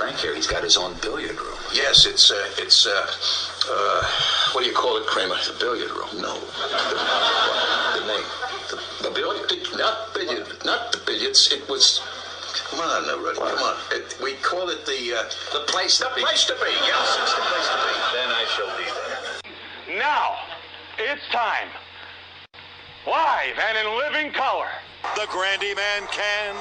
Frank here. He's got his own billiard room. Yes, it's what do you call it, Kramer? The billiard room? No. The name. The billiard? Not the billiards. It was... Come on, Rudy. Come on. We call it the place to be. The place to be. Yes, it's the place to be. Then I shall be there. Now, it's time. Live and in living color. The Grandy Man can.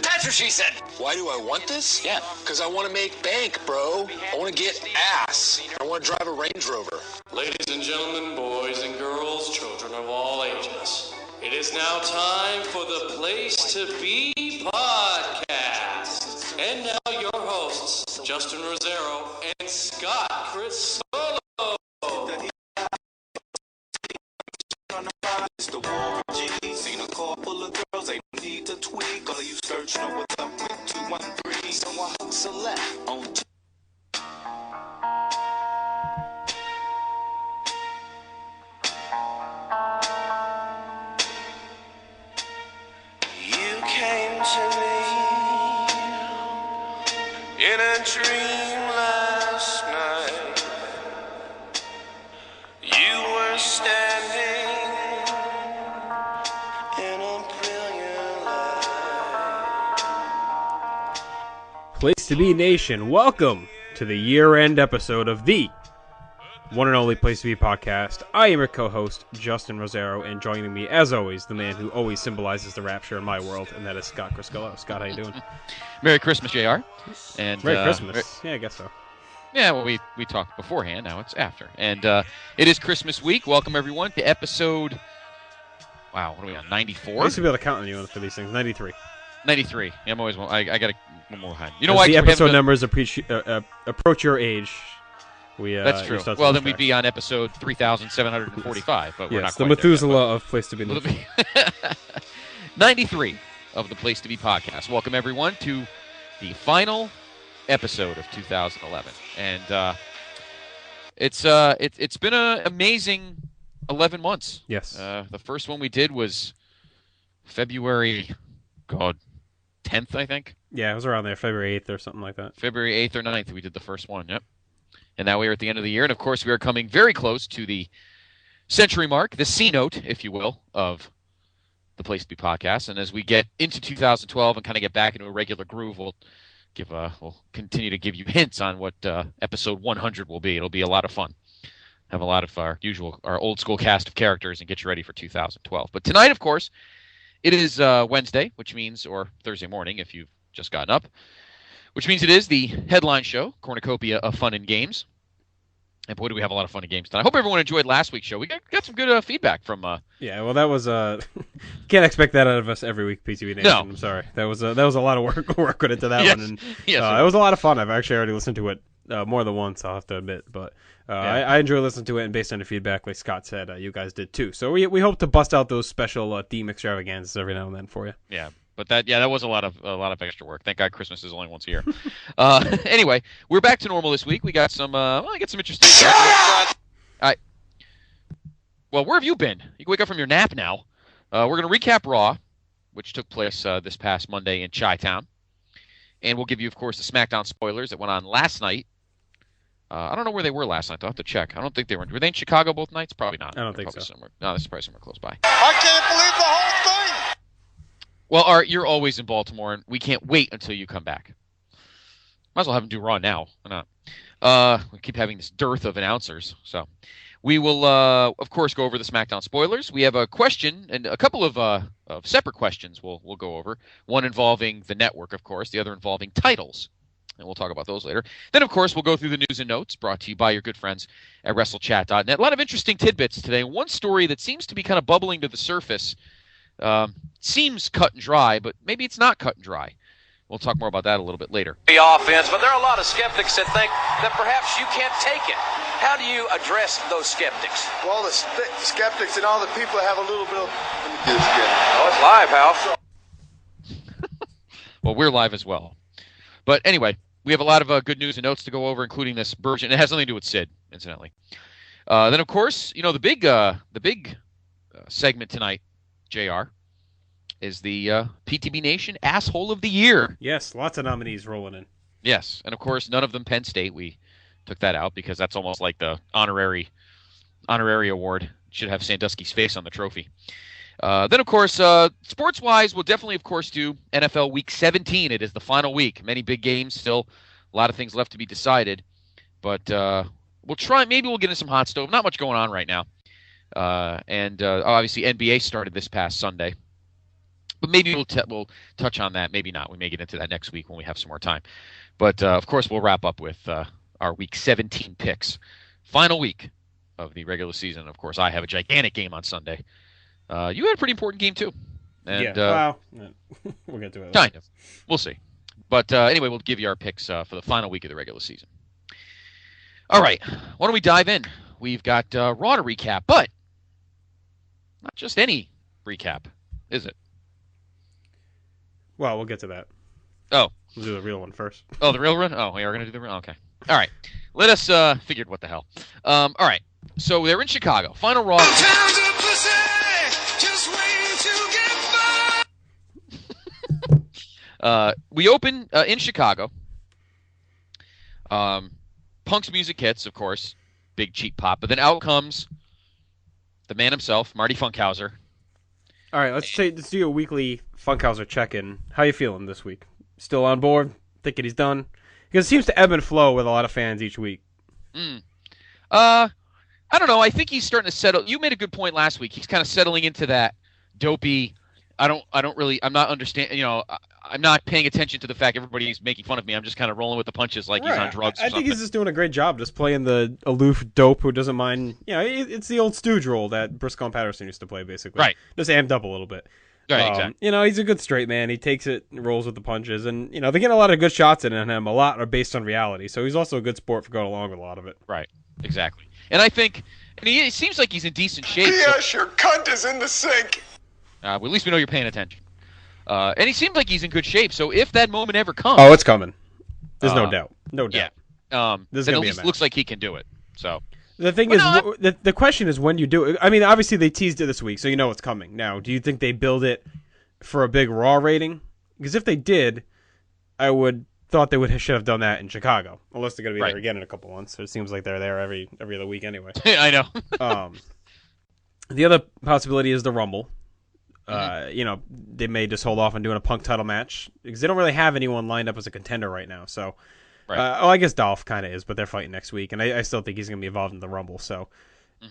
That's what she said. Why do I want this? Yeah. Because I want to make bank, bro. I want to get ass. I want to drive a Range Rover. Ladies and gentlemen, boys and girls, children of all ages, it is now time for the Place to Be Podcast. And now your hosts, Justin Rosero and Scott Chris Solo. It's the war G. Seen a car full of girls, ain't no need to tweak. All of you search know what's up with 213. So I select on You came to me in a dream last night. You were standing in a brilliant light. Place to Be Nation, welcome to the year-end episode of the one and only Place to Be Podcast. I am your co-host, Justin Rosero, and joining me, as always, the man who always symbolizes the rapture in my world, and that is Scott Criscollo. Scott, how you doing? Merry Christmas, JR. And Merry Christmas. Yeah, I guess so. Yeah, well, we talked beforehand. Now it's after. And it is Christmas week. Welcome, everyone, to episode... Wow, what are we on, 94? I used to be able to count on you for these things. 93. 93. Yeah, I'm always... I got one more behind. You know As why? the episode numbers approach your age. That's true. Well, then we'd be on episode 3,745, but we're not quite the Methuselah of Place to Be Nation. 93 of the Place to Be Podcast. Welcome, everyone, to the final episode of 2011. And it's been an amazing 11 months. Yes. The first one we did was February, 10th, I think. Yeah, it was around there, February 8th or something like that. February 8th or 9th, we did the first one, yep. And now we are at the end of the year, and of course we are coming very close to the century mark, the C-note, if you will, of the Place to Be Podcast. And as we get into 2012 and kind of get back into a regular groove, we'll continue to give you hints on what episode 100 will be. It'll be a lot of fun. Have a lot of our old school cast of characters and get you ready for 2012. But tonight, of course, it is Wednesday, or Thursday morning if you've just gotten up, which means it is the headline show, Cornucopia of Fun and Games. And boy, do we have a lot of fun and games tonight. I hope everyone enjoyed last week's show. We got some good feedback from... Yeah, well, that was... can't expect that out of us every week, PTB Nation. No. I'm sorry. That was a lot of work went into that Yes. one. And, Yes, it was a lot of fun. I've actually already listened to it more than once, I'll have to admit. But I enjoy listening to it, and based on the feedback, like Scott said, you guys did too. So we hope to bust out those special theme extravaganzas every now and then for you. Yeah. But that was a lot of extra work. Thank God Christmas is only once a year. Anyway, we're back to normal this week. We got some interesting stuff. All right. Well, where have you been? You can wake up from your nap now. We're going to recap Raw, which took place this past Monday in Chi-Town. And we'll give you, of course, the SmackDown spoilers that went on last night. I don't know where they were last night. I'll have to check. I don't think they were. Were they in Chicago both nights? Probably not. I don't think so. No, this is probably somewhere close by. I can't believe the whole thing. Well, Art, you're always in Baltimore, and we can't wait until you come back. Might as well have them do Raw now. Why not? We keep having this dearth of announcers. So we will, of course, go over the SmackDown spoilers. We have a question and a couple of separate questions we'll go over. One involving the network, of course. The other involving titles. And we'll talk about those later. Then, of course, we'll go through the news and notes brought to you by your good friends at WrestleChat.net. A lot of interesting tidbits today. One story that seems to be kind of bubbling to the surface. Seems cut and dry, but maybe it's not cut and dry. We'll talk more about that a little bit later. The offense, but there are a lot of skeptics that think that perhaps you can't take it. How do you address those skeptics? Well, the skeptics and all the people have a little bit of... Let me get this again. Oh, it's live, Hal. Well, we're live as well. But anyway, we have a lot of good news and notes to go over, including this version. It has nothing to do with Sid, incidentally. Then, of course, the big segment tonight JR, is the PTB Nation Asshole of the Year. Yes, lots of nominees rolling in. Yes, and of course, none of them Penn State. We took that out because that's almost like the honorary award. Should have Sandusky's face on the trophy. Then, of course, sports-wise, we'll definitely, of course, do NFL Week 17. It is the final week. Many big games still. A lot of things left to be decided. But we'll try. Maybe we'll get in some hot stove. Not much going on right now. And obviously, NBA started this past Sunday. But maybe we'll touch on that. Maybe not. We may get into that next week when we have some more time. But, of course, we'll wrap up with our Week 17 picks. Final week of the regular season. Of course, I have a gigantic game on Sunday. You had a pretty important game, too. And, we'll get to it. Kind of. We'll see. But anyway, we'll give you our picks for the final week of the regular season. All right. Why don't we dive in? We've got Raw to recap, but not just any recap, is it? Well, we'll get to that. Oh. We'll do the real one first. Oh, the real one? Oh, we are going to do the real one? Okay. All right. Let us figure what the hell. All right. So they're in Chicago. Final Raw. We open in Chicago. Punk's music hits, of course. Big cheap pop. But then out comes the man himself, Marty Funkhauser. All right, let's do a weekly Funkhauser check-in. How you feeling this week? Still on board? Thinking he's done? Because it seems to ebb and flow with a lot of fans each week. I don't know. I think he's starting to settle. You made a good point last week. He's kind of settling into that dopey. I'm not understanding. I'm not paying attention to the fact everybody's making fun of me. I'm just kind of rolling with the punches like he's on drugs. I think he's just doing a great job, just playing the aloof dope who doesn't mind. It's the old stooge role that Briscoe and Patterson used to play, basically. Right. Just amped up a little bit. Right, exactly. He's a good straight man. He takes it, rolls with the punches, and they get a lot of good shots in him. A lot are based on reality, so he's also a good sport for going along with a lot of it. Right. Exactly. And I think, he seems like he's in decent shape. Yes, your cunt is in the sink. Well, at least we know you're paying attention. And he seems like he's in good shape. So if that moment ever comes, it's coming. There's no doubt. No doubt. Yeah. Then at least looks like he can do it. So the thing is, the question is when you do it. I mean, obviously they teased it this week, so you know it's coming. Now, do you think they build it for a big Raw rating? Because if they did, I would thought they should have done that in Chicago, unless they're going to be there again in a couple months. So it seems like they're there every other week anyway. I know. The other possibility is the Rumble. They may just hold off on doing a Punk title match because they don't really have anyone lined up as a contender right now. So, I guess Dolph kind of is, but they're fighting next week, and I still think he's going to be involved in the Rumble. So,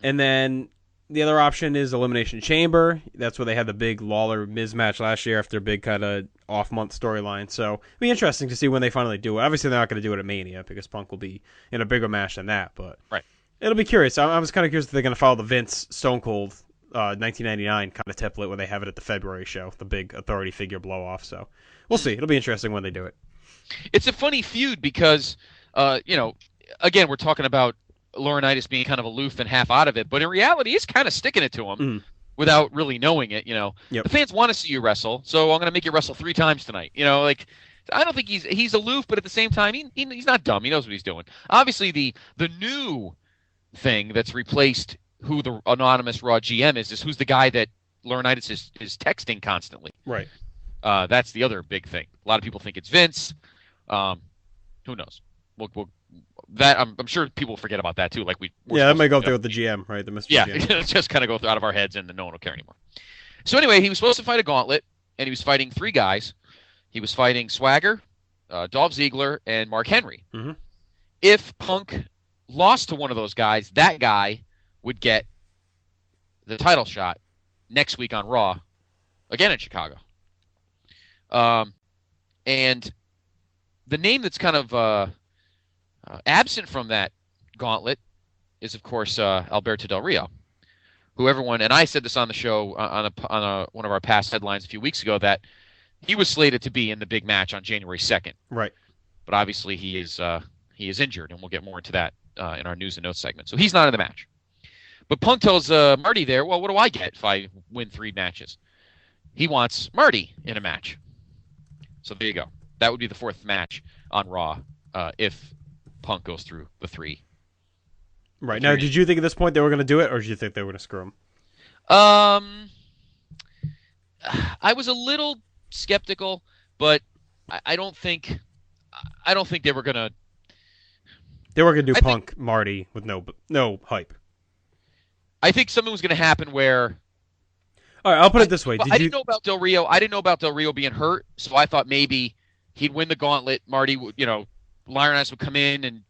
and then the other option is Elimination Chamber. That's where they had the big Lawler-Miz match last year after a big kind of off-month storyline. So, it'll be interesting to see when they finally do it. Obviously, they're not going to do it at Mania because Punk will be in a bigger match than that, but it'll be curious. I was kind of curious if they're going to follow the Vince Stone Cold 1999 kind of template where they have it at the February show, the big authority figure blow off. So we'll see. It'll be interesting when they do it. It's a funny feud because, again, we're talking about Laurinaitis being kind of aloof and half out of it, but in reality, he's kind of sticking it to him without really knowing it. The fans want to see you wrestle, so I'm going to make you wrestle 3 times tonight. I don't think he's aloof, but at the same time, he's not dumb. He knows what he's doing. Obviously, the new thing that's replaced who the anonymous Raw GM is who's the guy that Laurinaitis is texting constantly. Right. That's the other big thing. A lot of people think it's Vince. Who knows? I'm sure people forget about that too. Like that might go through with the GM, right? The Mr. GM. It's just kind of go out of our heads and no one will care anymore. So anyway, he was supposed to fight a gauntlet, and he was fighting 3 guys. He was fighting Swagger, Dolph Ziggler, and Mark Henry. Mm-hmm. If Punk lost to one of those guys, that guy would get the title shot next week on Raw, again in Chicago. And the name that's kind of absent from that gauntlet is, of course, Alberto Del Rio, who everyone, and I said this on the show on one of our past headlines a few weeks ago, that he was slated to be in the big match on January 2nd. Right. But obviously he is injured, and we'll get more into that in our news and notes segment. So he's not in the match. But Punk tells Marty there, well, what do I get if I win 3 matches? He wants Marty in a match. So there you go. That would be the 4th match on Raw if Punk goes through the 3. Right. Now, did you think at this point they were going to do it, or did you think they were going to screw him? I was a little skeptical, but I don't think they were gonna. They were gonna do Punk Marty with no hype. I think something was gonna happen where. All right, I'll put it this way. I didn't know about Del Rio. I didn't know about Del Rio being hurt, so I thought maybe he'd win the gauntlet. Marty, Laurinaitis would come in and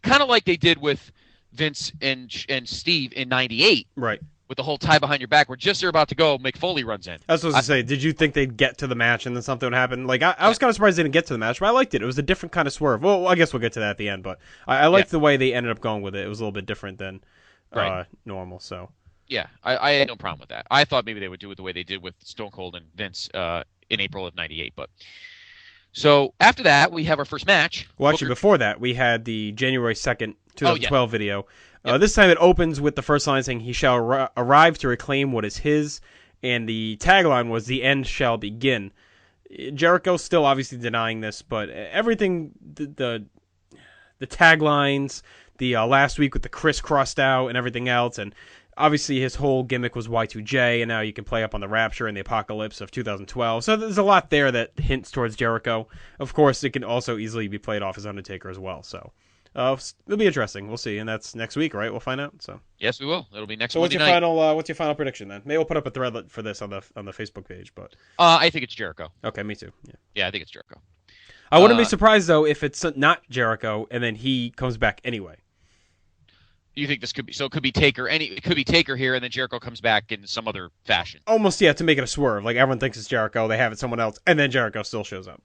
kind of like they did with Vince and Steve in '98, right? With the whole tie behind your back, where just they're about to go, McFoley runs in. That's what I was going to say. Did you think they'd get to the match and then something would happen? Like I was kind of surprised they didn't get to the match, but I liked it. It was a different kind of swerve. Well, I guess we'll get to that at the end, but I liked the way they ended up going with it. It was a little bit different than normal. So. Yeah, I had no problem with that. I thought maybe they would do it the way they did with Stone Cold and Vince in April of '98. But so after that, we have our first match. Well, actually, before that, we had the January 2nd, 2012 video. This time it opens with the first line saying, "He shall arrive to reclaim what is his," and the tagline was, "The end shall begin." Jericho's still obviously denying this, but everything, the taglines, the last week with the Chris crossed out and everything else, and obviously, his whole gimmick was Y2J, and now you can play up on the Rapture and the Apocalypse of 2012. So there's a lot there that hints towards Jericho. Of course, it can also easily be played off as Undertaker as well. So it'll be interesting. We'll see, and that's next week, right? We'll find out. So yes, we will. It'll be next. So Monday night. What's your final prediction then? Maybe we'll put up a thread for this on the Facebook page. But I think it's Jericho. Okay, me too. Yeah, I think it's Jericho. I wouldn't be surprised though if it's not Jericho and then he comes back anyway. You think this could be it could be Taker it could be Taker here and then Jericho comes back in some other fashion. Almost, yeah, to make it a swerve. Like everyone thinks it's Jericho, they have it someone else, and then Jericho still shows up.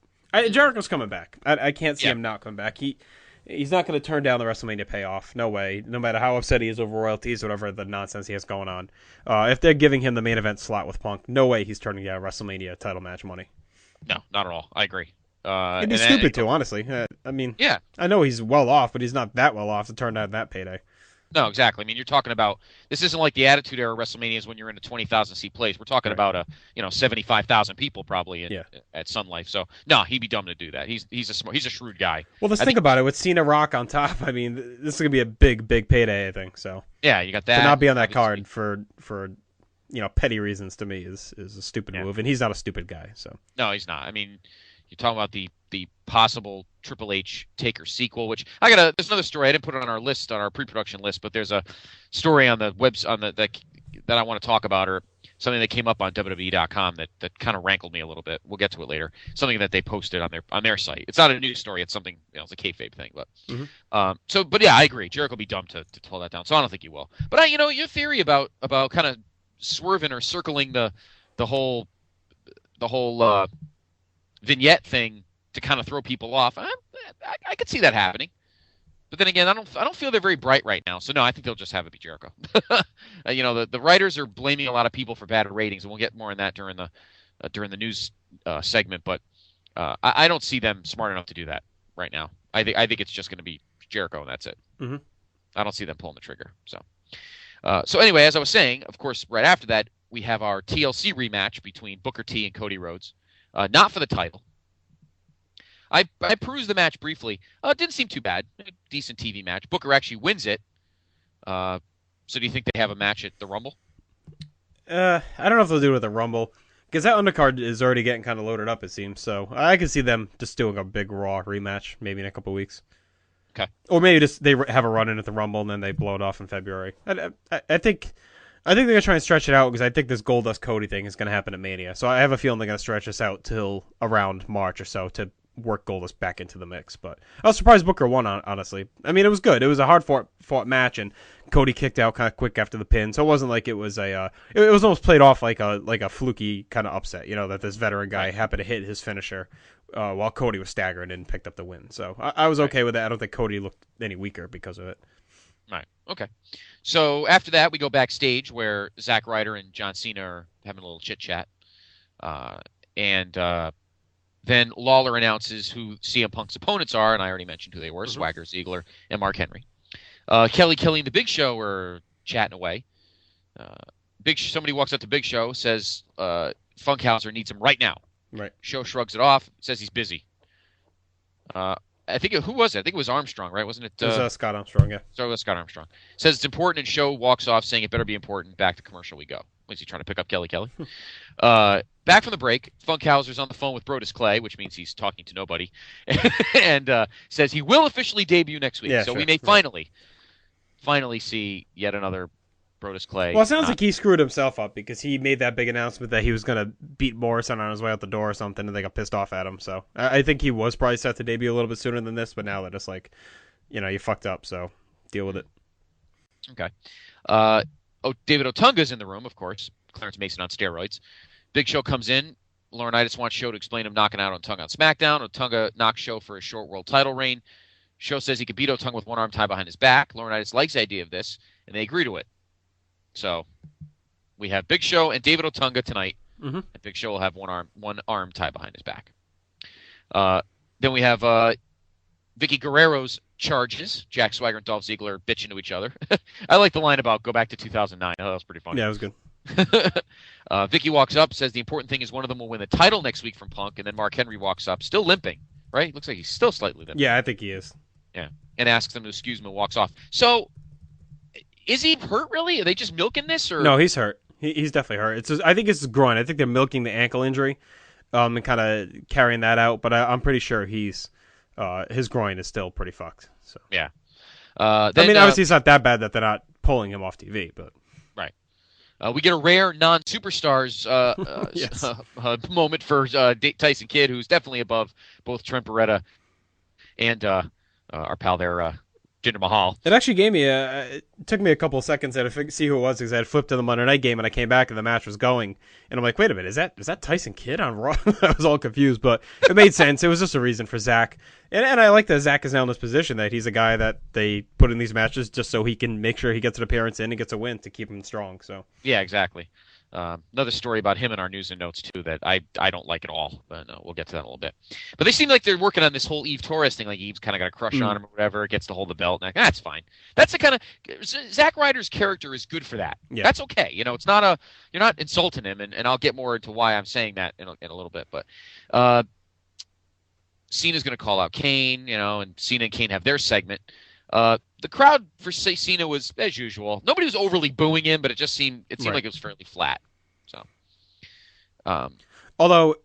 Jericho's coming back. I can't see him not coming back. He's not going to turn down the WrestleMania payoff. No way. No matter how upset he is over royalties, whatever the nonsense he has going on. If they're giving him the main event slot with Punk, no way he's turning down WrestleMania title match money. No, not at all. I agree. It'd be stupid too, honestly. I mean, yeah, I know he's well off, but he's not that well off to turn down that payday. No, exactly. I mean, you're talking about this isn't like the Attitude Era WrestleManias when you're in a 20,000 seat place. We're talking about 75,000 people probably at Sun Life. So no, he'd be dumb to do that. He's a shrewd guy. Well, let's think about it with Cena Rock on top. I mean, this is gonna be a big payday, I think. So yeah, you got that. To not be on that card for petty reasons to me is a stupid move, and he's not a stupid guy. So no, he's not. I mean, you're talking about the possible Triple H Taker sequel, which there's another story I didn't put it on our list, on our pre-production list, but there's a story on the that I want to talk about, or something that came up on WWE.com that kind of rankled me a little bit. We'll get to it later. Something that they posted on their site. It's not a news story. It's something, it's a kayfabe thing. But but yeah, I agree. Jericho will be dumb to pull that down. So I don't think he will. But your theory about kind of swerving or circling the whole vignette thing to kind of throw people off, I could see that happening. But then again, I don't feel they're very bright right now. So no, I think they'll just have it be Jericho. The writers are blaming a lot of people for bad ratings, and we'll get more on that during the news segment. But I don't see them smart enough to do that right now. I think it's just going to be Jericho, and that's it. Mm-hmm. I don't see them pulling the trigger. So anyway, as I was saying, of course, right after that, we have our TLC rematch between Booker T and Cody Rhodes, not for the title. I perused the match briefly. It didn't seem too bad. A decent TV match. Booker actually wins it. So do you think they have a match at the Rumble? I don't know if they'll do it at the Rumble, because that undercard is already getting kind of loaded up, it seems. So I can see them just doing a big Raw rematch maybe in a couple weeks. Okay. Or maybe just they have a run in at the Rumble and then they blow it off in February. I think they're going to try and stretch it out, because I think this Goldust Cody thing is going to happen at Mania. So I have a feeling they're going to stretch this out till around March or so to work Goldust back into the mix. But I was surprised Booker won, honestly. I mean, it was good. It was a hard fought match, and Cody kicked out kind of quick after the pin, so it wasn't like it was it was almost played off like a fluky kind of upset, that this veteran guy happened to hit his finisher while Cody was staggering and picked up the win. So I was okay with that. I don't think Cody looked any weaker because of it. Right. Okay. So after that, we go backstage where Zack Ryder and John Cena are having a little chit chat, and then Lawler announces who CM Punk's opponents are, and I already mentioned who they were: Swagger, Ziegler, and Mark Henry. Kelly and the Big Show are chatting away. Somebody walks up to Big Show, says Funkhauser needs him right now. Right. Show shrugs it off, says he's busy. I think who was it? I think it was Armstrong, right? Wasn't it? It was Scott Armstrong, yeah. So it was Scott Armstrong. Says it's important, and Show walks off saying it better be important. Back to commercial we go. Was he trying to pick up Kelly Kelly? Back from the break, Funkhauser's on the phone with Brodus Clay, which means he's talking to nobody, and says he will officially debut next week. So we may finally see yet another Brodus Clay. Well, it sounds like he screwed himself up because he made that big announcement that he was going to beat Morrison on his way out the door or something, and they got pissed off at him. So I think he was probably set to debut a little bit sooner than this, but now they're just like, you fucked up, so deal with it. Okay. David Otunga's in the room, of course. Clarence Mason on steroids. Big Show comes in. Laurinaitis wants Show to explain him knocking out Otunga on SmackDown. Otunga knocks Show for a short world title reign. Show says he could beat Otunga with one arm tied behind his back. Laurinaitis likes the idea of this, and they agree to it. So we have Big Show and David Otunga tonight. Mm-hmm. And Big Show will have one arm tied behind his back. Then we have Vicky Guerrero's charges. Jack Swagger and Dolph Ziggler bitching to each other. I like the line about go back to 2009. Oh, that was pretty funny. Yeah, it was good. Vicky walks up, says the important thing is one of them will win the title next week from Punk, and then Mark Henry walks up, still limping, right? Looks like he's still slightly limping. Yeah, I think he is. Yeah, and asks them to excuse him and walks off. So, is he hurt really? Are they just milking this? Or no, he's hurt. He's definitely hurt. I think it's his groin. I think they're milking the ankle injury and kind of carrying that out, but I'm pretty sure his groin is still pretty fucked. So yeah. Obviously it's not that bad that they're not pulling him off TV, but right. We get a rare non-superstars moment for Tyson Kidd, who's definitely above both Trent Beretta and our pal there, Jinder Mahal. It actually gave me it took me a couple of seconds to see who it was because I had flipped to the Monday Night game and I came back and the match was going and I'm like, wait a minute, is that Tyson Kidd on Raw? I was all confused, but it made sense. It was just a reason for Zach, and I like that Zach is now in this position that he's a guy that they put in these matches just so he can make sure he gets an appearance in and gets a win to keep him strong. So yeah, exactly. Another story about him in our news and notes too that I don't like at all, but we'll get to that in a little bit. But they seem like they're working on this whole Eve Torres thing. Like Eve's kind of got a crush on him or whatever. Gets to hold the belt. And that's fine. That's the kind of Zack Ryder's character is good for that. Yeah. That's okay. It's not you're not insulting him, and I'll get more into why I'm saying that in a little bit. But Cena's going to call out Kane, and Cena and Kane have their segment. The crowd for Cena was as usual. Nobody was overly booing him, but it seemed like it was fairly flat. So, although,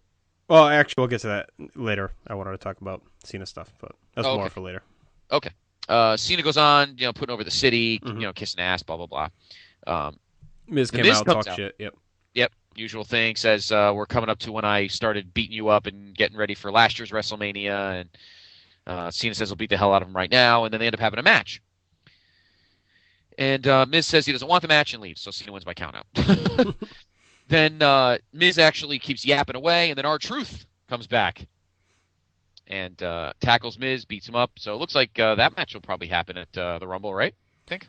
well, actually, we'll get to that later. I wanted to talk about Cena stuff, but that's more for later. Okay. Cena goes on, putting over the city, kissing ass, blah blah blah. Miz came out, talked shit. Yep. Usual thing. Says we're coming up to when I started beating you up and getting ready for last year's WrestleMania, and Cena says he'll beat the hell out of him right now, and then they end up having a match. And Miz says he doesn't want the match and leaves, so Cena wins by countout. Then Miz actually keeps yapping away, and then R-Truth comes back and tackles Miz, beats him up. So it looks like that match will probably happen at the Rumble, right? I think.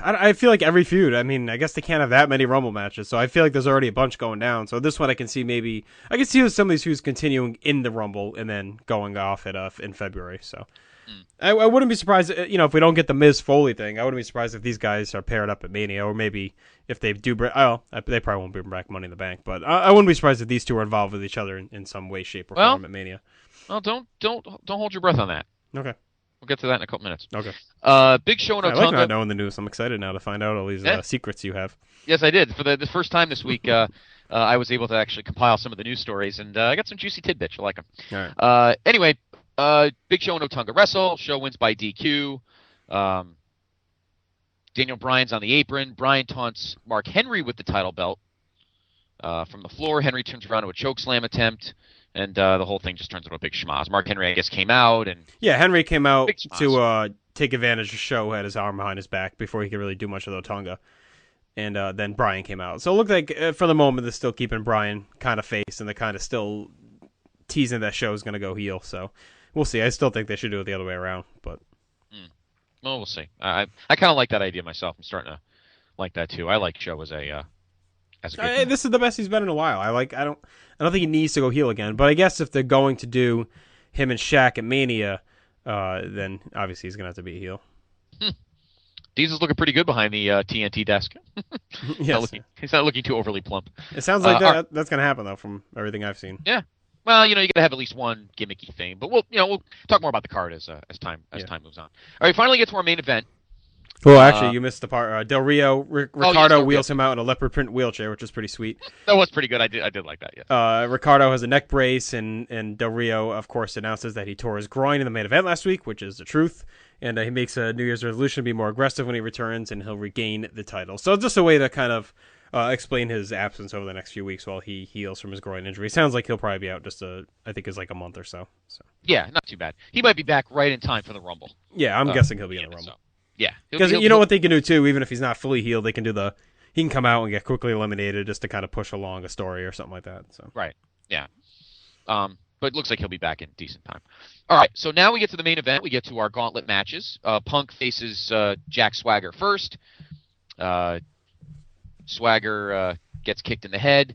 I feel like every feud. I mean, I guess they can't have that many Rumble matches, so I feel like there's already a bunch going down. So this one I can see some of these feuds continuing in the Rumble and then going off in February. So I wouldn't be surprised, if we don't get the Miz Foley thing. I wouldn't be surprised if these guys are paired up at Mania, or maybe if they do. They probably won't bring back Money in the Bank, but I wouldn't be surprised if these two are involved with each other in some way, shape, or form at Mania. Well, don't hold your breath on that. Okay. We'll get to that in a couple minutes. Okay. Big Show and Otunga. I like not knowing the news. I'm excited now to find out all these secrets you have. Yes, I did. For the first time this week, I was able to actually compile some of the news stories, and I got some juicy tidbits. I like them. All right. Anyway, Big Show and Otunga wrestle. Show wins by DQ. Daniel Bryan's on the apron. Bryan taunts Mark Henry with the title belt from the floor. Henry turns around to a chokeslam attempt. And the whole thing just turns into a big schmoz. Mark Henry, I guess, came out. Henry came out to take advantage of Show, had his arm behind his back before he could really do much of the Otunga. And then Bryan came out. So it looked like, for the moment, they're still keeping Bryan kind of face, and they're kind of still teasing that Show's going to go heel. So we'll see. I still think they should do it the other way around. But well, we'll see. I kind of like that idea myself. I'm starting to like that, too. I like Show as a this is the best he's been in a while. I don't think he needs to go heel again, but I guess if they're going to do him and Shaq at Mania, then obviously he's going to have to be a heel. Diesel's looking pretty good behind the TNT desk. Yes. He's not looking too overly plump. It sounds like that's going to happen, though, from everything I've seen. Yeah. Well, you got to have at least one gimmicky thing, but we'll talk more about the card as time moves on. All right, finally get to our main event. Well, actually, you missed the part. Del Rio, Ricardo yes, wheels him out in a leopard print wheelchair, which is pretty sweet. That was pretty good. I did like that, yeah. Ricardo has a neck brace, and Del Rio, of course, announces that he tore his groin in the main event last week, which is the truth. And he makes a New Year's resolution to be more aggressive when he returns, and he'll regain the title. So just a way to kind of explain his absence over the next few weeks while he heals from his groin injury. Sounds like he'll probably be out I think it's like a month or so. Yeah, not too bad. He might be back right in time for the Rumble. Yeah, I'm guessing he'll be in the Rumble. So. Yeah, because you know what they can do too. Even if he's not fully healed, they can do he can come out and get quickly eliminated just to kind of push along a story or something like that. So right, yeah. But it looks like he'll be back in decent time. All right, so now we get to the main event. We get to our gauntlet matches. Punk faces Jack Swagger first. Swagger gets kicked in the head.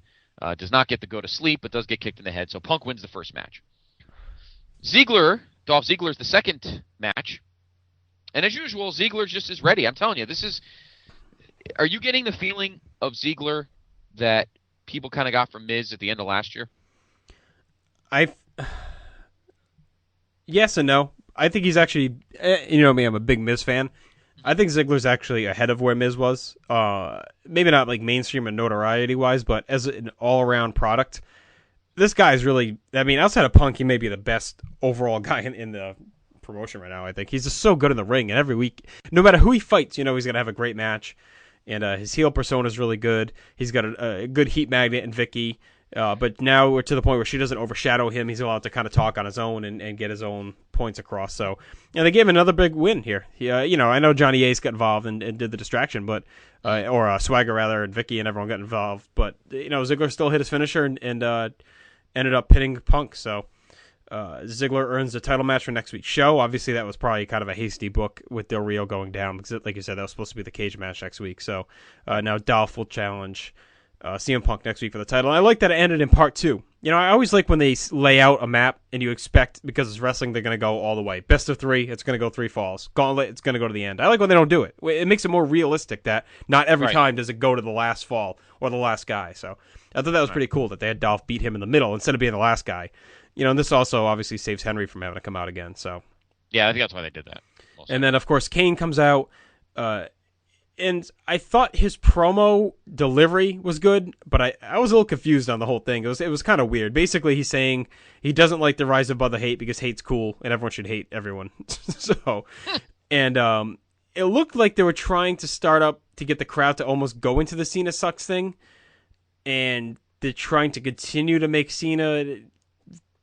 Does not get to go to sleep, but does get kicked in the head. So Punk wins the first match. Dolph Ziggler's the second match. And as usual, Ziggler just is ready. I'm telling you, are you getting the feeling of Ziggler that people kind of got from Miz at the end of last year? Yes and no. I think he's actually, you know me, I'm a big Miz fan. I think Ziggler's actually ahead of where Miz was. Maybe not like mainstream and notoriety-wise, but as an all-around product, this guy's really, I mean, outside of Punk, he may be the best overall guy in the promotion right now. I think he's just so good in the ring, and every week, no matter who he fights, he's going to have a great match, and his heel persona is really good. He's got a good heat magnet in Vicky, but now we're to the point where she doesn't overshadow him. He's allowed to kind of talk on his own and get his own points across. So, and they gave him another big win here. I know Johnny Ace got involved and did the distraction, but or Swagger rather, and Vicky and everyone got involved, but Ziggler still hit his finisher and ended up pinning Punk. So Ziggler earns the title match for next week's show. Obviously, that was probably kind of a hasty book with Del Rio going down because, like you said, that was supposed to be the cage match next week. So now Dolph will challenge CM Punk next week for the title. And I like that it ended in part 2. I always like when they lay out a map and you expect, because it's wrestling, they're going to go all the way. Best of 3, it's going to go 3 falls. Gauntlet, it's going to go to the end. I like when they don't do it. It makes it more realistic that not every time does it go to the last fall or the last guy. So I thought that was pretty cool that they had Dolph beat him in the middle instead of being the last guy. And this also obviously saves Henry from having to come out again. So yeah, I think that's why they did that. Also. And then, of course, Kane comes out. And I thought his promo delivery was good, but I was a little confused on the whole thing. It was kind of weird. Basically, he's saying he doesn't like the rise above the hate because hate's cool and everyone should hate everyone. And it looked like they were trying to start up to get the crowd to almost go into the Cena sucks thing. And they're trying to continue to make Cena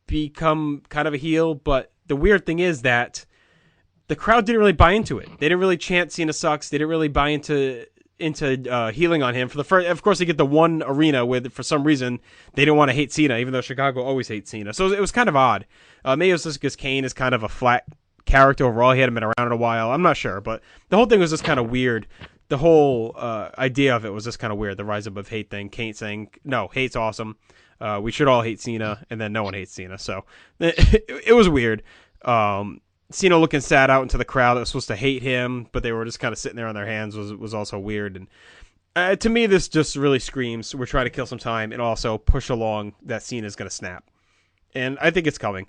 become kind of a heel. But the weird thing is that the crowd didn't really buy into it. They didn't really chant Cena sucks. They didn't really buy into healing on him. For the first, of course, they get the one arena where, for some reason, they didn't want to hate Cena, even though Chicago always hates Cena. So it was kind of odd. Maybe it was just because Kane is kind of a flat character overall. He hadn't been around in a while. I'm not sure, but the whole thing was just kind of weird. The whole idea of it was just kind of weird. The rise above hate thing. Kane saying, "No, hate's awesome. We should all hate Cena," and then no one hates Cena. So it was weird. Cena looking sad out into the crowd that was supposed to hate him, but they were just kind of sitting there on their hands was also weird. And to me, this just really screams we're trying to kill some time and also push along that Cena's going to snap. And I think it's coming,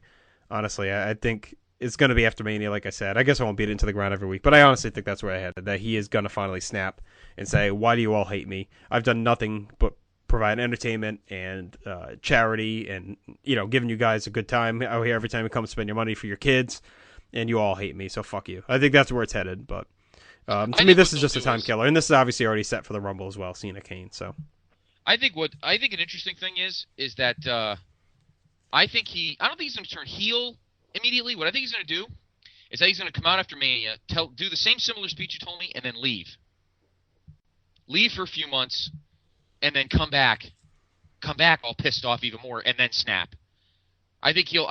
honestly. I think it's going to be after Mania, like I said. I guess I won't beat it into the ground every week, but I honestly think that's where I headed, that he is going to finally snap and say, why do you all hate me? I've done nothing but provide entertainment and charity and, giving you guys a good time out here every time you come spend your money for your kids. And you all hate me, so fuck you. I think that's where it's headed, but to me, this is just a time killer, and this is obviously already set for the Rumble as well, Cena Kane. So, I think an interesting thing is that I don't think he's going to turn heel immediately. What I think he's going to do is that he's going to come out after Mania, do the same similar speech you told me, and then leave for a few months, and then come back all pissed off even more, and then snap. I think he'll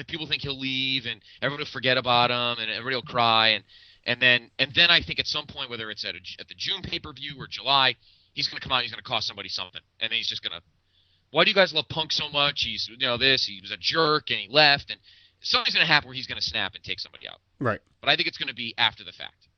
people think he'll leave and everyone will forget about him and everybody will cry and then I think at some point, whether it's at the June pay-per-view or July, he's going to come out and he's going to cost somebody something, and then he's just going to, why do you guys love Punk so much? He's he was a jerk and he left, and something's going to happen where he's going to snap and take somebody out. Right. But I think it's going to be after the fact.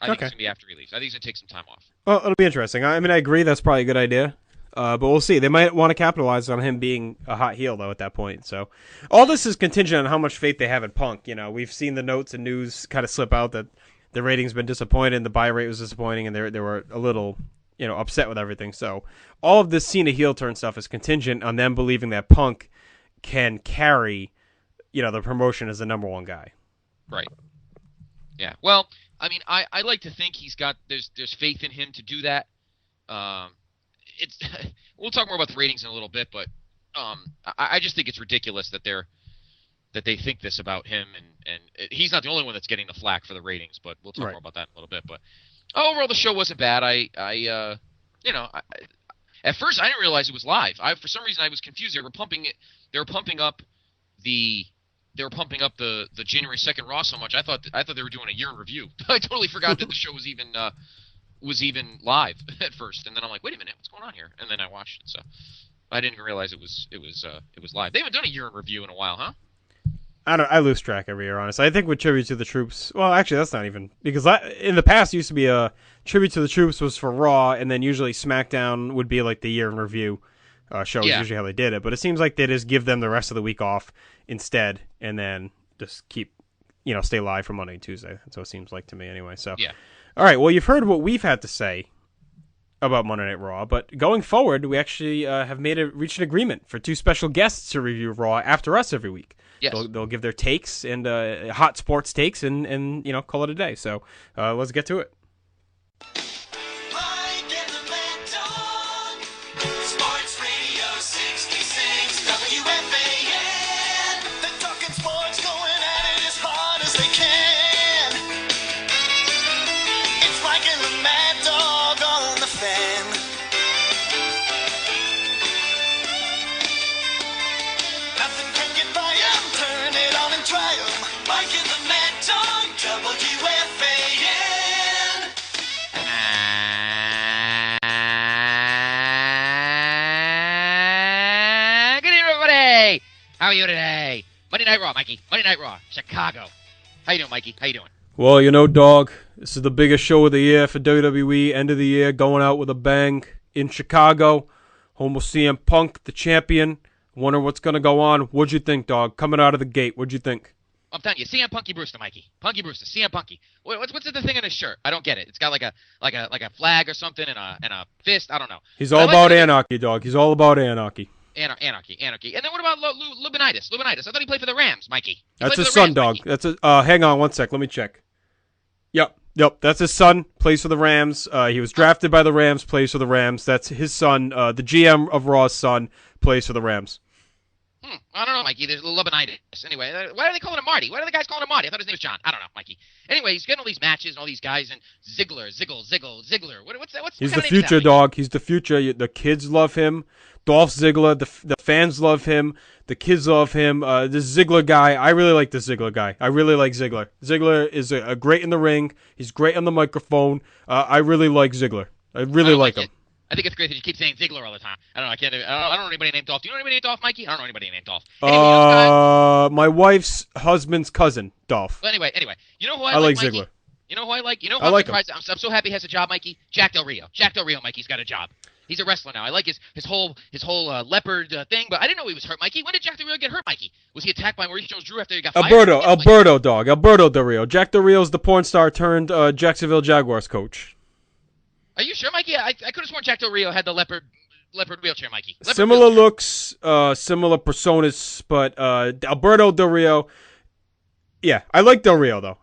I think it's going to be after he leaves. I think he's going to take some time off. Well, it'll be interesting. I mean, I agree that's probably a good idea. But we'll see. They might want to capitalize on him being a hot heel, though, at that point. So all this is contingent on how much faith they have in Punk. We've seen the notes and news kind of slip out that the rating's been disappointing, the buy rate was disappointing, and they were a little, upset with everything. So all of this Cena heel turn stuff is contingent on them believing that Punk can carry, the promotion as the number one guy. Right. Yeah. Well, I mean, I like to think there's faith in him to do that. It's we'll talk more about the ratings in a little bit, but I just think it's ridiculous that they think this about him, and he's not the only one that's getting the flack for the ratings, but we'll talk more about that in a little bit. But overall, the show wasn't bad. At first I didn't realize it was live. For some reason I was confused. They were pumping up the January 2nd Raw so much. I thought they were doing a year in review. I totally forgot that the show was even live at first, and then I'm like, wait a minute, what's going on here? And then I watched it, so I didn't even realize it was live. They haven't done a year in review in a while, huh? I lose track every year, honestly. I think with Tribute to the Troops, well, actually, that's not even, because in the past, it used to be a Tribute to the Troops was for Raw, and then usually SmackDown would be like the year in review show is usually how they did it. But it seems like they just give them the rest of the week off instead, and then just keep, stay live for Monday and Tuesday. That's what it seems like to me anyway. So, yeah. All right, well, you've heard what we've had to say about Monday Night Raw, but going forward, we actually have reached an agreement for 2 special guests to review Raw after us every week. Yes. They'll give their takes and hot sports takes and call it a day. So let's get to it. Sports Radio 66 WFAN. They're talking sports, going at it as hard as they can. It's like in the Mad Dog on the Fan. Nothing can get by 'em. Turn it on and try 'em. Like in the Mad Dog WFAN. Good evening, everybody. How are you today? Monday Night Raw, Mikey. Monday Night Raw, Chicago. How you doing, Mikey? How you doing? Well, dog, this is the biggest show of the year for WWE. End of the year, going out with a bang in Chicago. Home of CM Punk, the champion. Wonder what's going to go on. What'd you think, dog? Coming out of the gate, what'd you think? I'm telling you, CM Punky Brewster, Mikey. Punky Brewster, CM Punky. What's the thing on his shirt? I don't get it. It's got like a flag or something and a fist. I don't know. He's all about anarchy, dog. He's all about anarchy. Anarchy. And then what about Lubinitis? I thought he played for the Rams, Mikey. That's his son, dog. That's hang on one sec. Let me check. Yep. That's his son. Plays for the Rams. He was drafted by the Rams. Plays for the Rams. That's his son. The GM of Raw's son plays for the Rams. I don't know, Mikey. There's Lubinitis. Anyway, why are they calling him Marty? Why are the guys calling him Marty? I thought his name was John. I don't know, Mikey. Anyway, he's getting all these matches and all these guys and Ziggler. What's that? He's the future, dog. He's the future. The kids love him. Dolph Ziggler. The fans love him. The kids love him. This Ziggler guy, I really like this Ziggler guy. I really like Ziggler. Ziggler is a great in the ring. He's great on the microphone. I really like Ziggler. I really like him. I think it's great that you keep saying Ziggler all the time. I don't know. I don't know anybody named Dolph. Do you know anybody named Dolph, Mikey? I don't know anybody named Dolph. Anyway, my wife's husband's cousin, Dolph. Well, anyway, you know who I like, Mikey? Ziggler. You know who I like? You know who I I'm like surprised? I'm so happy he has a job, Mikey. Jack Del Rio. Mikey's got a job. He's a wrestler now. I like his whole leopard thing, but I didn't know he was hurt, Mikey. When did Jack Del Rio get hurt, Mikey? Was he attacked by Maurice Jones-Drew after he got fired? Alberto, dog. Alberto Del Rio. Jack Del Rio's the porn star turned Jacksonville Jaguars coach. Are you sure, Mikey? I could have sworn Jack Del Rio had the leopard wheelchair, Mikey. Similar looks, similar personas, but Alberto Del Rio. Yeah, I like Del Rio, though.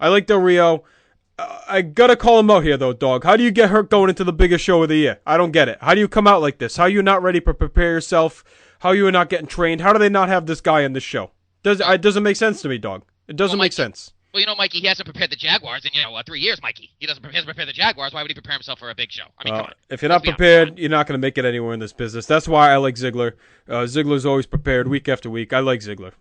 I gotta call him out here, though, dog. How do you get hurt going into the biggest show of the year? I don't get it. How do you come out like this? How are you not ready to prepare yourself? How are you not getting trained? How do they not have this guy in this show? It doesn't make sense to me, dog. It doesn't make sense. Well, Mikey, he hasn't prepared the Jaguars in 3 years, Mikey. He hasn't prepared the Jaguars. Why would he prepare himself for a big show? I mean, come on. If you're not prepared, you're not going to make it anywhere in this business. That's why I like Ziggler. Ziggler's always prepared week after week. I like Ziggler.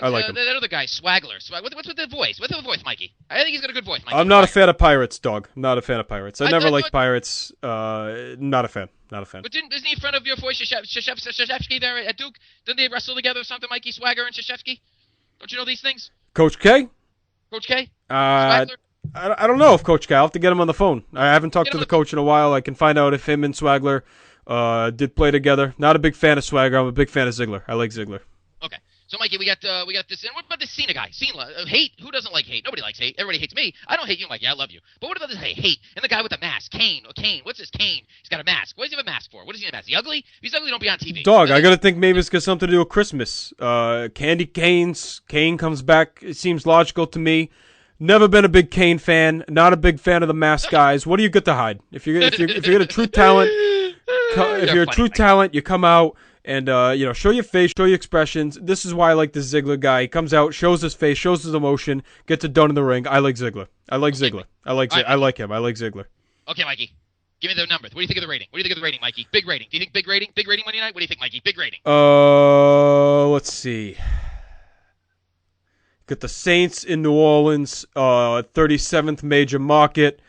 I like him. That other guy, Swagler. What's with the voice? What's with the voice, Mikey? I think he's got a good voice, Mikey. I'm not a fan of Pirates, dog. I'm not a fan of Pirates. I never liked Pirates. Not a fan. But isn't he a friend of your voice, Shashevsky, there at Duke? Didn't they wrestle together or something, Mikey? Swagger and Shashevsky? Don't you know these things? Coach K? Coach K? I don't know if Coach K. I'll have to get him on the phone. I haven't talked to the coach in a while. I can find out if him and Swagler did play together. Not a big fan of Swagger. I'm a big fan of Ziggler. I like Ziggler. Okay. So, Mikey, we got this. And what about this Cena guy? Cena, hate? Who doesn't like hate? Nobody likes hate. Everybody hates me. I don't hate you, Mikey. I love you. But what about this hate? And the guy with the mask, Kane. What's this Kane? He's got a mask. What does he have a mask for? What does he have a mask? Is he ugly? If he's ugly, don't be on TV. Dog, I gotta think maybe it's got something to do with Christmas. Candy canes. Kane comes back. It seems logical to me. Never been a big Kane fan. Not a big fan of the mask guys. What do you got to hide? If you're a true talent, talent, you come out. And, show your face, show your expressions. This is why I like this Ziggler guy. He comes out, shows his face, shows his emotion, gets it done in the ring. I like Ziggler. I like Ziggler. I like him. I like Ziggler. Okay, Mikey. Give me the numbers. What do you think of the rating? What do you think of the rating, Mikey? Big rating. Do you think big rating? Big rating Monday night? What do you think, Mikey? Big rating. Let's see. Got the Saints in New Orleans, 37th major market.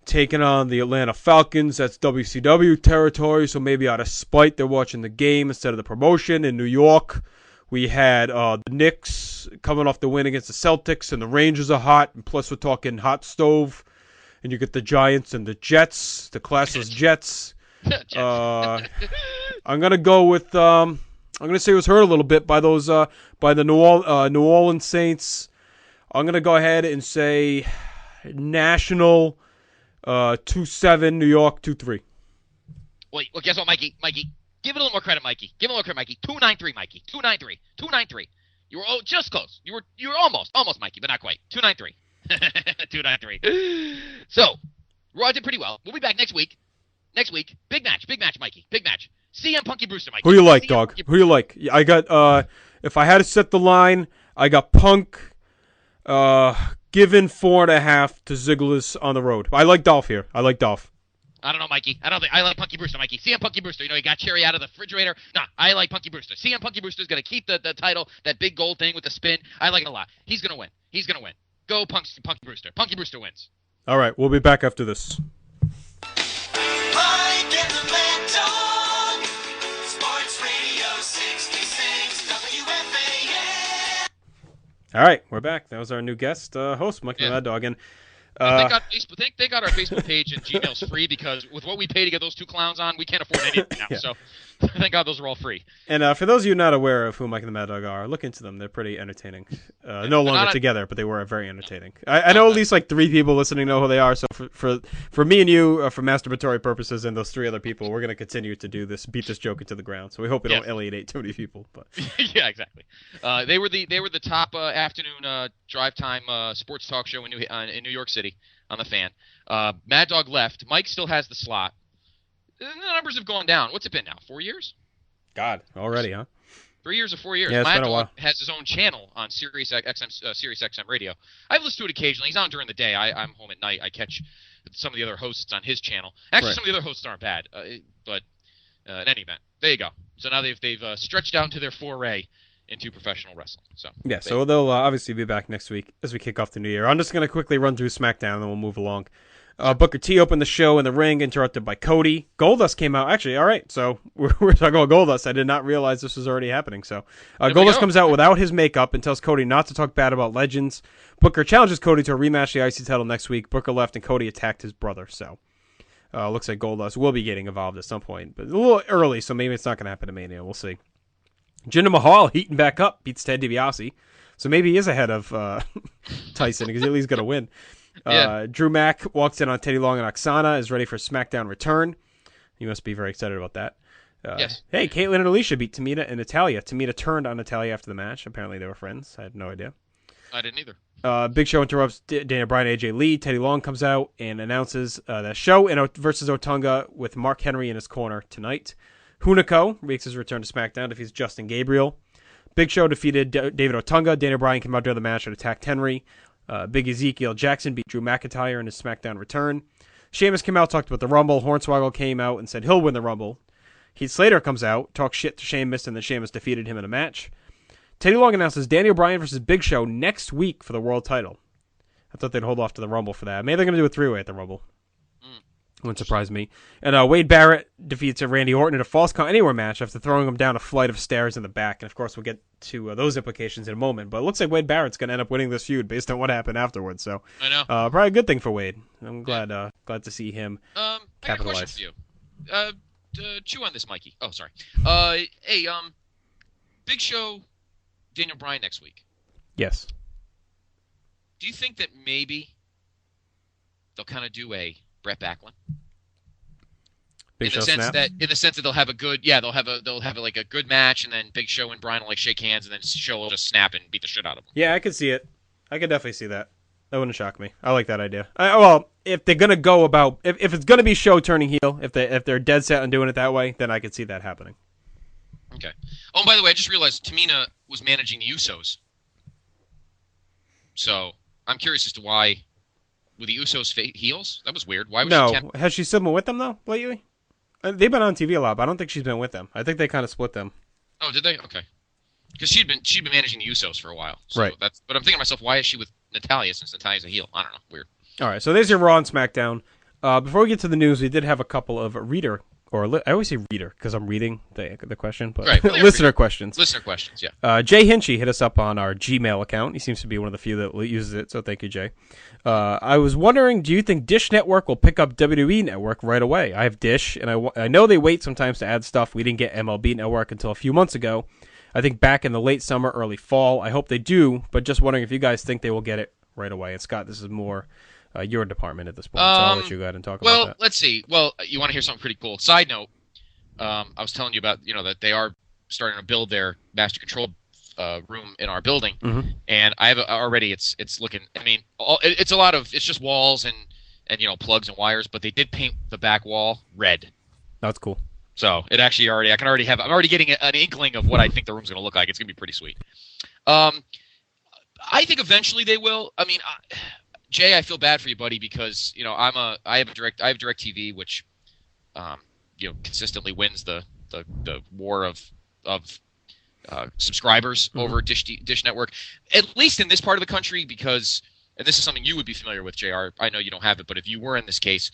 Taking on the Atlanta Falcons. That's WCW territory, so maybe out of spite they're watching the game instead of the promotion. In New York, we had the Knicks coming off the win against the Celtics, and the Rangers are hot, and plus we're talking hot stove, and you get the Giants and the Jets, the classless Jets. I'm going to go with, I'm going to say it was hurt a little bit by those, by the New Orleans Saints. I'm going to go ahead and say national 2-7, New York 2-3. Well, guess what, Mikey? Give it a little more credit, Mikey. 2-9-3, Mikey. 2-9-3. You were just close. You were almost, Mikey, but not quite. 2-9-3. 2-9-3. So, Raw did pretty well. We'll be back next week. Big match, Mikey. Big match. CM Punky Brewster, Mikey. Who you like, dog? Who you like? I got, if I had to set the line, I got Punk, given 4.5 to Ziggler's on the road. I like Dolph here. I don't know, Mikey. I like Punky Brewster, Mikey. CM Punky Brewster. He got Cherry out of the refrigerator. Nah, I like Punky Brewster. CM Punky Brewster's going to keep the title, that big gold thing with the spin. I like it a lot. He's going to win. Go Punky Brewster. Punky Brewster wins. All right, we'll be back after this. Mike and the Mad Dog. Sports Radio 66 WFAN. All right, we're back. That was our new guest host, Mike the Mad Dog. And thank God our Facebook page and Gmail's free, because with what we pay to get those two clowns on, we can't afford anything now. So thank God those are all free. And for those of you not aware of who Mike and the Mad Dog are, look into them. They're pretty entertaining. No longer together, but they were very entertaining. I know at least like 3 people listening know who they are. So for me and you, for masturbatory purposes, and those 3 other people, we're going to continue to do this, beat this joke into the ground. So we hope we don't alienate too many people. But yeah, exactly. They were the top afternoon drive time sports talk show in New York City on the Fan. Mad Dog left. Mike still has the slot. The numbers have gone down. What's it been now? 4 years? God, already, huh? 3 years or 4 years. Yeah, it's Mad been a while. Dog has his own channel on Sirius XM radio. I've listened to it occasionally. He's on during the day. I'm home at night. I catch some of the other hosts on his channel. Actually, Some of the other hosts aren't bad. But in any event, there you go. So now they've stretched out into their foray into professional wrestling. So they'll obviously be back next week as we kick off the new year. I'm just going to quickly run through SmackDown, and then we'll move along. Booker T opened the show in the ring, interrupted by Cody. Goldust came out. Actually, all right, so we're talking about Goldust. I did not realize this was already happening. So Goldust comes out without his makeup and tells Cody not to talk bad about legends. Booker challenges Cody to a rematch the IC title next week. Booker left, and Cody attacked his brother. So looks like Goldust will be getting involved at some point, but a little early, so maybe it's not going to happen at Mania. We'll see. Jinder Mahal heating back up, beats Ted DiBiase. So maybe he is ahead of Tyson, because at least going to win. Drew Mack walks in on Teddy Long and Oksana, is ready for SmackDown return. You must be very excited about that. Yes. Hey, Caitlyn and Alicia beat Tamina and Natalya. Tamina turned on Natalya after the match. Apparently they were friends. I had no idea. I didn't either. Big Show interrupts Daniel Bryan and AJ Lee. Teddy Long comes out and announces the show versus Otunga with Mark Henry in his corner tonight. Hunico makes his return to SmackDown, defeats Justin Gabriel. Big Show defeated David Otunga. Daniel Bryan came out during the match and attacked Henry. Big Ezekiel Jackson beat Drew McIntyre in his SmackDown return. Sheamus came out, talked about the Rumble. Hornswoggle came out and said he'll win the Rumble. Heath Slater comes out, talks shit to Sheamus, and then Sheamus defeated him in a match. Teddy Long announces Daniel Bryan versus Big Show next week for the world title. I thought they'd hold off to the Rumble for that. Maybe they're going to do a 3-way at the Rumble. Wouldn't surprise me. And Wade Barrett defeats Randy Orton in a Falls Count Anywhere match after throwing him down a flight of stairs in the back. And, of course, we'll get to those implications in a moment. But it looks like Wade Barrett's going to end up winning this feud based on what happened afterwards. So I know. Probably a good thing for Wade. I'm glad to see him capitalize. I got a question for you. Chew on this, Mikey. Oh, sorry. Hey, Big Show Daniel Bryan next week. Yes. Do you think that maybe they'll kind of do a Brett Backlund? Big Show snap? In the sense that they'll have a good, they'll have a good match, and then Big Show and Bryan will like shake hands, and then Show will just snap and beat the shit out of him. Yeah, I could see it. I could definitely see that. That wouldn't shock me. I like that idea. Well, if they're gonna go about, if it's gonna be Show turning heel, if they're dead set on doing it that way, then I could see that happening. Okay. Oh, and by the way, I just realized Tamina was managing the Usos. So I'm curious as to why were the Usos heels? That was weird. Why was she has she still been with them though lately? They've been on TV a lot, but I don't think she's been with them. I think they kind of split them. Oh, did they? Okay. Because she'd been managing the Usos for a while. So right. But I'm thinking to myself, why is she with Natalya since Natalya's a heel? I don't know. Weird. All right, so there's your Raw and SmackDown. Before we get to the news, we did have a couple of I always say reader because I'm reading the question, but right. listener questions. Listener questions, yeah. Jay Hinchy hit us up on our Gmail account. He seems to be one of the few that uses it, so thank you, Jay. I was wondering, do you think Dish Network will pick up WWE Network right away? I have Dish, and I know they wait sometimes to add stuff. We didn't get MLB Network until a few months ago. I think back in the late summer, early fall. I hope they do, but just wondering if you guys think they will get it right away. And Scott, this is more your department at this point, so I'll let you go ahead and talk about that. Well, let's see. Well, you want to hear something pretty cool. Side note, I was telling you about, that they are starting to build their master control room in our building, and I have already. It's looking. I mean, it's a lot of. It's just walls and plugs and wires, but they did paint the back wall red. That's cool. So it actually I'm already getting an inkling of what I think the room's going to look like. It's going to be pretty sweet. I think eventually they will. I mean, Jay, I feel bad for you, buddy, because I have DirecTV, which consistently wins the war of subscribers over Dish Network, at least in this part of the country, because, and this is something you would be familiar with, JR. I know you don't have it, but if you were in this case,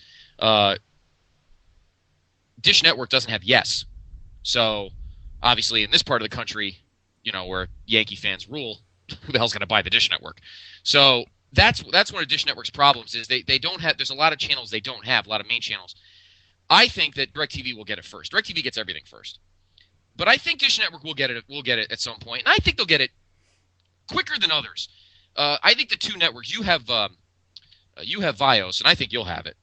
Dish Network doesn't have Yes. So obviously in this part of the country, where Yankee fans rule, who the hell's going to buy the Dish Network? So that's one of Dish Network's problems is they don't have. There's a lot of channels they don't have, a lot of main channels. I think that DirecTV will get it first. DirecTV gets everything first, but I think Dish Network will get it. Will get it at some point, and I think they'll get it quicker than others. I think the two networks you have Vios, and I think you'll have it.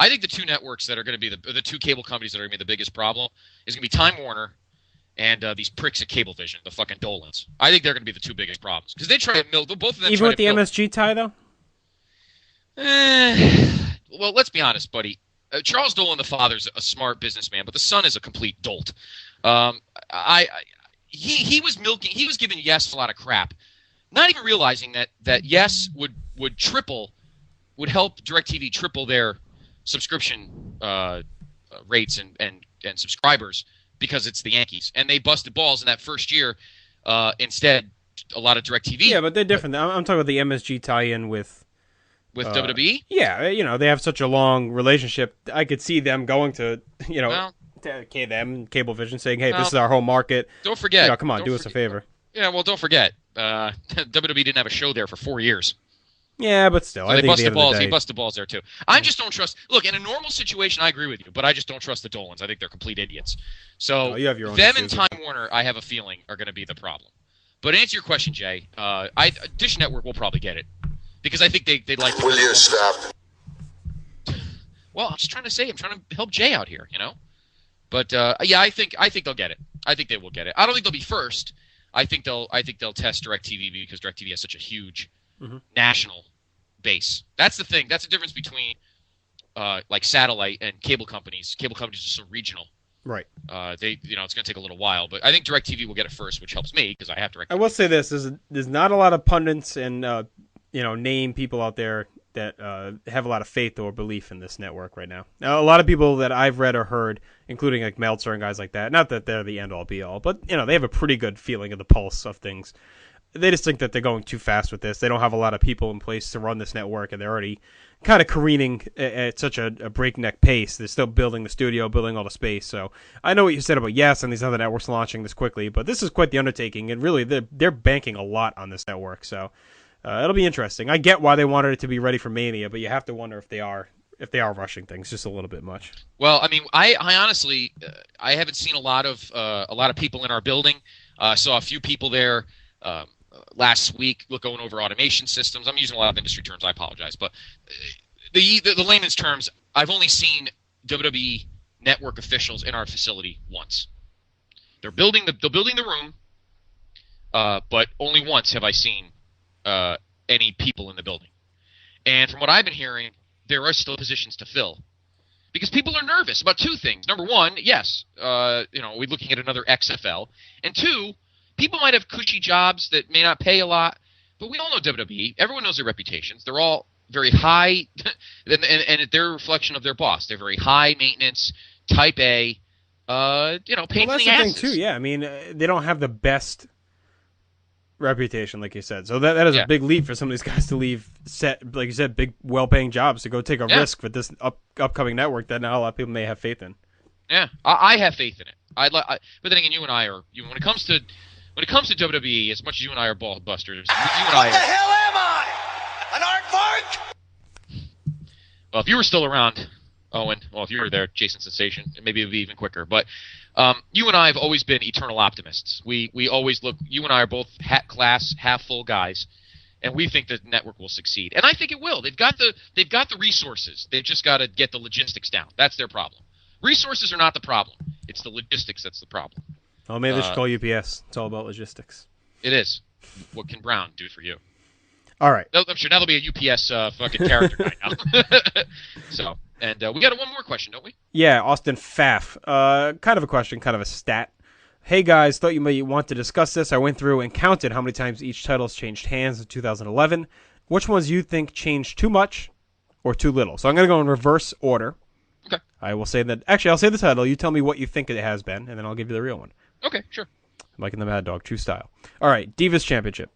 I think the two networks that are going to be the two cable companies that are going to be the biggest problem is going to be Time Warner and these pricks at Cablevision, the fucking Dolans. I think they're going to be the two biggest problems because they try to milk both of them. Even with the MSG tie, though. Well, let's be honest, buddy. Charles Dolan, the father's a smart businessman, but the son is a complete dolt. He was milking. He was giving Yes a lot of crap, not even realizing that Yes would help DirecTV triple their subscription rates and subscribers because it's the Yankees, and they busted balls in that first year. Instead, a lot of DirecTV. Yeah, but they're different. I'm talking about the MSG tie-in with WWE. Yeah, they have such a long relationship. I could see them going to them Cablevision saying, "Hey, this is our home market. Don't forget. Come on, do us a favor." Yeah, well, don't forget. WWE didn't have a show there for 4 years. Yeah, but still, so they busted balls. He busted balls there too. I just don't trust. Look, in a normal situation, I agree with you, but I just don't trust the Dolans. I think they're complete idiots. So you have your own them and Time Warner, I have a feeling, are going to be the problem. But to answer your question, Jay, Dish Network will probably get it because I think they'd like to. Will you stop? Well, I'm just trying to say, I'm trying to help Jay out here, But yeah, I think they'll get it. I think they will get it. I don't think they'll be first. I think they'll test DirecTV because DirecTV has such a huge national base. That's the thing. That's the difference between like satellite and cable companies. Cable companies are so regional. Right. It's going to take a little while, but I think DirecTV will get it first, which helps me because I have DirecTV. I will say this: there's not a lot of pundits and name people out there that have a lot of faith or belief in this network right now. Now, a lot of people that I've read or heard, including like Meltzer and guys like that, not that they're the end-all be-all, but they have a pretty good feeling of the pulse of things. They just think that they're going too fast with this. They don't have a lot of people in place to run this network, and they're already kind of careening at such a breakneck pace. They're still building the studio, building all the space. So I know what you said about Yes and these other networks launching this quickly, but this is quite the undertaking, and really they're banking a lot on this network. So it'll be interesting. I get why they wanted it to be ready for Mania, but you have to wonder if they are if they are rushing things just a little bit much. Well, I mean, I honestly, I haven't seen a lot of people in our building. I saw a few people there last week going over automation systems. I'm using a lot of industry terms. I apologize, but the layman's terms, I've only seen WWE Network officials in our facility once. They're building the room, but only once have I seen any people in the building. And from what I've been hearing, there are still positions to fill because people are nervous about two things. Number one, yes, we're looking at another XFL, and two, people might have cushy jobs that may not pay a lot, but we all know WWE. Everyone knows their reputations. They're all very high, and they're a reflection of their boss. They're very high maintenance, type A, pain in the that's the asses. thing too. Yeah, I mean, they don't have the best reputation, like you said. So that is a big leap for some of these guys to leave like you said, big, well-paying jobs to go take a risk with this upcoming network that not a lot of people may have faith in. Yeah, I have faith in it. But then again, you and I are when it comes to WWE, as much as you and I are ball busters, you and I. What the hell am I? An aardvark? Well, if you were still around, Owen, if you were there, Jason Sensation, maybe it would be even quicker. But you and I have always been eternal optimists. We always look. You and I are both glass half full guys, and we think the network will succeed. And I think it will. They've got the resources. They've just got to get the logistics down. That's their problem. Resources are not the problem. It's the logistics that's the problem. Oh, maybe they should call UPS. It's all about logistics. It is. What can Brown do for you? All right. I'm sure now there'll be a UPS fucking character guy now. So, and we got one more question, don't we? Yeah, Austin Pfaff. Kind of a question, kind of a stat. Hey guys, thought you might want to discuss this. I went through and counted how many times each title's changed hands in 2011. Which ones you think changed too much or too little? So I'm going to go in reverse order. Okay. I will say that. Actually, I'll say the title. You tell me what you think it has been, and then I'll give you the real one. Okay, sure. Mike and the Mad Dog, true style. All right, Divas Championship.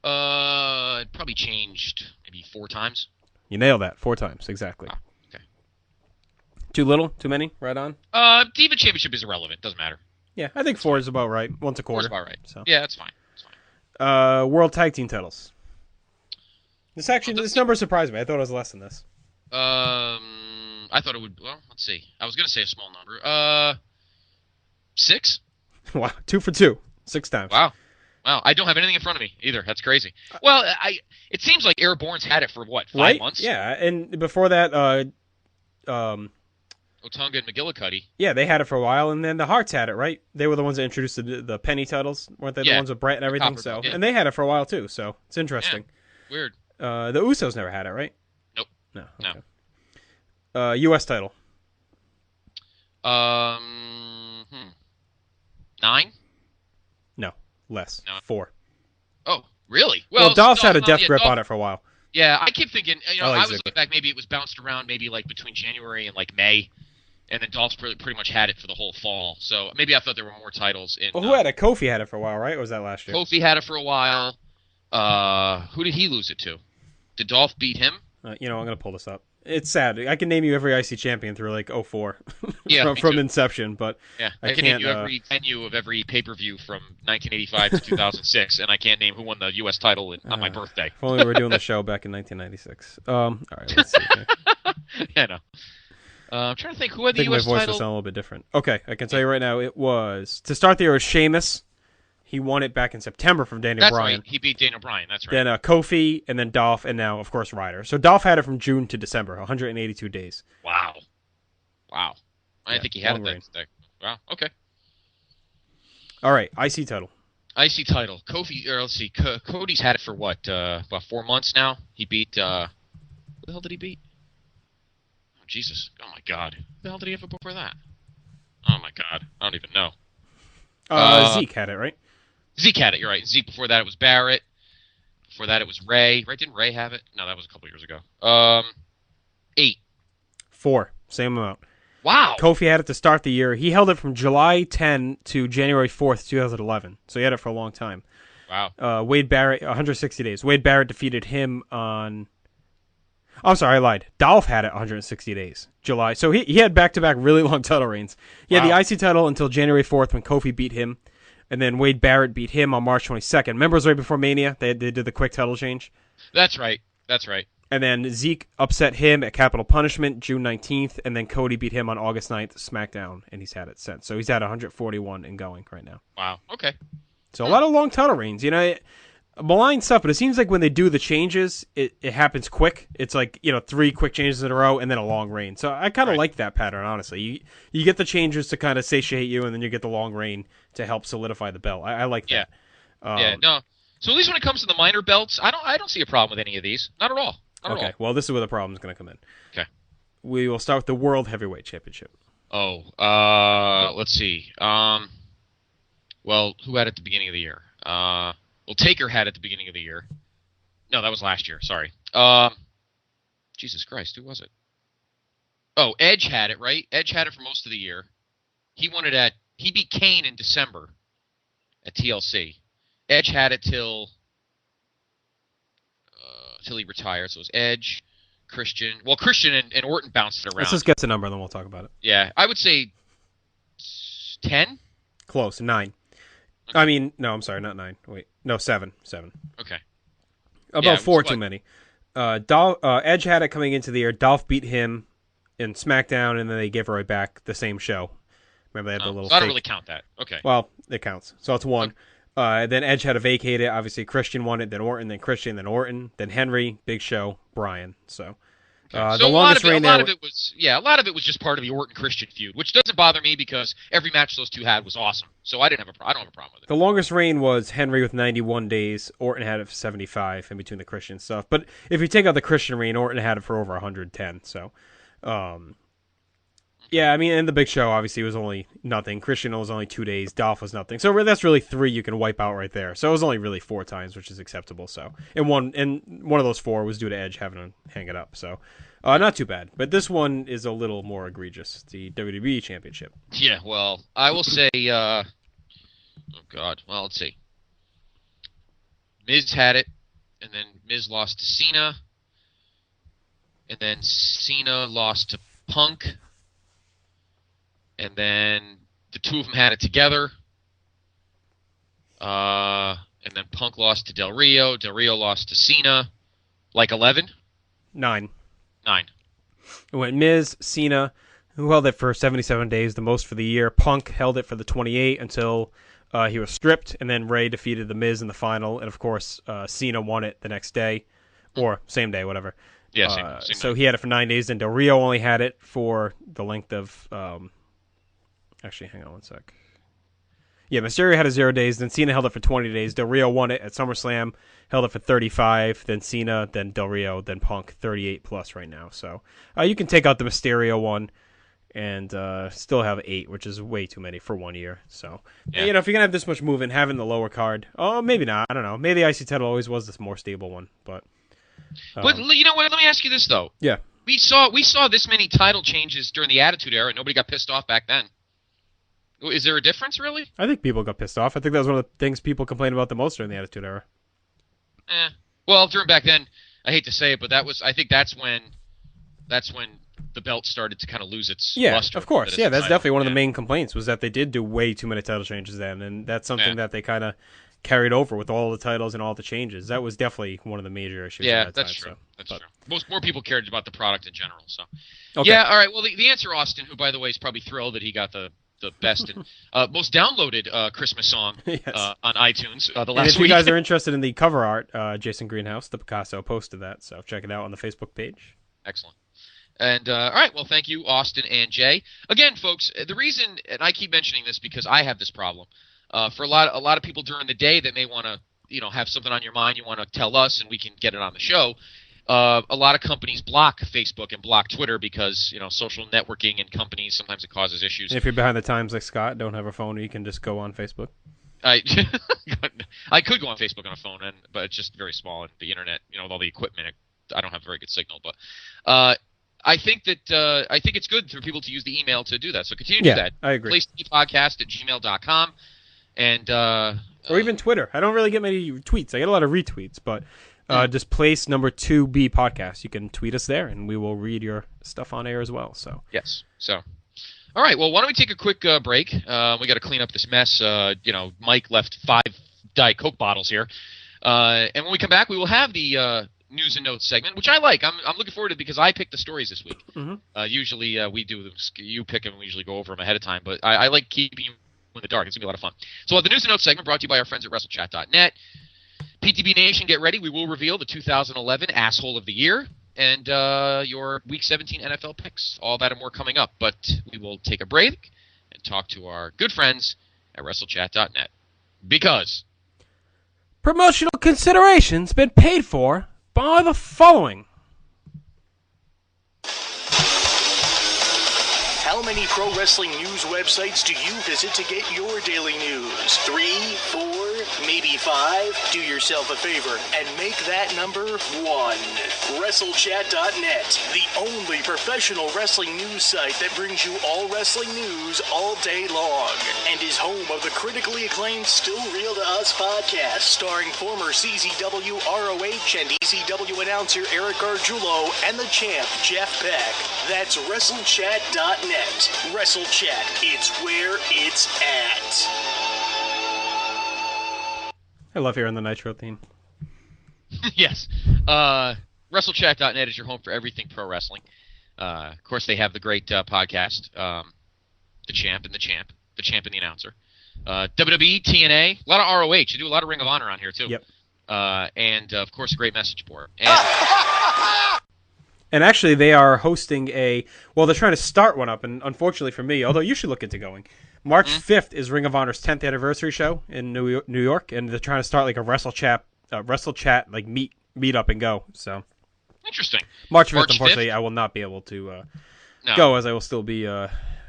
It probably changed maybe 4 times. You nailed that. 4 times, exactly. Oh, okay. Too little? Too many? Right on? Diva Championship is irrelevant. Doesn't matter. Yeah, I think 4 is about right. Once a quarter. 4 is about right. So. Yeah, that's fine. That's fine. World Tag Team titles. This number surprised me. I thought it was less than this. I thought it would. Well, let's see. I was going to say a small number. 6. Wow, 2 for 2, 6 times. Wow. I don't have anything in front of me either. That's crazy. Well, it seems like Airborne's had it for what, 5 months? Yeah, and before that, Otunga and McGillicuddy. Yeah, they had it for a while, and then the Hearts had it, right? They were the ones that introduced the penny titles, weren't they? The ones with Brett and everything. So, and they had it for a while too. So it's interesting. Yeah. Weird. The Usos never had it, right? Nope. No. Okay. U.S. title. 9? No, less. No. 4. Oh, really? Well, Dolph's had a death grip on it for a while. Yeah, I keep thinking. I was Ziggler. looking back. Maybe it was bounced around. Maybe like between January and like May, and then Dolph's pretty much had it for the whole fall. So maybe I thought there were more titles in. Well, who had it? Kofi had it for a while, right? Or was that last year? Kofi had it for a while. Who did he lose it to? Did Dolph beat him? I'm going to pull this up. It's sad. I can name you every IC champion through like 04 yeah, from inception, but yeah, I can name you every venue of every pay-per-view from 1985 to 2006, and I can't name who won the U.S. title on my birthday. If only we were doing the show back in 1996. All right, let's see here. Yeah, no. I'm trying to think who had the U.S. title. My voice will sound a little bit different. Okay, I can tell you right now, it was, to start the year, it was Sheamus. He won it back in September from Daniel Bryan. That's right. He beat Daniel Bryan. That's right. Then Kofi, and then Dolph, and now, of course, Ryder. So Dolph had it from June to December, 182 days. Wow. I didn't think he had it that. Wow. Okay. All right. IC title. IC title. Kofi. Or let's see. Cody's had it for what? About 4 months now. He beat. Who the hell did he beat? Oh Jesus! Oh my God! Who the hell did he have it before that? Oh my God! I don't even know. Zeke had it, right? Zeke had it, you're right. Zeke, before that it was Barrett. Before that it was Ray. Right, didn't Ray have it? No, that was a couple years ago. 8. 4. Same amount. Wow. Kofi had it to start the year. He held it from July 10 to January 4th, 2011. So he had it for a long time. Wow. Wade Barrett, 160 days. Wade Barrett defeated him on... I'm sorry, I lied. Dolph had it 160 days. July. So he had back-to-back really long title reigns. He had the IC title until January 4th when Kofi beat him. And then Wade Barrett beat him on March 22nd. Remember, it was right before Mania? They did the quick title change? That's right. And then Zeke upset him at Capital Punishment June 19th, and then Cody beat him on August 9th, SmackDown, and he's had it since. So he's at 141 and going right now. Wow. Okay. So a lot of long title reigns. You know, malign stuff, but it seems like when they do the changes, it happens quick. It's like, 3 quick changes in a row and then a long reign. So I kind of like that pattern, honestly. You get the changes to kind of satiate you, and then you get the long reign to help solidify the belt. I like that. No. So at least when it comes to the minor belts, I don't see a problem with any of these. Not at all. Okay, well, this is where the problem is going to come in. Okay. We will start with the World Heavyweight Championship. Oh, let's see. Well, who had it at the beginning of the year? Taker had it at the beginning of the year. No, that was last year. Sorry. Jesus Christ, who was it? Oh, Edge had it, right? Edge had it for most of the year. He beat Kane in December at TLC. Edge had it till he retired. So it was Edge, Christian. Well, Christian and Orton bounced it around. Let's just get the number, and then we'll talk about it. Yeah, I would say 10? Close, 9. Okay. I mean, no, I'm sorry, not 9. Wait, no, 7. Okay. About 4 too many. Edge had it coming into the year. Dolph beat him in SmackDown, and then they gave it right back the same show. Remember, they had the little. So I don't really count that. Okay. Well, it counts. So it's 1. Okay. Then Edge had to vacate it. Obviously, Christian won it. Then Orton. Then Christian. Then Orton. Then Henry. Big Show. Brian. So. So a lot of it was just part of the Orton Christian feud, which doesn't bother me because every match those two had was awesome. So I don't have a problem with it. The longest reign was Henry with 91 days. Orton had it for 75 in between the Christian stuff. But if you take out the Christian reign, Orton had it for over 110. So, yeah, I mean, and the Big Show obviously was only nothing. Christian was only 2 days. Dolph was nothing. So that's really 3 you can wipe out right there. So it was only really 4 times, which is acceptable. So and one of those 4 was due to Edge having to hang it up. So not too bad. But this one is a little more egregious. The WWE Championship. Yeah, well, I will say, oh God, well, let's see. Miz had it, and then Miz lost to Cena, and then Cena lost to Punk. And then the two of them had it together. And then Punk lost to Del Rio. Del Rio lost to Cena. Like 11? 9. 9. It went Miz, Cena, who held it for 77 days, the most for the year. Punk held it for the 28 until he was stripped. And then Ray defeated the Miz in the final. And, of course, Cena won it the next day. Or same day, whatever. Yeah, same so he had it for 9 days. Then Del Rio only had it for the length of... Actually, hang on one sec. Yeah, Mysterio had it 0 days, then Cena held it for 20 days. Del Rio won it at SummerSlam, held it for 35, then Cena, then Del Rio, then Punk, 38 plus right now. So you can take out the Mysterio one and still have 8, which is way too many for 1 year. So, if you're going to have this much movement, having the lower card, maybe not. I don't know. Maybe the IC title always was this more stable one. But you know what? Let me ask you this, though. Yeah. We saw this many title changes during the Attitude Era, and nobody got pissed off back then. Is there a difference, really? I think people got pissed off. I think that was one of the things people complained about the most during the Attitude Era. Well, during back then, I hate to say it, but I think that's when the belt started to kind of lose its luster. Of course. Yeah, that's definitely one of the main complaints was that they did do way too many title changes then, and that's something that they kind of carried over with all the titles and all the changes. That was definitely one of the major issues. Yeah, at that that's time, true. That's true. More people cared about the product in general. So, okay. Yeah, all right. Well, the answer, Austin, who by the way is probably thrilled that he got the best and most downloaded Christmas song on iTunes the last week. And if you guys are interested in the cover art, Jason Greenhouse, the Picasso, posted that, so check it out on the Facebook page. Excellent. And all right, well, thank you, Austin and Jay. Again, folks, the reason, and I keep mentioning this because I have this problem, for a lot of people during the day that may want to, have something on your mind, you want to tell us, and we can get it on the show. A lot of companies block Facebook and block Twitter because, social networking and companies, sometimes it causes issues. And if you're behind the times like Scott, don't have a phone, you can just go on Facebook. I could go on Facebook on a phone, but it's just very small. And the internet, with all the equipment, I don't have a very good signal. But I think it's good for people to use the email to do that. So continue to do that. I agree. PlayStationPodcast@gmail.com. And or even Twitter. I don't really get many tweets. I get a lot of retweets, but just place number 2B podcast. You can tweet us there, and we will read your stuff on air as well. So yes. So, all right. Well, why don't we take a quick break? We got to clean up this mess. Mike left 5 Diet Coke bottles here, and when we come back, we will have the news and notes segment, which I like. I'm looking forward to it because I picked the stories this week. Mm-hmm. Usually we do you pick them. We usually go over them ahead of time, but I like keeping you in the dark. It's gonna be a lot of fun. So the news and notes segment brought to you by our friends at WrestleChat.net. PTB Nation, get ready. We will reveal the 2011 Asshole of the Year and your Week 17 NFL picks. All that and more coming up, but we will take a break and talk to our good friends at WrestleChat.net because promotional consideration's been paid for by the following. How many pro wrestling news websites do you visit to get your daily news? 3, 4, maybe 5? Do yourself a favor and make that number 1. WrestleChat.net, the only professional wrestling news site that brings you all wrestling news all day long and is home of the critically acclaimed Still Real to Us podcast starring former CZW, ROH, and ECW announcer Eric Gargiulo and the champ Jeff Beck. That's WrestleChat.net. WrestleChat, it's where it's at. I love hearing the Nitro theme. Yes. WrestleChat.net is your home for everything pro wrestling. Of course, they have the great podcast, The Champ and the Champ and the Announcer. WWE, TNA, a lot of ROH. You do a lot of Ring of Honor on here, too. Yep. And, of course, a great message board. And actually, they are hosting they're trying to start one up, and unfortunately for me, although you should look into going, March 5th is Ring of Honor's 10th anniversary show in New York, and they're trying to start like a WrestleChat like meet up and go. So interesting. March 5th, unfortunately, I will not be able to go, as I will still be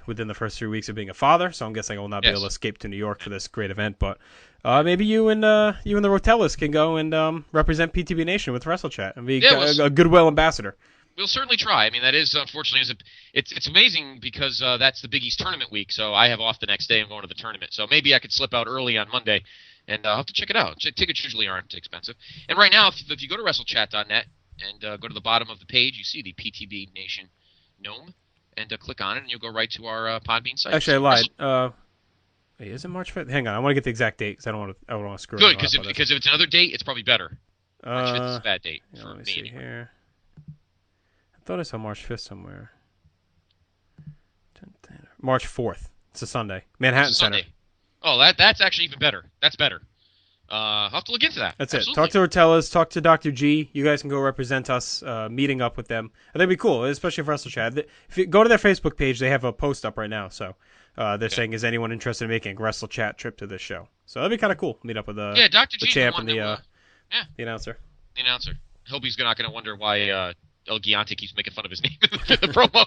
within the first 3 weeks of being a father. So I'm guessing I will not be able to escape to New York for this great event. But maybe you and the Rotellas can go and represent PTB Nation with WrestleChat and be a goodwill ambassador. We'll certainly try. I mean, that is, unfortunately, it's amazing because that's the Big East tournament week, so I have off the next day and going to the tournament. So maybe I could slip out early on Monday, and I'll have to check it out. Tickets usually aren't expensive. And right now, if you go to WrestleChat.net and go to the bottom of the page, you see the PTB Nation gnome, and click on it, and you'll go right to our Podbean site. Actually, I lied. Wait, is it March 5th? Hang on, I want to get the exact date because I don't want to screw it up. Good, because if it's another date, it's probably better. March 5th is a bad date for let me me. see here. I thought I saw March 5th somewhere. March 4th. It's a Sunday. Manhattan Center. Oh, that's actually even better. That's better. I'll have to look into that. That's Absolutely. it. Talk to Rotellas. Talk to Dr. G. You guys can go represent us, meeting up with them. I think it'd be cool, especially for WrestleChat. If you go to their Facebook page, they have a post up right now. So they're saying, is anyone interested in making a WrestleChat trip to this show? So that'd be kind of cool. Meet up with Dr. the champ and the announcer. The announcer. I hope he's not going to wonder why El Giante keeps making fun of his name in the promo.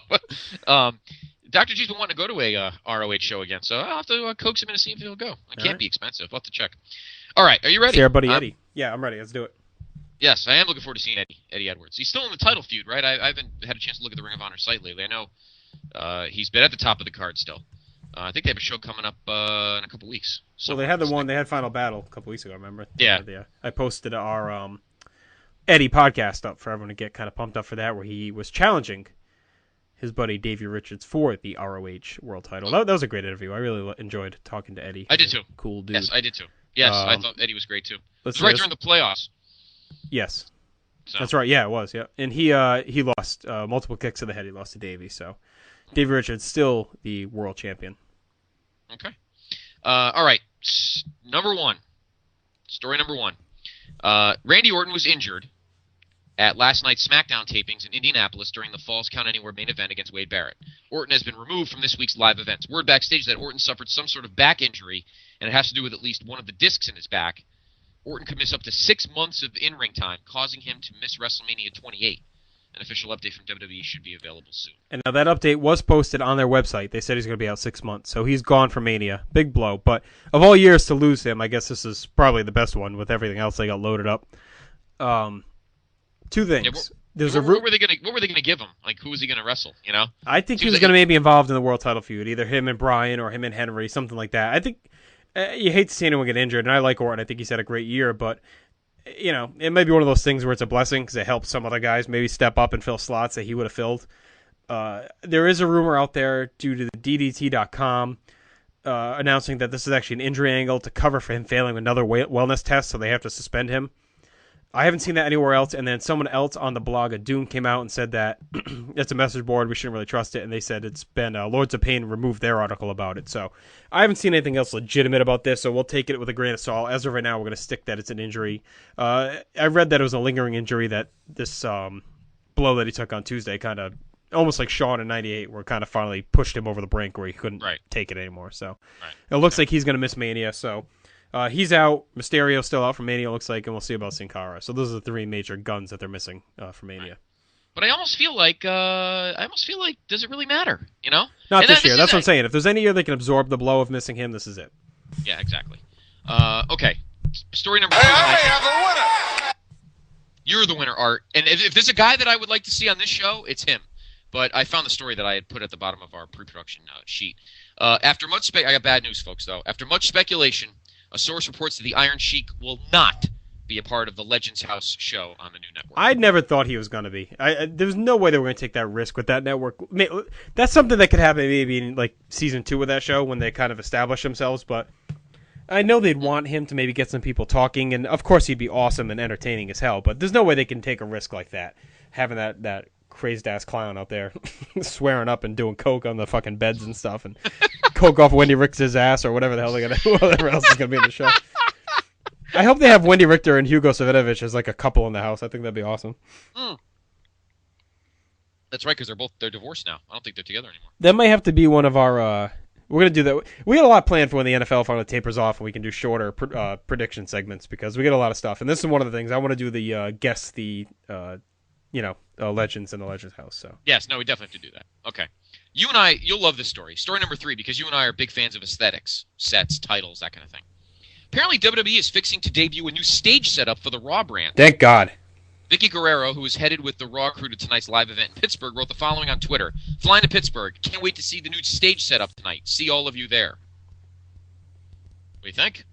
Dr. G's been wanting to go to a ROH show again, so I'll have to coax him in to see if he'll go. It can't be expensive. I'll have to check. All right, are you ready? See our buddy Eddie. Yeah, I'm ready. Let's do it. Yes, I am looking forward to seeing Eddie Edwards. He's still in the title feud, right? I haven't had a chance to look at the Ring of Honor site lately. I know he's been at the top of the card still. I think they have a show coming up in a couple weeks. So they had they had Final Battle a couple weeks ago, remember? Yeah. I posted our Eddie podcast up for everyone to get kind of pumped up for that, where he was challenging his buddy Davey Richards for the ROH World Title. That was a great interview. I really enjoyed talking to Eddie. I did too. Cool dude. Yes, I did too. Yes, I thought Eddie was great too. It was right during the playoffs. Yes. So. That's right. Yeah, it was. Yeah, and he lost multiple kicks to the head. He lost to Davey. So Davey Richards still the world champion. Okay. All right. Story number one. Randy Orton was injured at last night's SmackDown tapings in Indianapolis during the Falls Count Anywhere main event against Wade Barrett. Orton has been removed from this week's live events. Word backstage that Orton suffered some sort of back injury, and it has to do with at least one of the discs in his back. Orton could miss up to 6 months of in-ring time, causing him to miss WrestleMania 28. An official update from WWE should be available soon. And now that update was posted on their website. They said he's going to be out 6 months, so he's gone for Mania. Big blow. But of all years to lose him, I guess this is probably the best one with everything else they got loaded up. Two things. Yeah, what were they going to give him? Like, who was he going to wrestle? You know, I think he was going to maybe be involved in the world title feud, either him and Bryan or him and Henry, something like that. I think you hate to see anyone get injured, and I like Orton. I think he's had a great year, but you know, it might be one of those things where it's a blessing because it helps some other guys maybe step up and fill slots that he would have filled. There is a rumor out there due to the DDT.com announcing that this is actually an injury angle to cover for him failing another wellness test, so they have to suspend him. I haven't seen that anywhere else. And then someone else on the blog at Doom came out and said that it's a message board. We shouldn't really trust it. And they said it's been Lords of Pain removed their article about it. So I haven't seen anything else legitimate about this. So we'll take it with a grain of salt. As of right now, we're going to stick that it's an injury. I read that it was a lingering injury, that this blow that he took on Tuesday kind of almost like Shawn in 98, where kind of finally pushed him over the brink where he couldn't take it anymore. So it looks like he's going to miss Mania. So he's out. Mysterio's still out from Mania, looks like, and we'll see about Sin Cara. So those are the three major guns that they're missing from Mania. But I almost feel like does it really matter? You know, not this year. That's what I'm saying. If there's any year they can absorb the blow of missing him, this is it. Yeah, exactly. Okay, story number 2. I have a winner. You're the winner, Art. And if there's a guy that I would like to see on this show, it's him. But I found the story that I had put at the bottom of our pre-production sheet. After much I got bad news, folks. Though after much speculation, a source reports that the Iron Sheik will not be a part of the Legends House show on the new network. I never thought he was going to be. There's no way they were going to take that risk with that network. That's something that could happen maybe in like season 2 of that show when they kind of establish themselves. But I know they'd want him to maybe get some people talking, and of course he'd be awesome and entertaining as hell. But there's no way they can take a risk like that, having that crazed ass clown out there swearing up and doing coke on the fucking beds and stuff, and coke off Wendy Richter's ass or whatever the hell whatever else is gonna be in the show. I hope they have Wendy Richter and Hugo Savinovich as like a couple in the house. I think that'd be awesome. That's right, because they're divorced now. I don't think they're together anymore. That might have to be one of our. We're gonna do that. We got a lot planned for when the NFL finally tapers off, and we can do shorter prediction segments because we get a lot of stuff. And this is one of the things I want to do. The guess the legends in the Legends House. So yes, no, we definitely have to do that. Okay, you and I, you'll love this story. Story number 3, because you and I are big fans of aesthetics, sets, titles, that kind of thing. Apparently, WWE is fixing to debut a new stage setup for the Raw brand. Thank God. Vicky Guerrero, who is headed with the Raw crew to tonight's live event in Pittsburgh, wrote the following on Twitter: "Flying to Pittsburgh. Can't wait to see the new stage setup tonight. See all of you there." What do you think?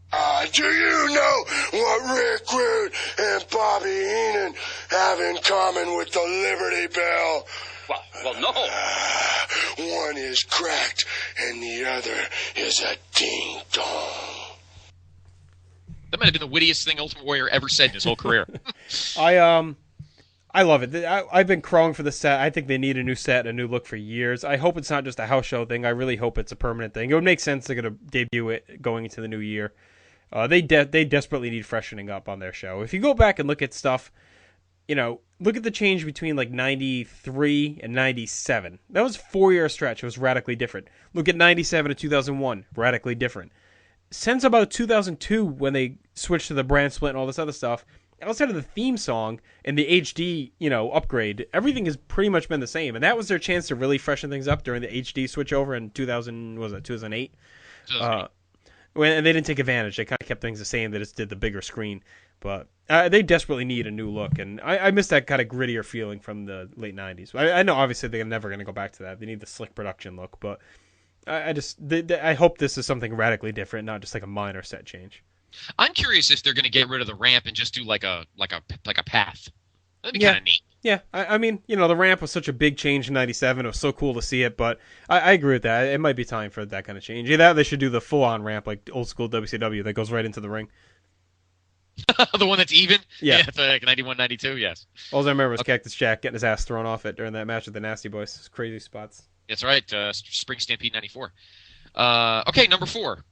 Do you know what Rick Rude and Bobby Heenan have in common with the Liberty Bell? Well, no. One is cracked and the other is a ding-dong. That might have been the wittiest thing Ultimate Warrior ever said in his whole career. I love it. I've been crowing for the set. I think they need a new set, a new look for years. I hope it's not just a house show thing. I really hope it's a permanent thing. It would make sense they're going to debut it going into the new year. They desperately need freshening up on their show. If you go back and look at stuff, look at the change between like 93 and 97. That was a 4-year stretch. It was radically different. Look at 97 to 2001, radically different. Since about 2002, when they switched to the brand split and all this other stuff, outside of the theme song and the HD, upgrade, everything has pretty much been the same. And that was their chance to really freshen things up during the HD switch over in 2008? And they didn't take advantage. They kind of kept things the same. They just did the bigger screen. But they desperately need a new look. And I miss that kind of grittier feeling from the late 90s. I know, obviously, they're never going to go back to that. They need the slick production look. But I hope this is something radically different, not just like a minor set change. I'm curious if they're going to get rid of the ramp and just do like a path. That'd be kind of neat. Yeah, I mean, the ramp was such a big change in '97. It was so cool to see it, but I agree with that. It might be time for that kind of change. Either that, they should do the full-on ramp like old school WCW that goes right into the ring. The one that's even? Yeah. It's like 91, 92, yes. All I remember was Cactus Jack getting his ass thrown off it during that match with the Nasty Boys. It's crazy spots. That's right, Spring Stampede 94. Okay, number 4.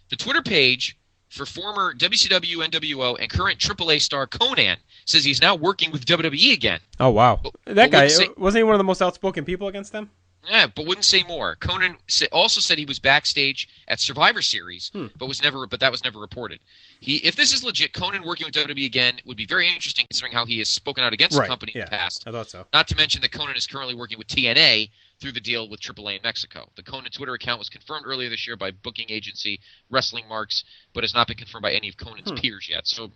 The Twitter page for former WCW, NWO, and current AAA star Konnan says he's now working with WWE again. Oh, wow. That guy, wasn't he one of the most outspoken people against them? Yeah, but wouldn't say more. Konnan also said he was backstage at Survivor Series, but that was never reported. If this is legit, Konnan working with WWE again would be very interesting, considering how he has spoken out against the company in the past. I thought so. Not to mention that Konnan is currently working with TNA through the deal with AAA in Mexico. The Konnan Twitter account was confirmed earlier this year by booking agency Wrestling Marks, but has not been confirmed by any of Konnan's peers yet. So,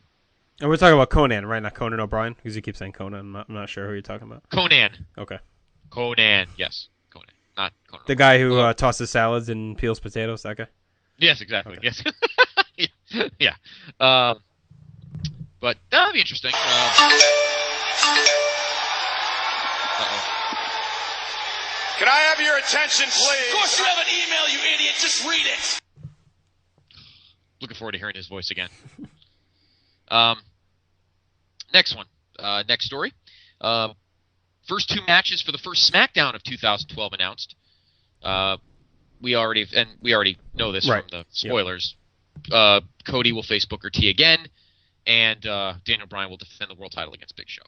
and we're talking about Konnan, right? Not Conan O'Brien, because you keep saying Konnan. I'm not sure who you're talking about. Konnan. Okay. Konnan, yes. Konnan, not Konnan. The guy who tosses salads and peels potatoes, that guy? Yes, exactly. Okay. Yes. Yeah. But that'll be interesting. Can I have your attention, please? Of course you have an email, you idiot. Just read it. Looking forward to hearing his voice again. Next one. Next story. First 2 matches for the first SmackDown of 2012 announced. We already know this from the spoilers. Yep. Cody will face Booker T again, and Daniel Bryan will defend the world title against Big Show.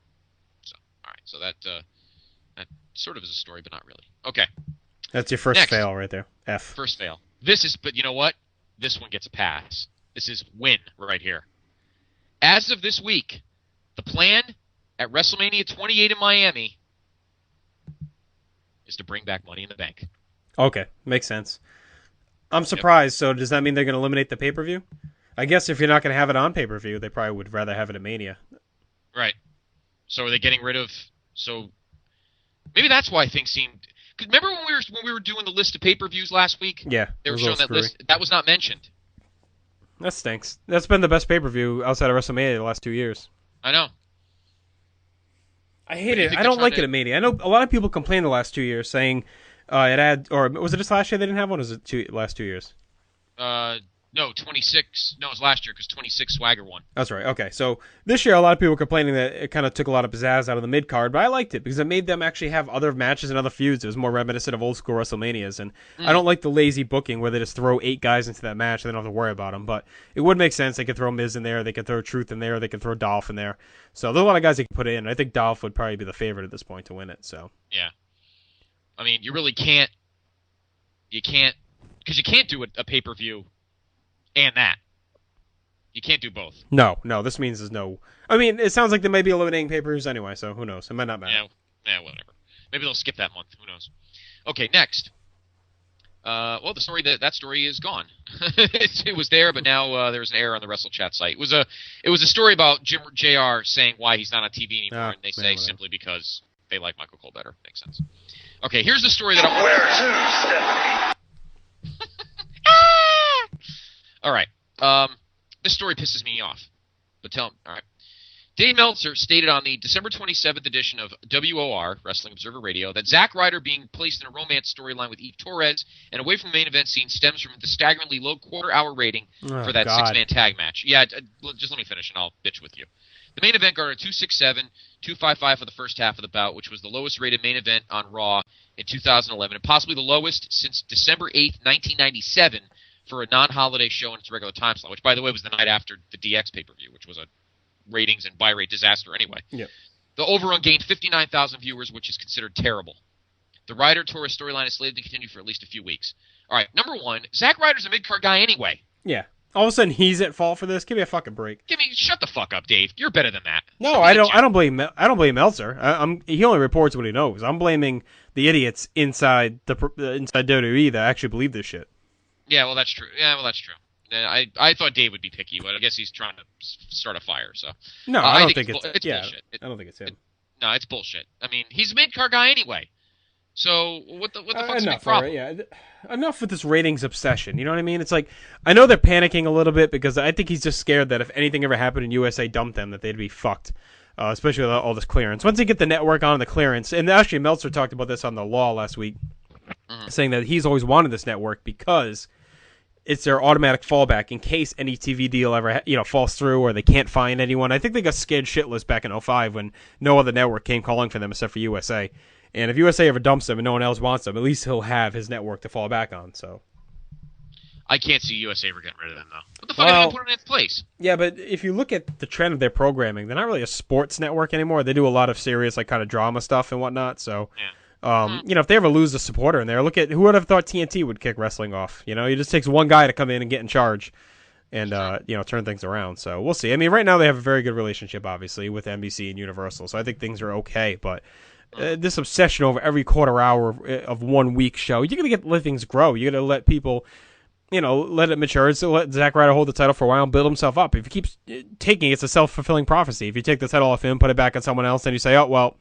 So, all right. So that sort of is a story, but not really. Okay. That's your first fail right there. F. First fail. But you know what? This one gets a pass. This is win right here. As of this week, the plan at WrestleMania 28 in Miami is to bring back Money in the Bank. Okay, makes sense. I'm surprised. So does that mean they're going to eliminate the pay-per-view? I guess if you're not going to have it on pay-per-view, they probably would rather have it at Mania. Right. So are they getting rid of... So maybe that's why things seemed... Cause remember when we were doing the list of pay-per-views last week? Yeah. They were showing that list. That was not mentioned. That stinks. That's been the best pay-per-view outside of WrestleMania the last 2 years. I know. I hate it. I don't like it at Mania. I know a lot of people complained the last 2 years saying it had... Or was it just last year they didn't have one, or was it last 2 years? No, 26. No, it was last year because 26 Swagger won. That's right. Okay, so this year a lot of people were complaining that it kind of took a lot of pizzazz out of the mid-card, but I liked it because it made them actually have other matches and other feuds. It was more reminiscent of old-school WrestleManias, and I don't like the lazy booking where they just throw 8 guys into that match and they don't have to worry about them, but it would make sense. They could throw Miz in there, they could throw Truth in there, they could throw Dolph in there. So there's a lot of guys they could put in. I think Dolph would probably be the favorite at this point to win it. So yeah. I mean, you really can't... Because you can't do a pay-per-view and that. You can't do both. No, this means there's no... I mean, it sounds like they may be eliminating pay-per-views anyway, so who knows? It might not matter. Yeah, whatever. Maybe they'll skip that month. Who knows? Okay, next. Well, the story that story is gone. It was there, but now there's an error on the Wrestle Chat site. It was a story about JR saying why he's not on TV anymore, and they say simply because they like Michael Cole better. Makes sense. Okay, here's the story that I... Where to, Stephanie? All right. This story pisses me off. But tell him. All right. Dave Meltzer stated on the December 27th edition of WOR, Wrestling Observer Radio, that Zack Ryder being placed in a romance storyline with Eve Torres and away from the main event scene stems from the staggeringly low quarter-hour rating for that six-man tag match. Yeah, just let me finish and I'll bitch with you. The main event garnered 267, 255 for the first half of the bout, which was the lowest-rated main event on Raw in 2011, and possibly the lowest since December 8th, 1997, for a non-holiday show in its regular time slot, which, by the way, was the night after the DX pay-per-view, which was a ratings and buy rate disaster anyway. Yep. The overrun gained 59,000 viewers, which is considered terrible. The Ryder-Torres storyline is slated to continue for at least a few weeks. All right, number one, Zack Ryder's a mid-card guy anyway. Yeah. All of a sudden, he's at fault for this. Give me a fucking break. Shut the fuck up, Dave. You're better than that. No, I don't blame Meltzer. He only reports what he knows. I'm blaming the idiots inside WWE that actually believe this shit. Yeah, well, that's true. I thought Dave would be picky, but I guess he's trying to start a fire. So no, I don't think it's bullshit. I don't think it's him. No, it's bullshit. I mean, he's a mid-card guy anyway. So what the fuck's the big problem? Right, yeah. Enough with this ratings obsession. You know what I mean? It's like, I know they're panicking a little bit because I think he's just scared that if anything ever happened and USA dumped them, that they'd be fucked. Especially with all this clearance. Once they get the network on the clearance, and actually Meltzer talked about this on the Law last week, saying that he's always wanted this network because it's their automatic fallback in case any TV deal ever falls through or they can't find anyone. I think they got scared shitless back in 2005 when no other network came calling for them except for USA. And if USA ever dumps them and no one else wants them, at least he'll have his network to fall back on. So I can't see USA ever getting rid of them, though. What the fuck are they going to put in its place? Yeah, but if you look at the trend of their programming, they're not really a sports network anymore. They do a lot of serious, kind of drama stuff and whatnot. So, if they ever lose a supporter in there, look at who would have thought TNT would kick wrestling off. It just takes one guy to come in and get in charge and, turn things around. So we'll see. I mean, right now they have a very good relationship, obviously, with NBC and Universal. So I think things are okay, but this obsession over every quarter hour of 1 week show, you're going to let things grow. You're going to let people, let it mature. So let Zack Ryder hold the title for a while and build himself up. If he keeps taking it, it's a self-fulfilling prophecy. If you take the title off him, put it back on someone else, then you say, oh, well,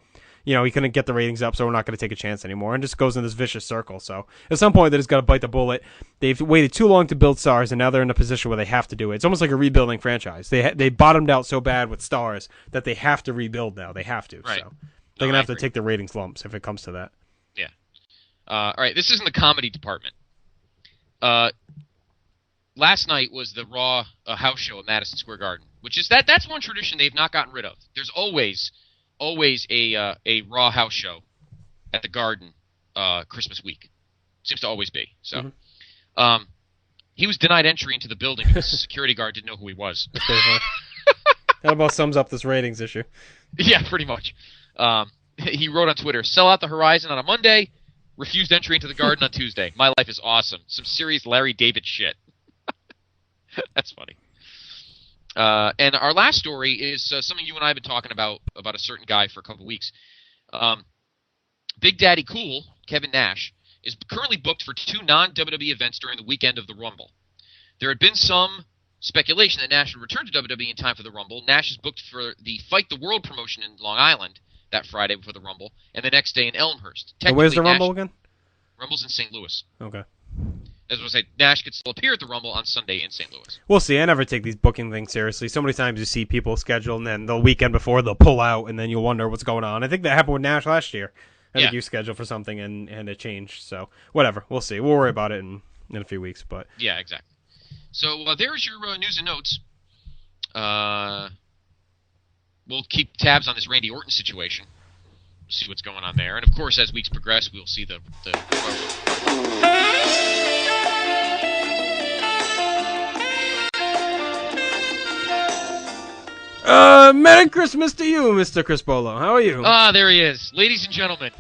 he couldn't get the ratings up, so we're not going to take a chance anymore. And just goes in this vicious circle. So at some point, they just got to bite the bullet. They've waited too long to build stars, and now they're in a position where they have to do it. It's almost like a rebuilding franchise. They bottomed out so bad with stars that they have to rebuild now. They have to. Right. So they're going to have to take the ratings lumps if it comes to that. Yeah. All right, this is in the comedy department. Last night was the Raw house show at Madison Square Garden. which is that's one tradition they've not gotten rid of. There's always a Raw house show at the Garden Christmas week. Seems to always be. So he was denied entry into the building because the security guard didn't know who he was. That about sums up this ratings issue. Yeah, pretty much. He wrote on Twitter, "Sell out the Horizon on a Monday, refused entry into the Garden on Tuesday. My life is awesome. Some serious Larry David shit." That's funny. And our last story is something you and I have been talking about a certain guy for a couple of weeks. Big Daddy Cool, Kevin Nash, is currently booked for 2 non-WWE events during the weekend of the Rumble. There had been some speculation that Nash would return to WWE in time for the Rumble. Nash is booked for the Fight the World promotion in Long Island that Friday before the Rumble, and the next day in Elmhurst. And where's the Rumble again? Rumble's in St. Louis. Okay. As I say, Nash could still appear at the Rumble on Sunday in St. Louis. We'll see. I never take these booking things seriously. So many times you see people schedule, and then the weekend before they'll pull out, and then you'll wonder what's going on. I think that happened with Nash last year. I think you scheduled for something, and it changed. So whatever. We'll see. We'll worry about it in a few weeks. But yeah, exactly. So there's your news and notes. We'll keep tabs on this Randy Orton situation. See what's going on there. And, of course, as weeks progress, we'll see the Merry Christmas to you, Mr. Crispolo. How are you? There he is. Ladies and gentlemen,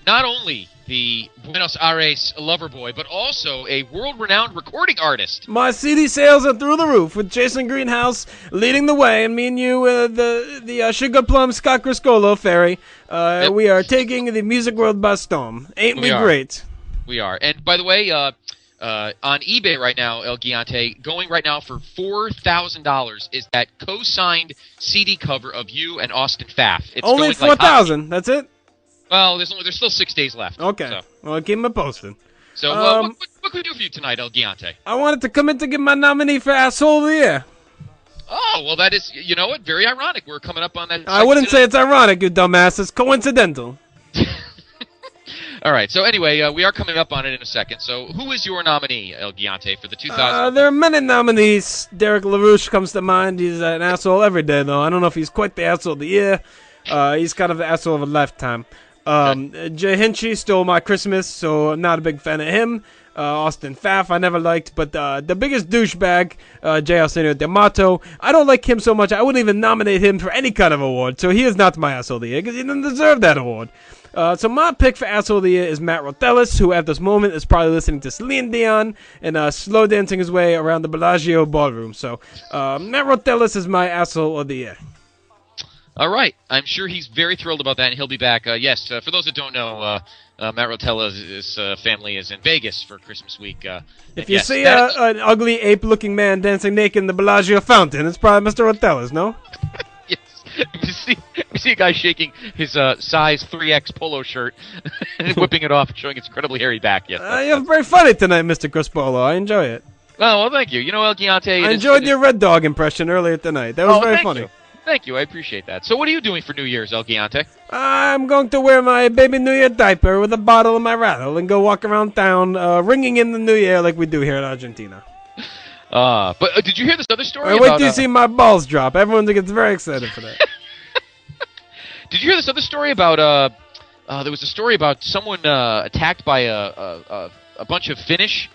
not only the Buenos Aires lover boy, but also a world-renowned recording artist. My CD sales are through the roof, with Jason Greenhouse leading the way, and me and you, the Sugar Plum Scott Criscolo Ferry, yep. We are taking the music world by storm. Ain't we great? We are. And, by the way, on eBay right now, El Giante, going right now for $4,000 is that co-signed CD cover of you and Austin Pfaff. It's only $4,000, that's it? Well, there's still 6 days left. Okay. So. Well, keep me posted. So, what can we do for you tonight, El Giante? I wanted to come in to get my nominee for Asshole of the Year. Oh, well, that is, you know what, very ironic. We're coming up on that. I wouldn't say it's ironic, you dumbass. It's coincidental. All right, so anyway, we are coming up on it in a second. So who is your nominee, El Giante, for the 2000? There are many nominees. Derek LaRouche comes to mind. He's an asshole every day, though. I don't know if he's quite the asshole of the year. He's kind of the asshole of a lifetime. Jay Hinchy stole my Christmas, so I'm not a big fan of him. Austin Pfaff I never liked, but the biggest douchebag, Jay Arsenio D'Amato, I don't like him so much I wouldn't even nominate him for any kind of award, so he is not my asshole of the year, because he doesn't deserve that award. So my pick for asshole of the year is Matt Rotellis, who at this moment is probably listening to Celine Dion and slow dancing his way around the Bellagio ballroom. So Matt Rotellis is my asshole of the year. All right. I'm sure he's very thrilled about that, and he'll be back. Yes, for those that don't know, Matt Rotella's family is in Vegas for Christmas week. If you see an ugly ape-looking man dancing naked in the Bellagio fountain, it's probably Mr. Rotella's, no? Yes. You see a guy shaking his size 3X polo shirt and whipping it off and showing its incredibly hairy back. Yes, you're very funny tonight, Mr. Crispolo. I enjoy it. Oh, well, thank you. You know, El Giante... I enjoyed your Red Dog impression earlier tonight. That was very funny. Thank you. I appreciate that. So what are you doing for New Year's, El Giante? I'm going to wear my baby New Year diaper with a bottle of my rattle and go walk around town ringing in the New Year like we do here in Argentina. But did you hear this other story wait till you see my balls drop. Everyone gets very excited for that. Did you hear this other story about, there was a story about someone attacked by a bunch of Finnish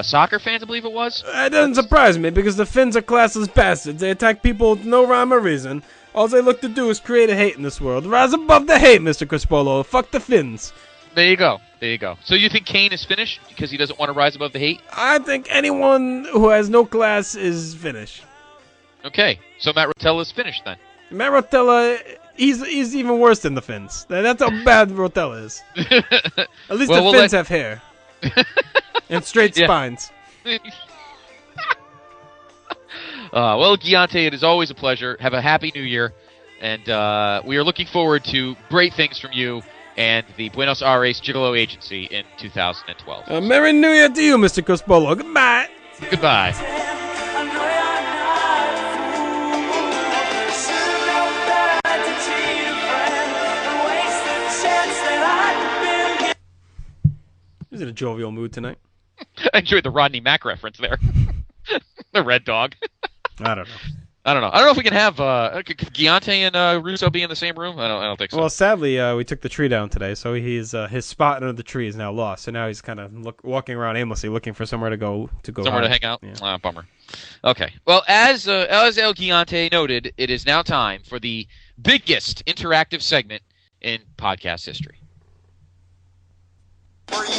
soccer fans, I believe it was? That doesn't surprise me, because the Finns are classless bastards. They attack people with no rhyme or reason. All they look to do is create a hate in this world. Rise above the hate, Mr. Crispolo. Fuck the Finns. There you go. There you go. So you think Kane is Finnish because he doesn't want to rise above the hate? I think anyone who has no class is Finnish. Okay. So Matt Rotella is Finnish, then? Matt Rotella... He's even worse than the Finns. That's how bad Rotella is. At least the Finns have hair. And straight spines. Well, Giante, it is always a pleasure. Have a happy New Year. And we are looking forward to great things from you and the Buenos Aires Gigolo Agency in 2012. Merry New Year to you, Mr. Crispolo. Goodbye. Goodbye. He's in a jovial mood tonight. I enjoyed the Rodney Mack reference there. The Red Dog. I don't know. I don't know. I don't know if we can have could Giante and Russo be in the same room. I don't think so. Well, sadly, we took the tree down today, so his spot under the tree is now lost. So now he's kind of walking around aimlessly, looking for somewhere to go. Somewhere to hang out. Yeah. Bummer. Okay. Well, as El Giante noted, it is now time for the biggest interactive segment in podcast history.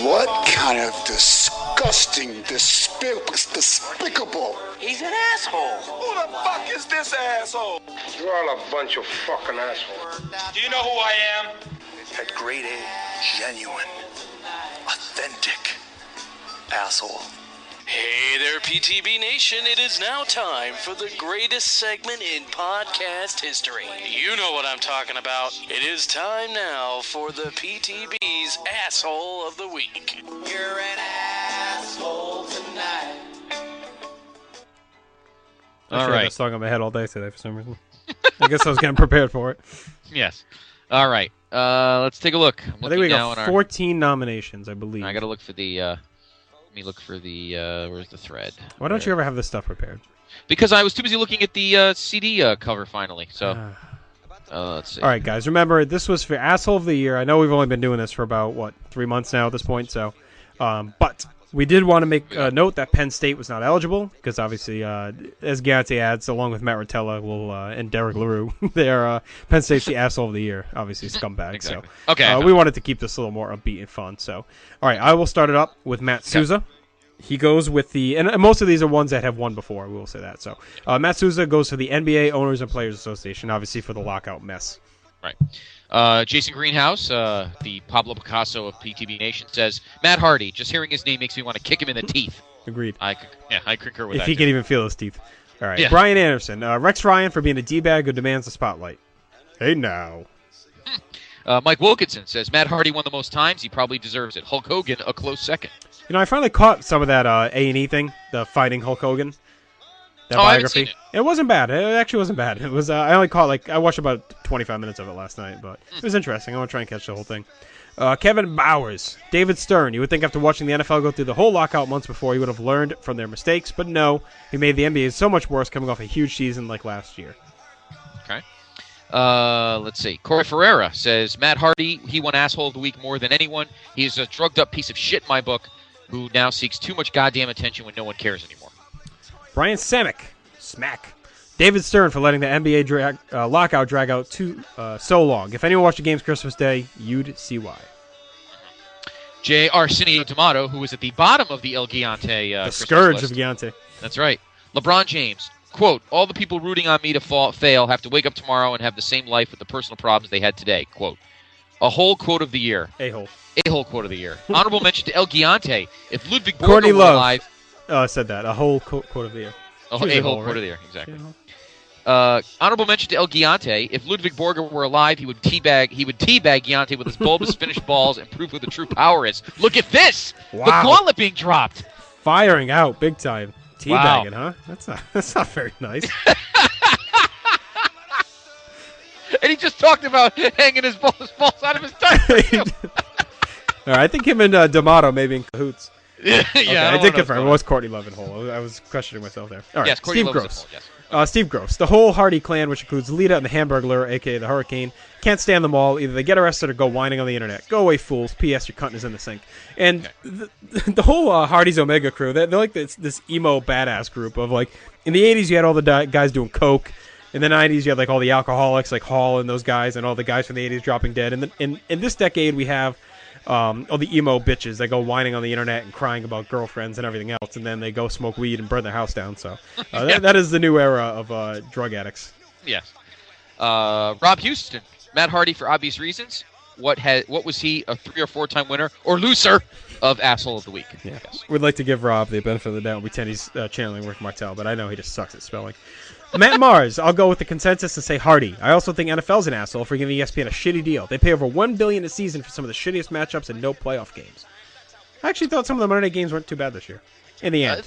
What kind of disgusting, despicable? He's an asshole. Who the fuck is this asshole? You're all a bunch of fucking assholes. Do you know who I am? At grade A, genuine, authentic asshole. Hey there, PTB Nation. It is now time for the greatest segment in podcast history. You know what I'm talking about. It is time now for the PTB's Asshole of the Week. You're an asshole tonight. I had that song in my head all day today for some reason. I guess I was getting prepared for it. Yes. All right. Let's take a look. I think we got 14 nominations, I believe. I got to look for the... Let me look for the... where's the thread? Why don't you ever have this stuff prepared? Because I was too busy looking at the CD cover finally. So, let's see. All right, guys. Remember, this was for Asshole of the Year. I know we've only been doing this for about, 3 months now at this point. So, but we did want to make a note that Penn State was not eligible because obviously, as Giante adds, along with Matt Rotella and Derek LaRue, they're Penn State's the Asshole of the Year. Obviously, scumbag. Exactly. So, okay. We wanted to keep this a little more upbeat and fun. So, all right, I will start it up with Matt Souza. He goes with and most of these are ones that have won before, we will say that. So, Matt Souza goes for the NBA Owners and Players Association, obviously for the lockout mess. Right. Jason Greenhouse, the Pablo Picasso of PTB Nation, says, Matt Hardy, just hearing his name makes me want to kick him in the teeth. Agreed. I concur with that. If he too. can even feel his teeth. All right. Yeah. Brian Anderson, Rex Ryan for being a D-bag who demands the spotlight. Hey, now. Mike Wilkinson says, Matt Hardy won the most times. He probably deserves it. Hulk Hogan, a close second. You know, I finally caught some of that A&E thing, the Fighting Hulk Hogan. That biography. I haven't seen it. It wasn't bad. It actually wasn't bad. It was. I only caught, I watched about 25 minutes of it last night, but it was interesting. I want to try and catch the whole thing. Kevin Bowers, David Stern. You would think after watching the NFL go through the whole lockout months before, he would have learned from their mistakes, but no. He made the NBA so much worse coming off a huge season like last year. Okay. Let's see. Corey Ferreira says, Matt Hardy, he won Asshole of the Week more than anyone. He is a drugged-up piece of shit in my book who now seeks too much goddamn attention when no one cares anymore. Brian Smack. David Stern for letting the NBA lockout drag out so long. If anyone watched the games Christmas Day, you'd see why. J. Arsenio D'Amato, who was at the bottom of the El Giante the Christmas scourge list. of Giante. That's right. LeBron James, quote, all the people rooting on me to fail have to wake up tomorrow and have the same life with the personal problems they had today. Quote. A whole quote of the year. A-hole. A-hole quote of the year. Honorable mention to El Giante. If Ludwig Courtney Borger were Love alive... said that. A whole quote of the year. A-hole quote of the year, exactly. Honorable mention to El Giante. If Ludwig Borger were alive, he would teabag Giante with his bulbous finished balls and prove who the true power is. Look at this! Wow. The gauntlet being dropped. Firing out big time. Teabagging, huh? That's not very nice. And he just talked about hanging his balls out of his diaper. All right, I think him and D'Amato may be in cahoots. Yeah, okay, I did confirm. It was Courtney Love and Hole. I was questioning myself there. All right, yes, Steve Gross. Steve Gross. The whole Hardy clan, which includes Lita and the Hamburglar, a.k.a. the Hurricane, can't stand them all. Either they get arrested or go whining on the internet. Go away, fools. P.S. Your cunt is in the sink. And the whole Hardy's Omega crew, they're like this emo badass group of, in the 80s you had all the guys doing coke. In the 90s you had, all the alcoholics like Hall and those guys and all the guys from the 80s dropping dead. And then in this decade we have all the emo bitches that go whining on the internet and crying about girlfriends and everything else, and then they go smoke weed and burn their house down. So that is the new era of drug addicts. Yes. Rob Houston, Matt Hardy for obvious reasons. What was he, a 3 or 4 time winner or loser of Asshole of the Week? Yeah. We'd like to give Rob the benefit of the doubt and pretend he's channeling Rick Martel, but I know he just sucks at spelling. Matt Mars, I'll go with the consensus and say Hardy. I also think NFL's an asshole for giving ESPN a shitty deal. They pay over $1 billion a season for some of the shittiest matchups and no playoff games. I actually thought some of the Monday night games weren't too bad this year. In the end,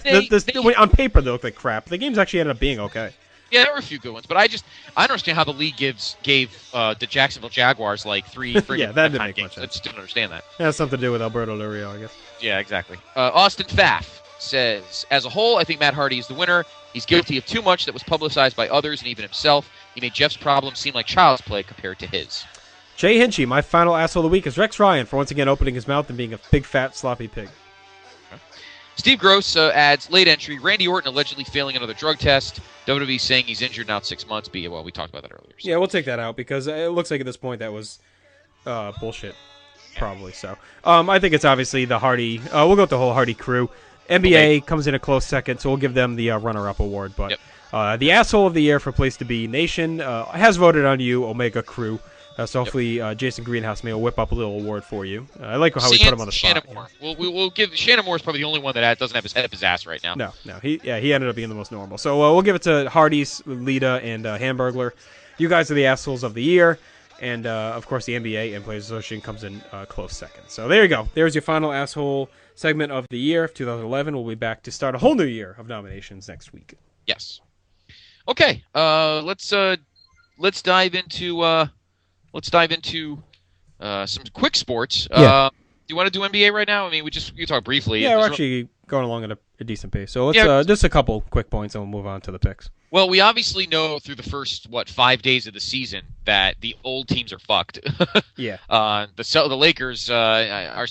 on paper they look like crap. The games actually ended up being okay. Yeah, there were a few good ones, but I don't understand how the league gave the Jacksonville Jaguars 3 yeah, that didn't make games. much sense. I just didn't understand that. It has something to do with Alberto Lurio, I guess. Yeah, exactly. Austin Pfaff says, as a whole, I think Matt Hardy is the winner. He's guilty of too much that was publicized by others and even himself. He made Jeff's problems seem like child's play compared to his. Jay Hinchy, my final asshole of the week is Rex Ryan for once again opening his mouth and being a big, fat, sloppy pig. Steve Gross adds, late entry, Randy Orton allegedly failing another drug test. WWE saying he's injured now 6 months. Well, we talked about that earlier. So. Yeah, we'll take that out because it looks like at this point that was bullshit, probably. So I think it's obviously the Hardy. We'll go with the whole Hardy crew. NBA comes in a close second, so we'll give them the runner-up award. But the asshole of the year for Place to Be Nation has voted on you, Omega Crew. So hopefully Jason Greenhouse may whip up a little award for you. I like how we put him on the spot. Shannon Moore. We'll give Shannon Moore is probably the only one that doesn't have his head up his ass right now. No. He ended up being the most normal. So we'll give it to Hardy's, Lita, and Hamburglar. You guys are the assholes of the year. And, of course, the NBA and Players Association comes in close second. So there you go. There's your final asshole segment of the year of 2011. We'll be back to start a whole new year of nominations next week. Yes. Okay. Let's dive into some quick sports. Yeah. Do you want to do NBA right now? I mean, you talk briefly. Yeah, we're actually going along at a decent pace. So let's just a couple quick points and we'll move on to the picks. Well, we obviously know through the first 5 days of the season that the old teams are fucked. Yeah. The Lakers are,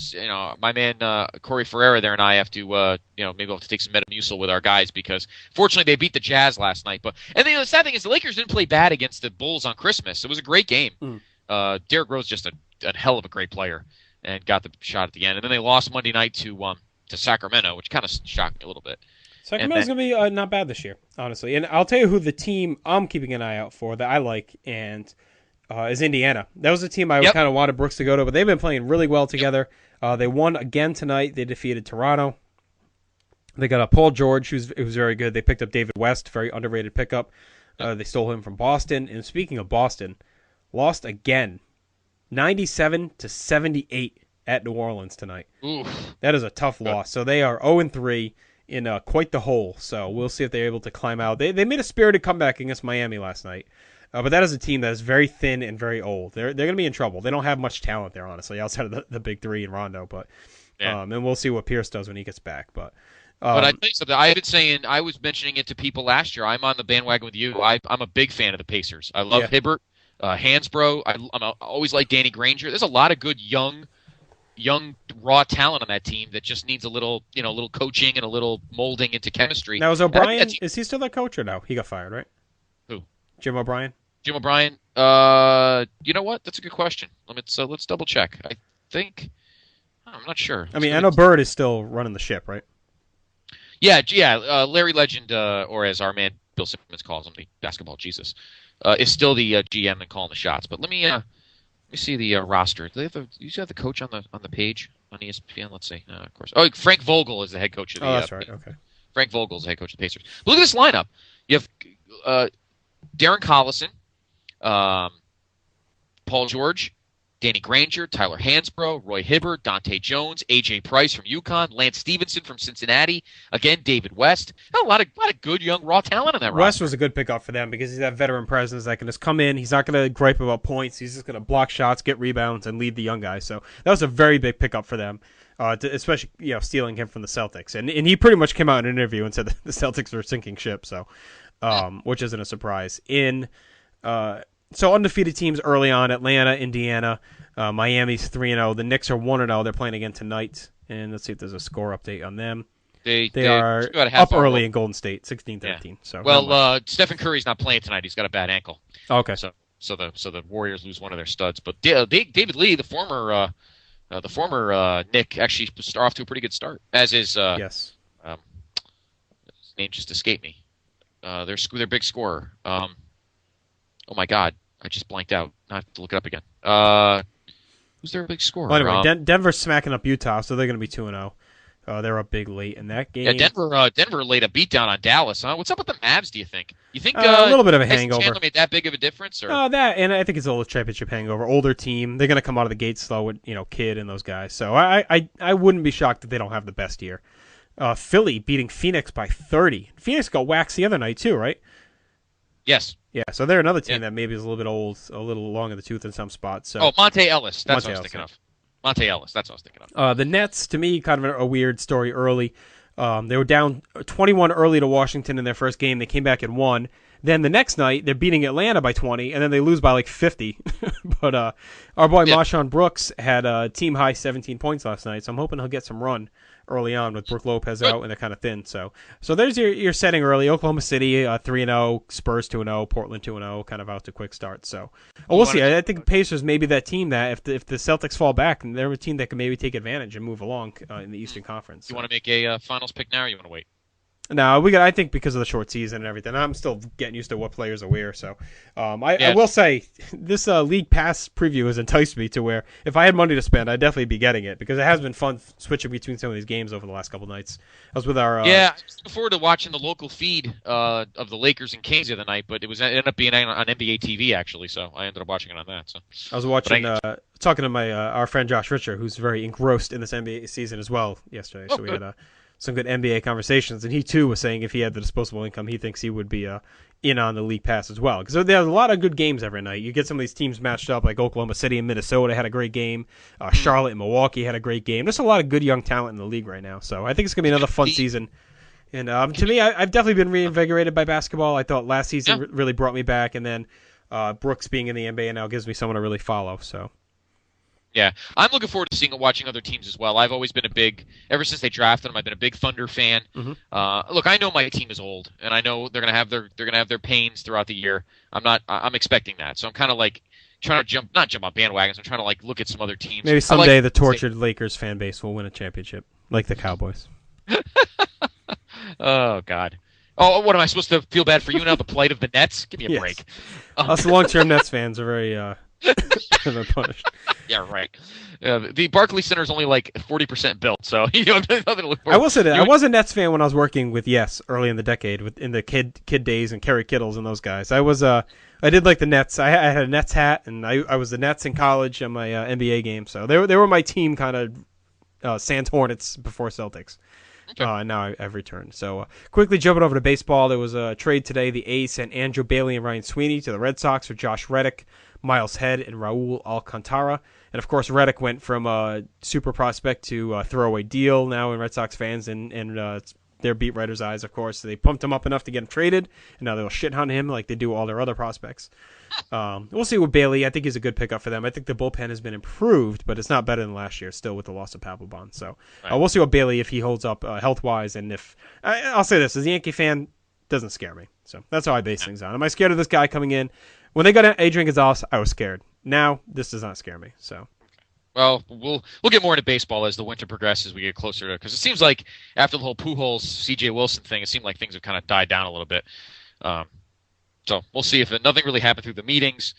my man Corey Ferreira there and I have to maybe we'll have to take some Metamucil with our guys because fortunately they beat the Jazz last night. And the sad thing is the Lakers didn't play bad against the Bulls on Christmas. It was a great game. Derrick Rose just a hell of a great player and got the shot at the end. And then they lost Monday night to Sacramento, which kind of shocked me a little bit. Sacramento's going to be not bad this year, honestly. And I'll tell you who the team I'm keeping an eye out for that I like and is Indiana. That was the team I kind of wanted Brooks to go to, but they've been playing really well together. They won again tonight. They defeated Toronto. They got Paul George, who's very good. They picked up David West, very underrated pickup. They stole him from Boston. And speaking of Boston, lost again, 97-78 at New Orleans tonight. Oof. That is a tough loss. So they are 0-3 in quite the hole. So we'll see if they're able to climb out. They made a spirited comeback against Miami last night. But that is a team that is very thin and very old. They're going to be in trouble. They don't have much talent there, honestly, outside of the big three and Rondo. But and we'll see what Pierce does when he gets back. But I tell you something. I was mentioning it to people last year. I'm on the bandwagon with you. I'm a big fan of the Pacers. I love Hibbert, Hansbrough. I always like Danny Granger. There's a lot of good young raw talent on that team that just needs a little coaching and a little molding into chemistry. Now is O'Brien? Is he still that coach or no? He got fired, right? Who? Jim O'Brien. Jim O'Brien. You know what? That's a good question. Let's double check. I think I'm not sure. I mean, I know Bird is still running the ship, right? Yeah. Larry Legend, or as our man Bill Simmons calls him, the basketball Jesus, is still the GM and calling the shots. But let me see the roster. Do they have the coach on the page on ESPN? Let's see. Of course. Oh, Frank Vogel is the head coach of the. Oh, that's right. Okay. Frank Vogel is the head coach of the Pacers. But look at this lineup. You have Darren Collison, Paul George, Danny Granger, Tyler Hansbrough, Roy Hibbert, Dante Jones, A.J. Price from UConn, Lance Stevenson from Cincinnati, again, David West. A lot of good young raw talent in that roster. West was a good pickup for them because he's that veteran presence that can just come in. He's not going to gripe about points. He's just going to block shots, get rebounds, and lead the young guys. So that was a very big pickup for them, especially stealing him from the Celtics. And he pretty much came out in an interview and said that the Celtics were a sinking ship, so which isn't a surprise. So undefeated teams early on: Atlanta, Indiana, Miami's 3-0. The Knicks are 1-0. They're playing again tonight, and let's see if there's a score update on them. They are up early in Golden State, 16-13. Yeah. So Stephen Curry's not playing tonight. He's got a bad ankle. Okay. So the Warriors lose one of their studs, but David Lee, the former Knick, actually started off to a pretty good start. As is yes. His name just escaped me. Their big scorer. Oh my God, I just blanked out. I have to look it up again. Who's their big scorer? Well, anyway, Denver's smacking up Utah, so they're going to be 2-0. They're up big late in that game. Yeah, Denver laid a beatdown on Dallas, huh? What's up with the Mavs, do you think? You think a little bit of a hangover. Chandler made that big of a difference? Or? That, and I think it's a little championship hangover. Older team. They're going to come out of the gate slow with, Kidd and those guys. So I wouldn't be shocked if they don't have the best year. Philly beating Phoenix by 30. Phoenix got waxed the other night too, right? Yes. Yeah, so they're another team that maybe is a little bit old, a little long in the tooth in some spots. So. Monte Ellis. That's what I was thinking of. Monte Ellis. That's what I was thinking of. The Nets, to me, kind of a weird story early. They were down 21 early to Washington in their first game. They came back and won. Then the next night, they're beating Atlanta by 20, and then they lose by like 50. But our boy Marshawn Brooks had a team-high 17 points last night, so I'm hoping he'll get some run early on with Brook Lopez out, and they're kind of thin. So there's your setting early. Oklahoma City 3-0, Spurs 2-0, Portland 2-0, kind of out to quick start. So we'll see. I think Pacers may be that team that if the Celtics fall back, and they're a team that can maybe take advantage and move along in the Eastern Conference. You want to make a finals pick now, or you want to wait? No, I think because of the short season and everything, I'm still getting used to what players are where. So, I will say this League Pass preview has enticed me to where if I had money to spend, I'd definitely be getting it because it has been fun switching between some of these games over the last couple nights. I was with our I was looking forward to watching the local feed of the Lakers and Kings the other night, but it ended up being on NBA TV actually, so I ended up watching it on that. So I was watching talking to my our friend Josh Richer, who's very engrossed in this NBA season as well yesterday. So we had some good NBA conversations, and he too was saying if he had the disposable income, he thinks he would be in on the League Pass as well. Because there's a lot of good games every night. You get some of these teams matched up, like Oklahoma City and Minnesota had a great game. Charlotte and Milwaukee had a great game. There's a lot of good young talent in the league right now. So I think it's going to be another fun season. And to me, I've definitely been reinvigorated by basketball. I thought last season really brought me back, and then Brooks being in the NBA now gives me someone to really follow. So. Yeah, I'm looking forward to watching other teams as well. I've always been ever since they drafted them, I've been a big Thunder fan. Mm-hmm. Look, I know my team is old, and I know they're gonna have their pains throughout the year. I'm expecting that, so I'm kind of like trying to not jump on bandwagons. I'm trying to like look at some other teams. Maybe someday the tortured Lakers fan base will win a championship, like the Cowboys. Oh God. Oh, what am I supposed to feel bad for you now? The plight of the Nets? Give me a break. Us long-term Nets fans are very punished. Yeah, right. The Barclays Center is only like 40% built, so nothing to look forward. I will say that I was a Nets fan when I was working with Yes early in the decade, in the kid days and Kerry Kittles and those guys. I did like the Nets. I had a Nets hat, and I was the Nets in college on my NBA game. So they were my team, kind of Sands Hornets before Celtics. Okay. Now I've returned. So quickly jumping over to baseball, there was a trade today. The A's sent Andrew Bailey and Ryan Sweeney to the Red Sox for Josh Reddick, Miles Head, and Raul Alcantara. And, of course, Reddick went from a super prospect to a throwaway deal now in Red Sox fans and their beat writers' eyes, of course. So they pumped him up enough to get him traded, and now they'll shit on him like they do all their other prospects. We'll see with Bailey. I think he's a good pickup for them. I think the bullpen has been improved, but it's not better than last year, still with the loss of Papelbon. So we'll see what Bailey, if he holds up health-wise. And if I'll say this, as a Yankee fan, doesn't scare me. So that's how I base things on. Am I scared of this guy coming in? When they got Adrian Gonzalez, I was scared. Now, this does not scare me. So, well, we'll get more into baseball as the winter progresses. We get closer to, because it seems like after the whole Pujols, C.J. Wilson thing, it seemed like things have kind of died down a little bit. So we'll see if nothing really happened through the meetings.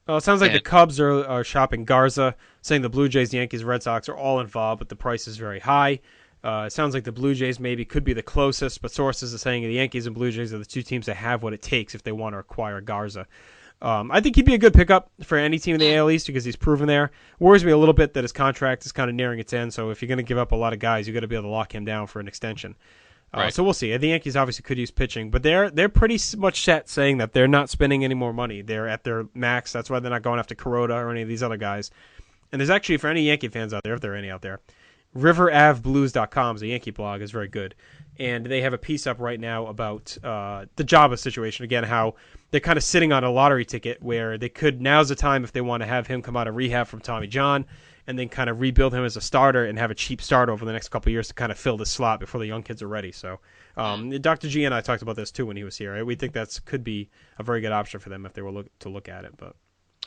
Well, it sounds like the Cubs are shopping Garza, saying the Blue Jays, Yankees, Red Sox are all involved, but the price is very high. It sounds like the Blue Jays maybe could be the closest, but sources are saying the Yankees and Blue Jays are the two teams that have what it takes if they want to acquire Garza. I think he'd be a good pickup for any team in the AL East because he's proven there. Worries me a little bit that his contract is kind of nearing its end, so if you're going to give up a lot of guys, you've got to be able to lock him down for an extension. Right. So we'll see. The Yankees obviously could use pitching, but they're pretty much set saying that they're not spending any more money. They're at their max. That's why they're not going after Kuroda or any of these other guys. And there's actually, for any Yankee fans out there, if there are any out there, RiverAvBlues.com is a Yankee blog. Is very good. And they have a piece up right now about the Jabba situation. Again, how they're kind of sitting on a lottery ticket where they could, now's the time if they want to have him come out of rehab from Tommy John and then kind of rebuild him as a starter and have a cheap start over the next couple of years to kind of fill the slot before the young kids are ready. So Dr. G and I talked about this too when he was here. Right? We think that could be a very good option for them if they were to look at it. But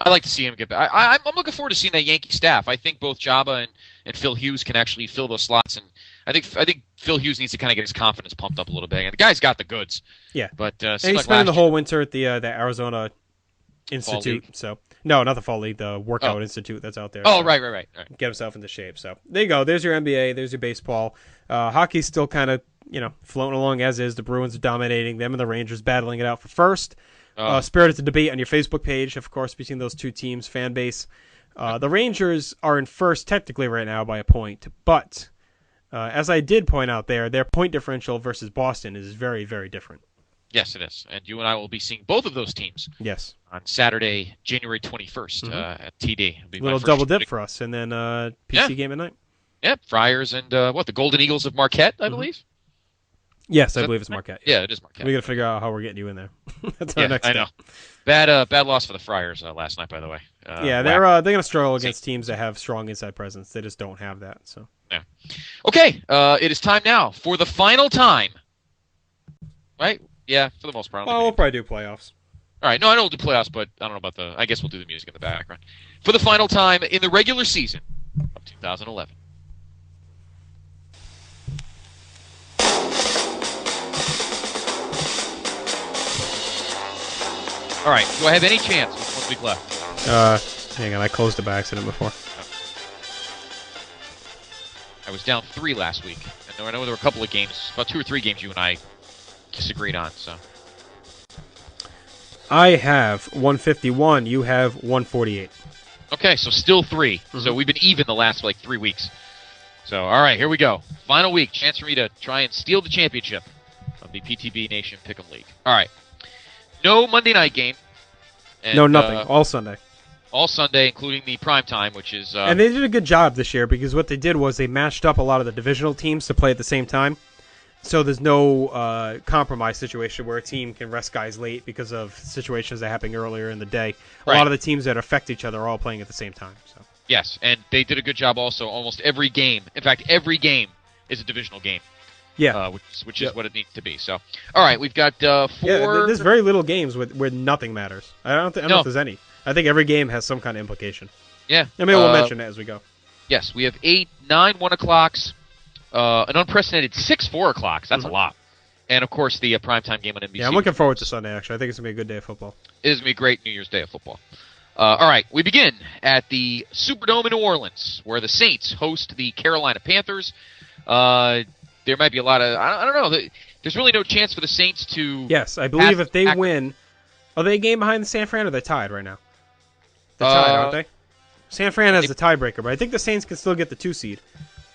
I like to see him get back. I'm looking forward to seeing that Yankee staff. I think both Jabba and Phil Hughes can actually fill those slots, and I think Phil Hughes needs to kind of get his confidence pumped up a little bit. And the guy's got the goods. Yeah, but and he's spending the whole winter at the Arizona Institute. So no, not the Fall League, the Workout Institute that's out there. Oh, so right. Get himself into shape. So there you go. There's your NBA. There's your baseball. Hockey's still kind of floating along as is. The Bruins are dominating. Them and the Rangers battling it out for first. Spirited to debate on your Facebook page, of course, between those two teams, fan base. The Rangers are in first technically right now by a point, but as I did point out their point differential versus Boston is very, very different. Yes, it is. And you and I will be seeing both of those teams. Yes. On Saturday, January 21st at TD. A little double dip for us, and then PC game at night. Yep, Friars and the Golden Eagles of Marquette, I believe. Yes, I believe it's Marquette. Yeah, it is Marquette. We got to figure out how we're getting you in there. That's our next I step. know. Bad loss for the Friars last night, by the way. They're going to struggle against teams that have strong inside presence. They just don't have that. So. Yeah. Okay, it is time now for the final time. Right? Yeah, for the most part. Well, we'll probably do playoffs. All right. No, I know we'll do playoffs, but I don't know about I guess we'll do the music in the background. For the final time in the regular season of 2011. All right. Do I have any chance with 1 week left? Hang on. I closed it by accident before. I was down 3 last week. And I know there were a couple of games, about 2 or 3 games you and I disagreed on. So I have 151. You have 148. Okay, so still 3. Mm-hmm. So we've been even the last 3 weeks. So all right, here we go. Final week, chance for me to try and steal the championship of the PTB Nation Pick'em League. All right. No Monday night game. And, no, nothing. All Sunday. All Sunday, including the prime time, which is... and they did a good job this year because what they did was they matched up a lot of the divisional teams to play at the same time. So there's no compromise situation where a team can rest guys late because of situations that happened earlier in the day. A lot of the teams that affect each other are all playing at the same time. So. Yes, and they did a good job also. Almost every game. In fact, every game is a divisional game. Yeah, which is what it needs to be. So, all right, we've got 4. Yeah, there's very little games where nothing matters. I don't know if there's any. I think every game has some kind of implication. Yeah, I mean, we'll mention it as we go. Yes, we have 8, 9 1 o'clocks, an unprecedented 6 4 o'clocks. That's a lot, and of course the primetime game on NBC. Yeah, I'm looking forward to Sunday. Actually, I think it's gonna be a good day of football. It is gonna be a great New Year's Day of football. All right, we begin at the Superdome in New Orleans, where the Saints host the Carolina Panthers. There might be a lot of I don't know. There's really no chance for the Saints to. Yes, I believe if they win, are they a game behind the San Fran or they're tied right now? They're tied, aren't they? San Fran has the tiebreaker, but I think the Saints can still get the 2 seed.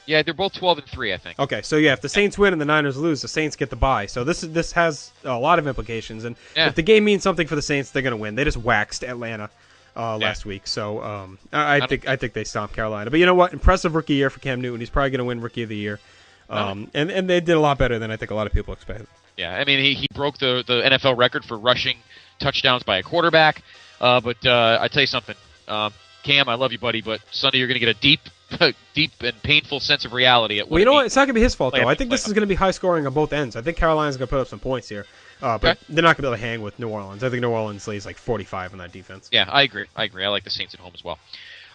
Yeah, they're both 12-3, I think. Okay, so yeah, if the Saints win and the Niners lose, the Saints get the bye. So this has a lot of implications, and if the game means something for the Saints, they're going to win. They just waxed Atlanta last week, so I think they stomped Carolina. But you know what? Impressive rookie year for Cam Newton. He's probably going to win Rookie of the Year. And they did a lot better than I think a lot of people expected. Yeah, I mean, he broke the NFL record for rushing touchdowns by a quarterback. But I tell you something, Cam, I love you, buddy, but Sunday you're going to get a deep and painful sense of reality. Well, you know what? It's not going to be his fault, though. I think this is going to be high scoring on both ends. I think Carolina's going to put up some points here. But they're not going to be able to hang with New Orleans. I think New Orleans lays 45 on that defense. Yeah, I agree. I like the Saints at home as well.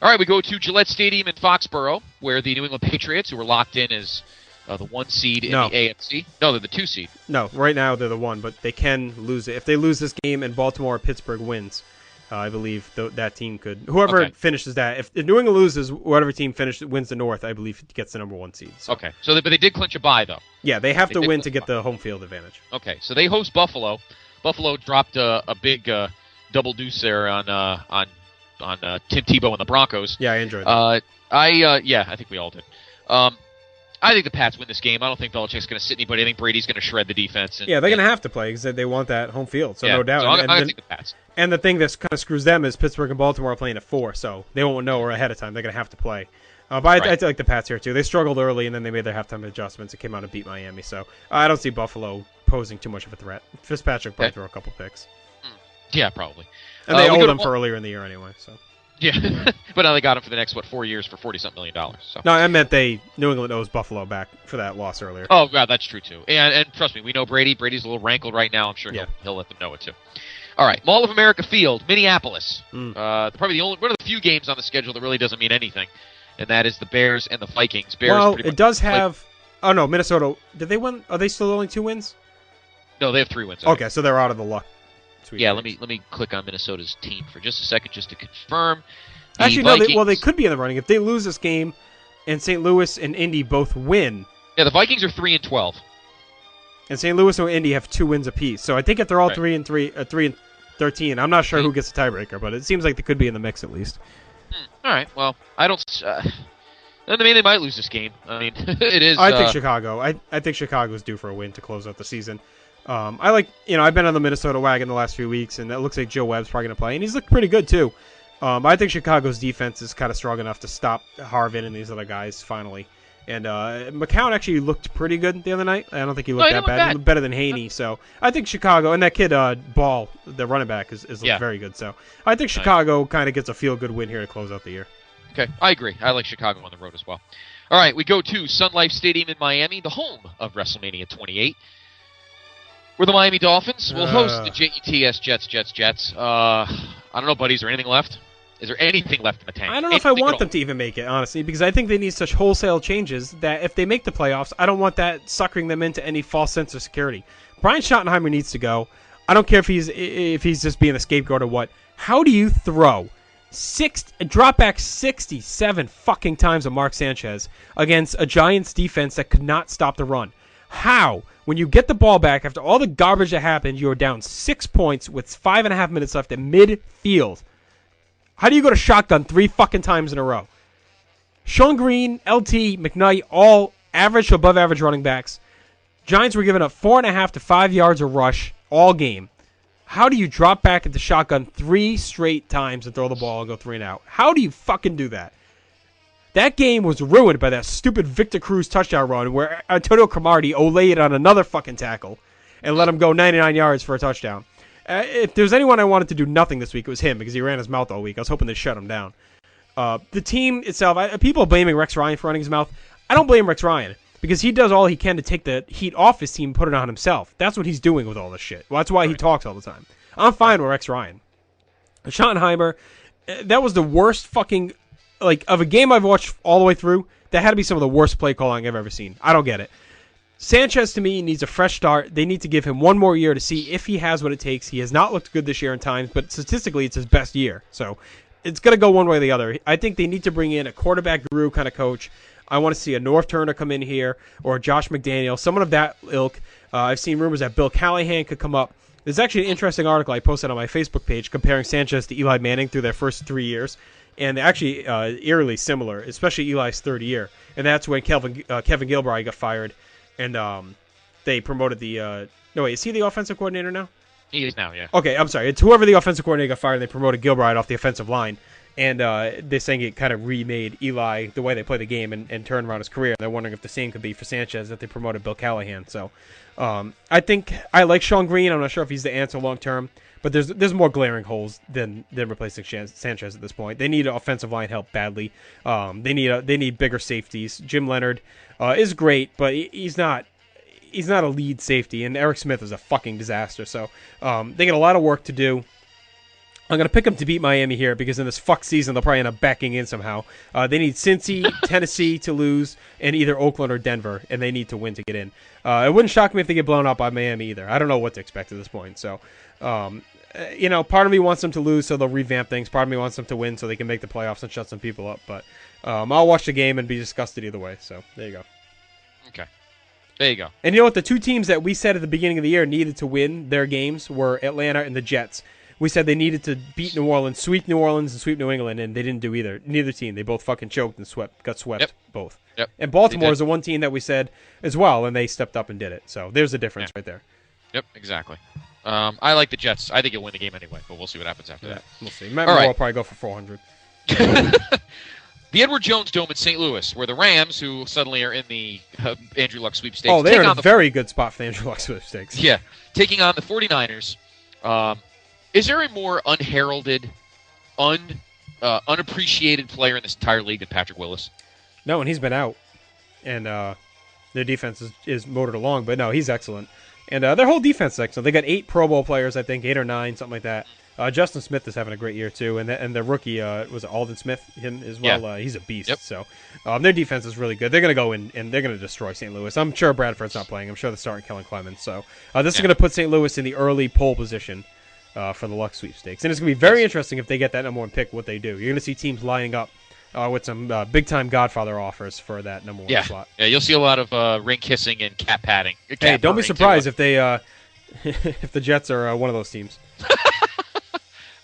All right, we go to Gillette Stadium in Foxborough, where the New England Patriots, who were locked in as the 1 seed in the AFC. No, they're the 2 seed. No, right now they're the 1, but they can lose it. If they lose this game and Baltimore or Pittsburgh wins, I believe that team could. Whoever finishes that, if New England loses, whatever team wins the North, I believe gets the number 1 seed. So. Okay, but they did clinch a bye, though. Yeah, they have to win to get the home field advantage. Okay, so they host Buffalo. Buffalo dropped a big double deuce there on Tim Tebow and the Broncos. Yeah, I enjoyed that. I think we all did. I think the Pats win this game. I don't think Belichick's going to sit anybody. I think Brady's going to shred the defense. They're going to have to play because they want that home field, so no doubt. So I'm going to take the Pats. And the thing that kind of screws them is Pittsburgh and Baltimore are playing at 4, so they won't know ahead of time. They're going to have to play. But I like the Pats here, too. They struggled early, and then they made their halftime adjustments and came out and beat Miami. So I don't see Buffalo posing too much of a threat. Fitzpatrick probably throw a couple picks. Yeah, probably. And they owed them for earlier in the year anyway, so... Yeah, but now they got him for the next 4 years for $40-something million. So. No, I meant New England owes Buffalo back for that loss earlier. Oh, yeah, that's true too. And trust me, we know Brady. Brady's a little rankled right now. I'm sure he'll let them know it too. All right, Mall of America Field, Minneapolis. Probably one of the few games on the schedule that really doesn't mean anything, and that is the Bears and the Vikings. Bears. Well, it does have. Oh no, Minnesota. Did they win? Are they still only 2 wins? No, they have 3 wins. Okay, so they're out of the luck. Yeah, let me click on Minnesota's team for just a second just to confirm. Actually, no. They could be in the running if they lose this game, and St. Louis and Indy both win. Yeah, the Vikings are 3-12, and St. Louis and Indy have 2 wins apiece. So I think if they're all 3-13, I'm not sure who gets the tiebreaker, but it seems like they could be in the mix at least. All right. Well, I don't. I mean, they might lose this game. I mean, it is. I think Chicago. I think Chicago's due for a win to close out the season. I've been on the Minnesota wagon the last few weeks, and it looks like Joe Webb's probably going to play, and he's looked pretty good too. I think Chicago's defense is kind of strong enough to stop Harvin and these other guys finally. And McCown actually looked pretty good the other night. I don't think he looked that bad. He looked better than Haney. So I think Chicago, and that kid Ball, the running back, is looked very good. So I think Chicago kind of gets a feel-good win here to close out the year. Okay, I agree. I like Chicago on the road as well. All right, we go to Sun Life Stadium in Miami, the home of WrestleMania 28, where the Miami Dolphins will host the JETS Jets. I don't know, buddy. Is there anything left? Is there anything left in the tank? I don't know if I want them to even make it, honestly, because I think they need such wholesale changes that if they make the playoffs, I don't want that suckering them into any false sense of security. Brian Schottenheimer needs to go. I don't care if he's just being the scapegoat or what. How do you throw drop back 67 fucking times of Mark Sanchez against a Giants defense that could not stop the run? How? When you get the ball back after all the garbage that happened, you're down 6 points with 5.5 minutes left at midfield. How do you go to shotgun 3 fucking times in a row? Sean Green, LT, McKnight, all average to above average running backs. Giants were giving up 4.5 to 5 yards a rush all game. How do you drop back at the shotgun 3 straight times and throw the ball and go 3 and out? How do you fucking do that? That game was ruined by that stupid Victor Cruz touchdown run where Antonio Cromartie olayed on another fucking tackle and let him go 99 yards for a touchdown. If there's anyone I wanted to do nothing this week, it was him because he ran his mouth all week. I was hoping to shut him down. The team itself, people are blaming Rex Ryan for running his mouth. I don't blame Rex Ryan because he does all he can to take the heat off his team and put it on himself. That's what he's doing with all this shit. Well, that's why he talks all the time. I'm fine with Rex Ryan. Schottenheimer, that was the worst fucking, of a game I've watched all the way through, that had to be some of the worst play calling I've ever seen. I don't get it. Sanchez, to me, needs a fresh start. They need to give him one more year to see if he has what it takes. He has not looked good this year in times, but statistically, it's his best year. So it's going to go one way or the other. I think they need to bring in a quarterback guru kind of coach. I want to see a North Turner come in here or Josh McDaniel, someone of that ilk. I've seen rumors that Bill Callahan could come up. There's actually an interesting article I posted on my Facebook page comparing Sanchez to Eli Manning through their first 3 years. And actually eerily similar, especially Eli's third year. And that's when Kevin Gilbride got fired. And they promoted the no, wait, is he the offensive coordinator now? He is now, yeah. Okay, I'm sorry. It's whoever the offensive coordinator got fired, and they promoted Gilbride off the offensive line. And they're saying it kind of remade Eli, the way they play the game, and turned around his career. They're wondering if the same could be for Sanchez, that they promoted Bill Callahan. So I think I like Sean Green. I'm not sure if he's the answer long term. But there's more glaring holes than replacing Sanchez at this point. They need offensive line help badly. They need bigger safeties. Jim Leonard is great, but he's not a lead safety. And Eric Smith is a fucking disaster. So they got a lot of work to do. I'm going to pick them to beat Miami here because in this fuck season they'll probably end up backing in somehow. They need Cincy, Tennessee to lose, and either Oakland or Denver, and they need to win to get in. It wouldn't shock me if they get blown out by Miami either. I don't know what to expect at this point. So, part of me wants them to lose so they'll revamp things. Part of me wants them to win so they can make the playoffs and shut some people up. But I'll watch the game and be disgusted either way. So there you go. Okay. There you go. And you know what? The two teams that we said at the beginning of the year needed to win their games were Atlanta and the Jets. We said they needed to beat New Orleans, sweep New Orleans, and sweep New England, and they didn't do either. Neither team. They both fucking choked and got swept, both. Yep. And Baltimore is the one team that we said as well, and they stepped up and did it. So there's a difference right there. Yep, exactly. I like the Jets. I think you'll win the game anyway, but we'll see what happens after that. We'll see. Matt Moore will probably go for 400. The Edward Jones Dome in St. Louis, where the Rams, who suddenly are in the Andrew Luck sweepstakes. Oh, they're in a very good spot for the Andrew Luck sweepstakes. Yeah, taking on the 49ers. Is there a more unheralded, unappreciated player in this entire league than Patrick Willis? No, and he's been out. And their defense is motored along, but no, he's excellent. And their whole defense is excellent. They got 8 Pro Bowl players, I think, 8 or 9, something like that. Justin Smith is having a great year, too. And the rookie, was it Alden Smith, him as well? Yeah. He's a beast. Yep. So their defense is really good. They're going to go in, and they're going to destroy St. Louis. I'm sure Bradford's not playing. I'm sure they're starting Kellen Clemens. So this is going to put St. Louis in the early pole position for the Luck sweepstakes. And it's going to be very interesting if they get that number 1 pick, what they do. You're going to see teams lining up with some big-time Godfather offers for that number 1 slot. Yeah, you'll see a lot of ring kissing and cat patting. Hey, don't be surprised if they if the Jets are one of those teams.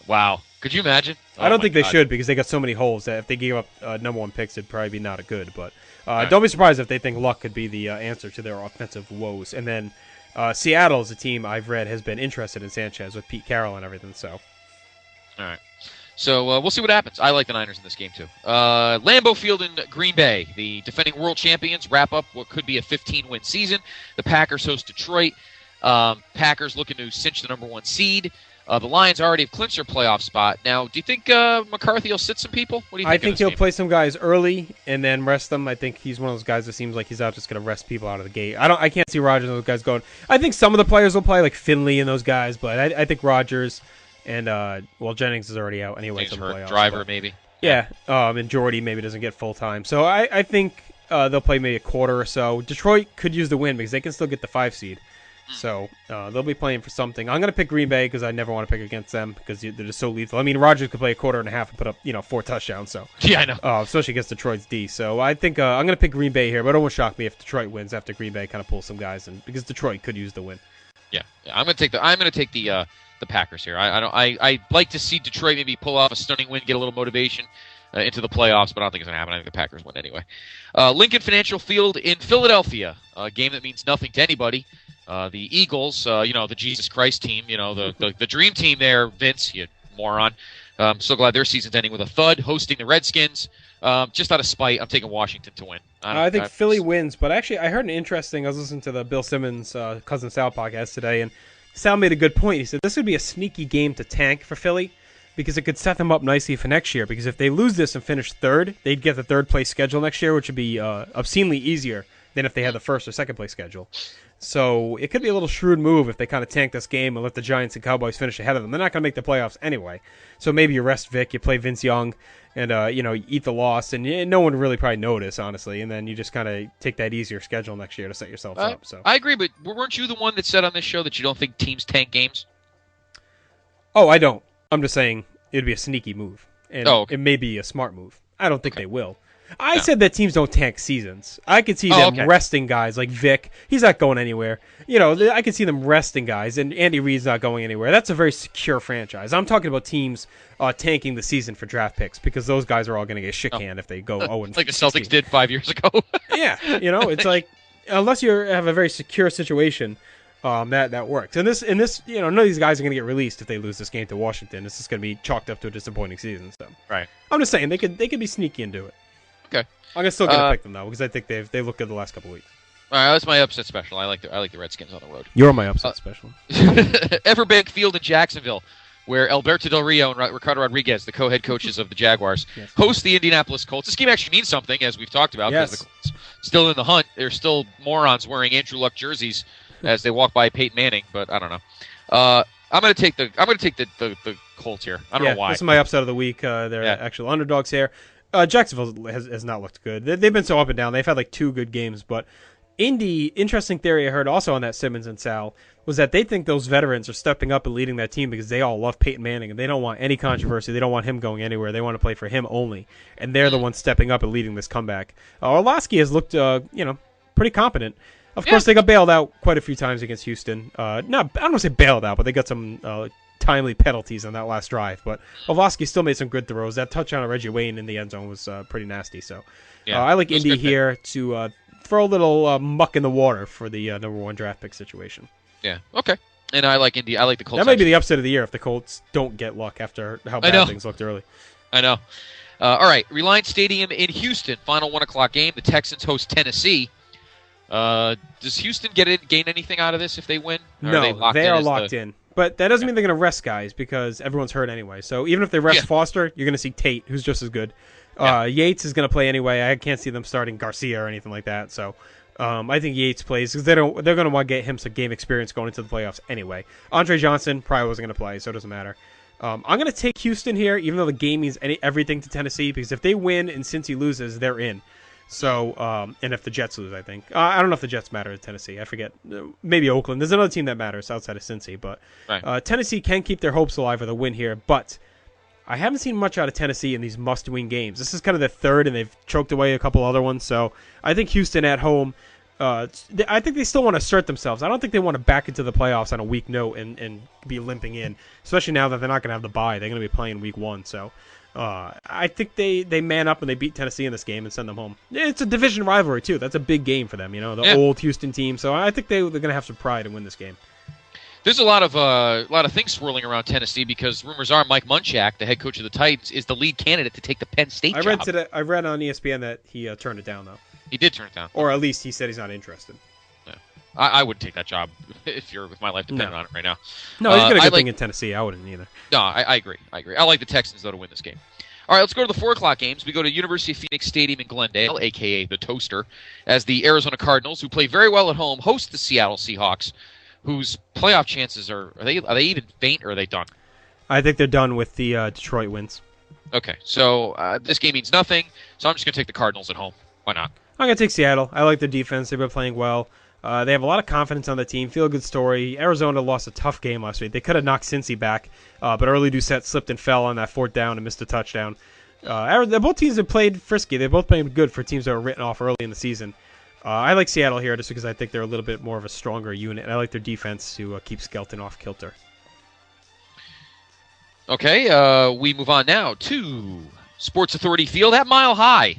Wow. Could you imagine? I don't think they should because they got so many holes that if they gave up number 1 picks, it'd probably be not good. But don't be surprised if they think Luck could be the answer to their offensive woes. And then Seattle is a team I've read has been interested in Sanchez with Pete Carroll and everything. So, all right. So we'll see what happens. I like the Niners in this game, too. Lambeau Field in Green Bay. The defending world champions wrap up what could be a 15-win season. The Packers host Detroit. Packers looking to cinch the number 1 seed. The Lions already have clinched their playoff spot. Now, do you think McCarthy will sit some people? What do you think? I think he'll play some guys early and then rest them. I think he's one of those guys that seems like he's out just going to rest people out of the gate. I can't see Rodgers and those guys going. I think some of the players will play, like Finley and those guys, but I think Rodgers and Jennings is already out anyway. Jennings hurt. Driver maybe. Yeah, and Jordy maybe doesn't get full time. So I think they'll play maybe a quarter or so. Detroit could use the win because they can still get the 5 seed. So they'll be playing for something. I'm going to pick Green Bay because I never want to pick against them because they're just so lethal. I mean, Rodgers could play a quarter and a half and put up 4 touchdowns. So yeah, I know. Especially against Detroit's D. So I think I'm going to pick Green Bay here, but it won't shock me if Detroit wins after Green Bay kind of pulls some guys in because Detroit could use the win. Yeah, I'm going to take the Packers here. I like to see Detroit maybe pull off a stunning win, get a little motivation into the playoffs, but I don't think it's going to happen. I think the Packers win anyway. Lincoln Financial Field in Philadelphia, a game that means nothing to anybody. The Eagles, the Jesus Christ team, the dream team there, Vince, you moron. I'm so glad their season's ending with a thud, hosting the Redskins. Just out of spite, I'm taking Washington to win. I think Philly wins, but actually I heard an interesting, I was listening to the Bill Simmons Cousin Sal podcast today, and Sal made a good point. He said this would be a sneaky game to tank for Philly because it could set them up nicely for next year, because if they lose this and finish third, they'd get the third place schedule next year, which would be obscenely easier than if they had the first or second place schedule. So it could be a little shrewd move if they kind of tank this game and let the Giants and Cowboys finish ahead of them. They're not going to make the playoffs anyway. So maybe you rest Vic, you play Vince Young, and you eat the loss, and no one would really probably notice, honestly. And then you just kind of take that easier schedule next year to set yourselves up. So I agree, but weren't you the one that said on this show that you don't think teams tank games? Oh, I don't. I'm just saying it'd be a sneaky move, and okay. It may be a smart move. I don't think they will. I said that teams don't tank seasons. I could see them resting guys like Vic. He's not going anywhere. I could see them resting guys, and Andy Reid's not going anywhere. That's a very secure franchise. I'm talking about teams tanking the season for draft picks because those guys are all going to get shit canned if they go 0-16. Like the Celtics did 5 years ago. Yeah, it's like unless you have a very secure situation, that works. And this, none of these guys are going to get released if they lose this game to Washington. This is going to be chalked up to a disappointing season. So right. I'm just saying they could be sneaky and do it. Okay. I'm still going to pick them, though, because I think they looked good the last couple weeks. All right, that's my upset special. I like the Redskins on the road. You're my upset special. Everbank Field in Jacksonville, where Alberto Del Rio and Ricardo Rodriguez, the co-head coaches of the Jaguars, host the Indianapolis Colts. This game actually means something, as we've talked about, because the Colts still in the hunt. They're still morons wearing Andrew Luck jerseys as they walk by Peyton Manning, but I don't know. I'm going to take the Colts here. I don't know why. This is my upset of the week. They're actual underdogs here. Jacksonville has not looked good. They've been so up and down. They've had like 2 good games, but Indy, interesting theory I heard also on that Simmons and Sal, was that they think those veterans are stepping up and leading that team because they all love Peyton Manning and they don't want any controversy. They don't want him going anywhere. They want to play for him only, and they're the ones stepping up and leading this comeback. Orlovsky has looked, pretty competent. Of course, they got bailed out quite a few times against Houston. I don't want to say bailed out, but they got some timely penalties on that last drive. But Orlovsky still made some good throws. That touchdown of Reggie Wayne in the end zone was pretty nasty. So I like Indy here to throw a little muck in the water for the number 1 draft pick situation. Yeah, okay. And I like Indy. I like the Colts. That might be the upset of the year if the Colts don't get luck after how bad things looked early. I know. All right, Reliance Stadium in Houston, final 1 o'clock game. The Texans host Tennessee. Does Houston gain anything out of this if they win? Or no, they are locked in. But that doesn't mean they're going to rest guys because everyone's hurt anyway. So even if they rest Foster, you're going to see Tate, who's just as good. Yates is going to play anyway. I can't see them starting Garcia or anything like that. So I think Yates plays because they're going to want to get him some game experience going into the playoffs anyway. Andre Johnson probably wasn't going to play, so it doesn't matter. I'm going to take Houston here, even though the game means everything to Tennessee, because if they win and Cincy loses, they're in. So, and if the Jets lose, I think. I don't know if the Jets matter to Tennessee. I forget. Maybe Oakland. There's another team that matters outside of Cincy. But Tennessee can keep their hopes alive with a win here. But I haven't seen much out of Tennessee in these must-win games. This is kind of the third, and they've choked away a couple other ones. So I think Houston at home, I think they still want to assert themselves. I don't think they want to back into the playoffs on a weak note and be limping in, especially now that they're not going to have the bye. They're going to be playing week 1. So I think they man up and they beat Tennessee in this game and send them home. It's a division rivalry, too. That's a big game for them, the old Houston team. So I think they're going to have some pride and win this game. There's a lot of things swirling around Tennessee because rumors are Mike Munchak, the head coach of the Titans, is the lead candidate to take the Penn State job. I read on ESPN that he turned it down, though. He did turn it down. Or at least he said he's not interested. Yeah. I wouldn't take that job if my life depended on it right now. No, he's got a good thing in Tennessee. I wouldn't either. No, I agree. I like the Texans, though, to win this game. All right, let's go to the 4 o'clock games. We go to University of Phoenix Stadium in Glendale, a.k.a. the Toaster, as the Arizona Cardinals, who play very well at home, host the Seattle Seahawks, whose playoff chances are they even faint or are they done? I think they're done with the Detroit wins. Okay, so this game means nothing, so I'm just going to take the Cardinals at home. Why not? I'm going to take Seattle. I like their defense. They've been playing well. They have a lot of confidence on the team. Feel a good story. Arizona lost a tough game last week. They could have knocked Cincy back, but early Doucette slipped and fell on that 4th down and missed a touchdown. Both teams have played frisky. They've both played good for teams that were written off early in the season. I like Seattle here just because I think they're a little bit more of a stronger unit, and I like their defense to keep Skelton off kilter. Okay, we move on now to Sports Authority Field at Mile High.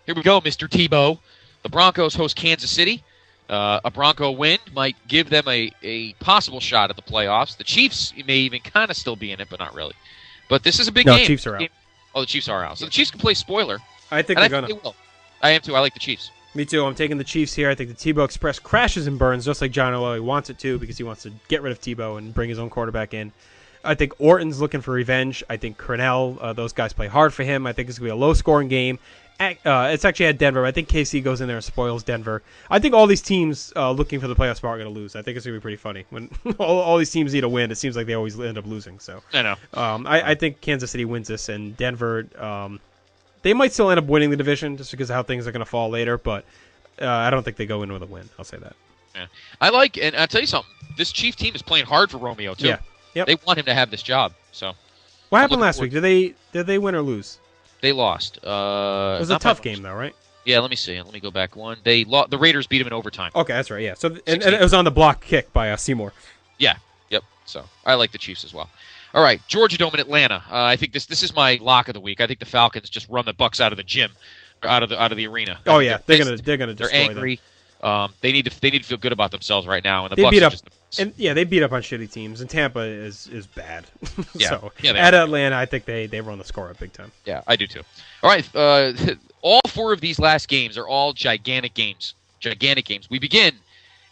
Here we go, Mr. Tebow. The Broncos host Kansas City. A Bronco win might give them a possible shot at the playoffs. The Chiefs may even kind of still be in it, but not really. But this is a big game. No, Chiefs are out. Oh, the Chiefs are out. So the Chiefs can play spoiler. I think they're going to. They will. I am too. I like the Chiefs. Me too. I'm taking the Chiefs here. I think the Tebow Express crashes and burns just like John Elway wants it to because he wants to get rid of Tebow and bring his own quarterback in. I think Orton's looking for revenge. I think Cornell, those guys play hard for him. I think it's going to be a low-scoring game. It's actually at Denver. I think KC goes in there and spoils Denver. I think all these teams looking for the playoff spot are going to lose. I think it's going to be pretty funny. When all these teams need a win, it seems like they always end up losing. So I know. I think Kansas City wins this, and Denver, they might still end up winning the division just because of how things are going to fall later, but I don't think they go in with a win. I'll say that. Yeah. And I'll tell you something. This Chief team is playing hard for Romeo, too. Yeah. Yep. They want him to have this job. So, what happened last week? Did they win or lose? They lost. It was a tough game, though, right? Yeah, let me see. Let me go back one. The Raiders beat them in overtime. Okay, that's right, yeah. So and it was on the block kick by Seymour. Yeah, yep. So, I like the Chiefs as well. All right, Georgia Dome in Atlanta. I think this is my lock of the week. I think the Falcons just run the Bucs out of the gym, out of the arena. Oh, yeah. They're gonna destroy They're angry. Them. They need to feel good about themselves right now, and the they Bucs beat are up, just they beat up on shitty teams, and Tampa is bad. Yeah. So yeah, at Atlanta, I think they run the score up big time. Yeah, I do too. All right, all 4 of these last games are all gigantic games. Gigantic games. We begin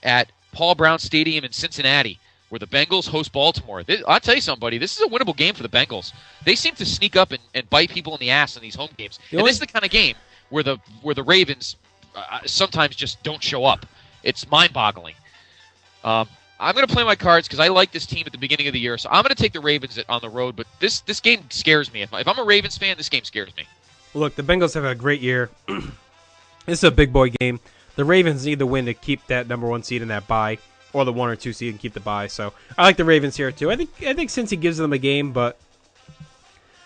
at Paul Brown Stadium in Cincinnati, where the Bengals host Baltimore. I'll tell you somebody, this is a winnable game for the Bengals. They seem to sneak up and bite people in the ass in these home games. This is the kind of game where the Ravens sometimes just don't show up. It's mind-boggling. I'm going to play my cards because I like this team at the beginning of the year, so I'm going to take the Ravens on the road, but this game scares me. If I'm a Ravens fan, this game scares me. Look, the Bengals have a great year. This is a big boy game. The Ravens need the win to keep that number 1 seed in that bye, or the 1 or 2 seed and keep the bye. So I like the Ravens here too. I think Cincy gives them a game, but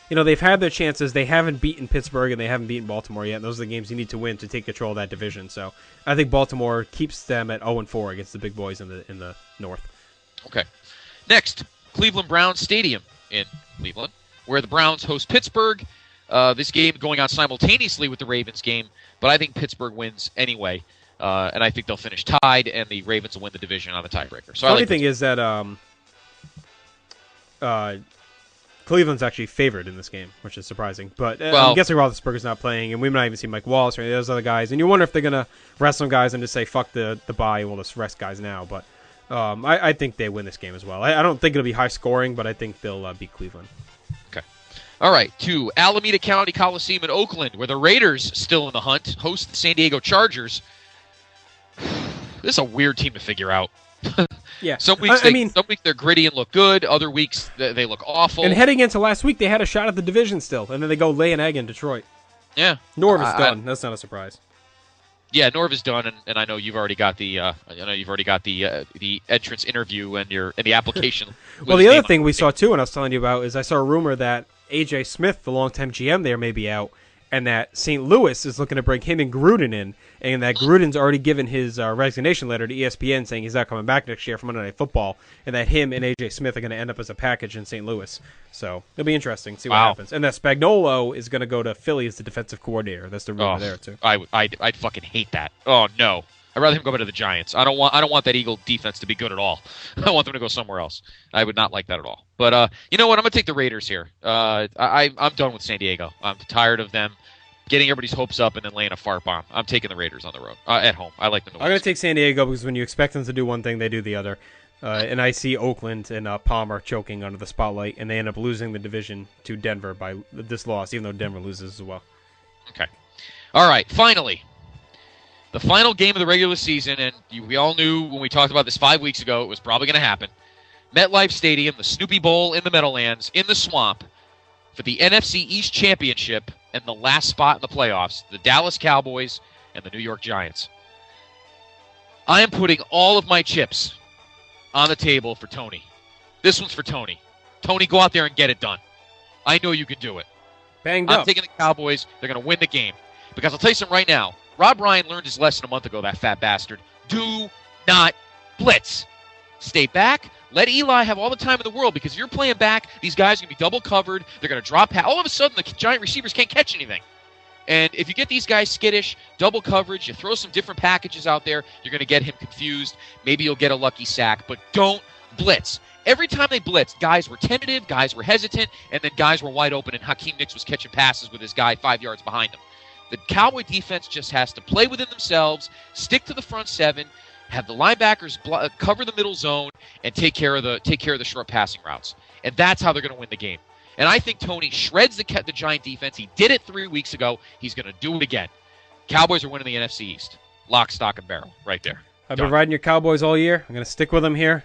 they've had their chances. They haven't beaten Pittsburgh and they haven't beaten Baltimore yet. And those are the games you need to win to take control of that division. So I think Baltimore keeps them at 0-4 against the big boys in the North. Okay. Next, Cleveland Browns Stadium in Cleveland, where the Browns host Pittsburgh. This game going on simultaneously with the Ravens game, but I think Pittsburgh wins anyway, and I think they'll finish tied, and the Ravens will win the division on the tiebreaker. So Funny thing is that Cleveland's actually favored in this game, which is surprising. But I'm guessing Roethlisberger's not playing, and we might not even see Mike Wallace or any of those other guys. And you wonder if they're going to rest some guys and just say, fuck the bye, we'll just rest guys now. But I think they win this game as well. I don't think it'll be high scoring, but I think they'll beat Cleveland. Okay. All right, to Alameda County Coliseum in Oakland, where the Raiders, still in the hunt, host the San Diego Chargers. This is a weird team to figure out. Yeah. Some weeks they're gritty and look good. Other weeks they look awful. And heading into last week, they had a shot at the division still, and then they go lay an egg in Detroit. Yeah. Norv is done. That's not a surprise. Yeah, Norv is done, and I know you've already got the entrance interview and the application. Well, the other thing we saw too, and I was telling you about, is I saw a rumor that AJ Smith, the longtime GM there, may be out, and that St. Louis is looking to bring him and Gruden in, and that Gruden's already given his resignation letter to ESPN saying he's not coming back next year for Monday Night Football, and that him and AJ Smith are going to end up as a package in St. Louis. So it'll be interesting to see what happens. And that Spagnuolo is going to go to Philly as the defensive coordinator. That's the rumor there too. I'd fucking hate that. Oh no. I'd rather him go back to the Giants. I don't want that Eagle defense to be good at all. I want them to go somewhere else. I would not like that at all. But you know what? I'm going to take the Raiders here. I'm done with San Diego. I'm tired of them getting everybody's hopes up and then laying a fart bomb. I'm taking the Raiders on the road at home. I like them. I'm going to take San Diego because when you expect them to do one thing, they do the other. And I see Oakland and Palmer choking under the spotlight, and they end up losing the division to Denver by this loss, even though Denver loses as well. Okay. All right. Finally. The final game of the regular season, and we all knew when we talked about this 5 weeks ago, it was probably going to happen. MetLife Stadium, the Snoopy Bowl in the Meadowlands, in the swamp, for the NFC East Championship and the last spot in the playoffs, the Dallas Cowboys and the New York Giants. I am putting all of my chips on the table for Tony. This one's for Tony. Tony, go out there and get it done. I know you can do it. Banged up. I'm taking the Cowboys. They're going to win the game. Because I'll tell you something right now. Rob Ryan learned his lesson a month ago, that fat bastard. Do not blitz. Stay back. Let Eli have all the time in the world, because if you're playing back, these guys are going to be double covered. They're going to drop pass. All of a sudden, the Giant receivers can't catch anything. And if you get these guys skittish, double coverage, you throw some different packages out there, you're going to get him confused. Maybe you'll get a lucky sack, but don't blitz. Every time they blitzed, guys were tentative, guys were hesitant, and then guys were wide open, and Hakeem Nicks was catching passes with his guy 5 yards behind him. The Cowboy defense just has to play within themselves, stick to the front seven, have the linebackers cover the middle zone, and take care of the short passing routes. And that's how they're going to win the game. And I think Tony shreds the Giant defense. He did it 3 weeks ago. He's going to do it again. Cowboys are winning the NFC East. Lock, stock, and barrel right there. I've been riding your Cowboys all year. I'm going to stick with them here.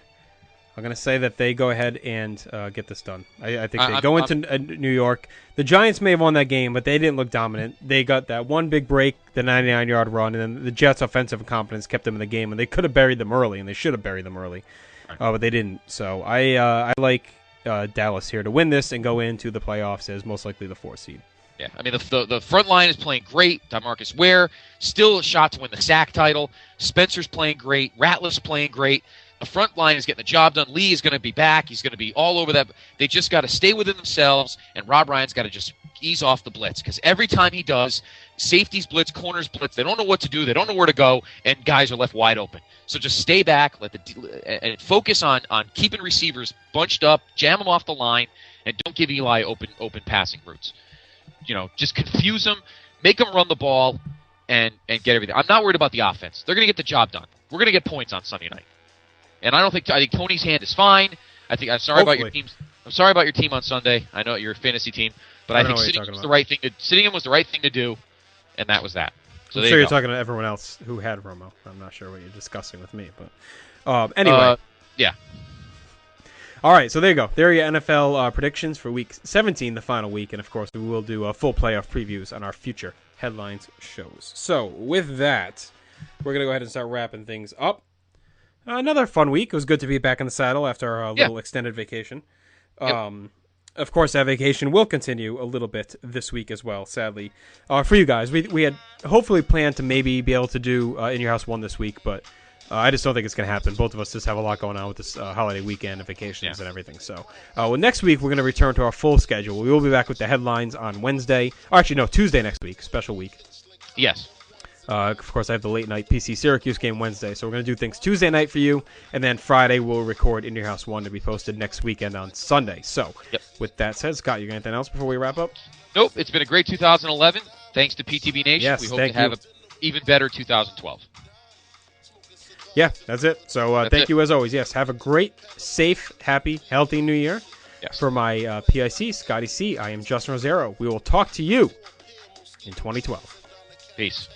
I'm going to say that they go ahead and get this done. I think they go into New York. The Giants may have won that game, but they didn't look dominant. They got that one big break, the 99-yard run, and then the Jets' offensive incompetence kept them in the game, and they could have buried them early, and they should have buried them early, but they didn't. So I like Dallas here to win this and go into the playoffs as most likely the 4th seed. Yeah, I mean, the front line is playing great. DeMarcus Ware, still a shot to win the sack title. Spencer's playing great. Ratliff's playing great. The front line is getting the job done. Lee is going to be back. He's going to be all over that. They just got to stay within themselves, and Rob Ryan's got to just ease off the blitz, because every time he does, safeties blitz, corners blitz, they don't know what to do. They don't know where to go, and guys are left wide open. So just stay back, and focus on keeping receivers bunched up, jam them off the line, and don't give Eli open passing routes. Just confuse them, make them run the ball, and get everything. I'm not worried about the offense. They're going to get the job done. We're going to get points on Sunday night. And I think Tony's hand is fine. I'm sorry about your team. I'm sorry about your team on Sunday. I know you're a fantasy team, but I think sitting him was the right thing. Sitting him was the right thing to do, and that was that. So I'm sure you're talking to everyone else who had Romo. I'm not sure what you're discussing with me, but anyway. Yeah. All right, so there you go. There are your NFL predictions for Week 17, the final week, and of course we will do full playoff previews on our future headlines shows. So with that, we're gonna go ahead and start wrapping things up. Another fun week. It was good to be back in the saddle after our little extended vacation. Of course, that vacation will continue a little bit this week as well, sadly. For you guys, we had hopefully planned to maybe be able to do In Your House 1 this week, but I just don't think it's going to happen. Both of us just have a lot going on with this holiday weekend and vacations and everything. So next week, we're going to return to our full schedule. We will be back with the headlines on Wednesday. Or actually, no, Tuesday next week, special week. Yes. Of course, I have the late night PC Syracuse game Wednesday, so we're going to do things Tuesday night for you, and then Friday we'll record In Your House 1 to be posted next weekend on Sunday. So, with that said, Scott, you got anything else before we wrap up? Nope, it's been a great 2011. Thanks to PTB Nation. Yes, we hope to have an even better 2012. Yeah, that's it. So, thank you as always. Yes, have a great, safe, happy, healthy New Year. Yes. For my PIC, Scotty C, I am Justin Rosero. We will talk to you in 2012. Peace.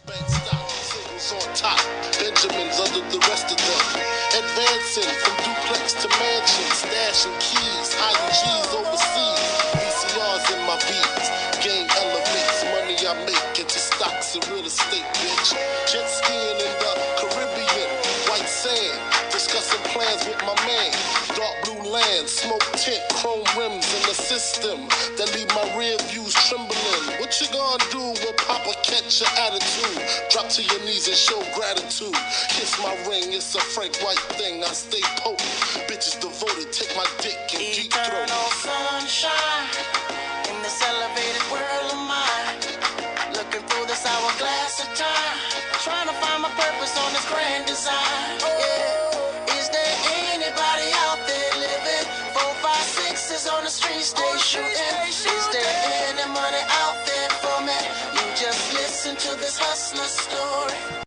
On top, Benjamins under the rest of them. Advancing from duplex to mansion, stashing keys, IUGs overseas. VCRs in my beats, game elevates, money I make into stocks and real estate, bitch. Jet skiing in the Caribbean, white sand, discussing plans with my man. Dark blue land, smoke tint, chrome rims in the system that leave my rear views trembling. What you gonna do when Papa catch your attitude? Drop to your knees and show gratitude. Kiss my ring, it's a Frank White thing. I stay potent. Bitches devoted, take my dick and deep throat. Eternal sunshine in this elevated world of mine. Looking through this hourglass of time, trying to find my the streets, stay shooting. Is there any money out there for me? You just listen to this hustler story.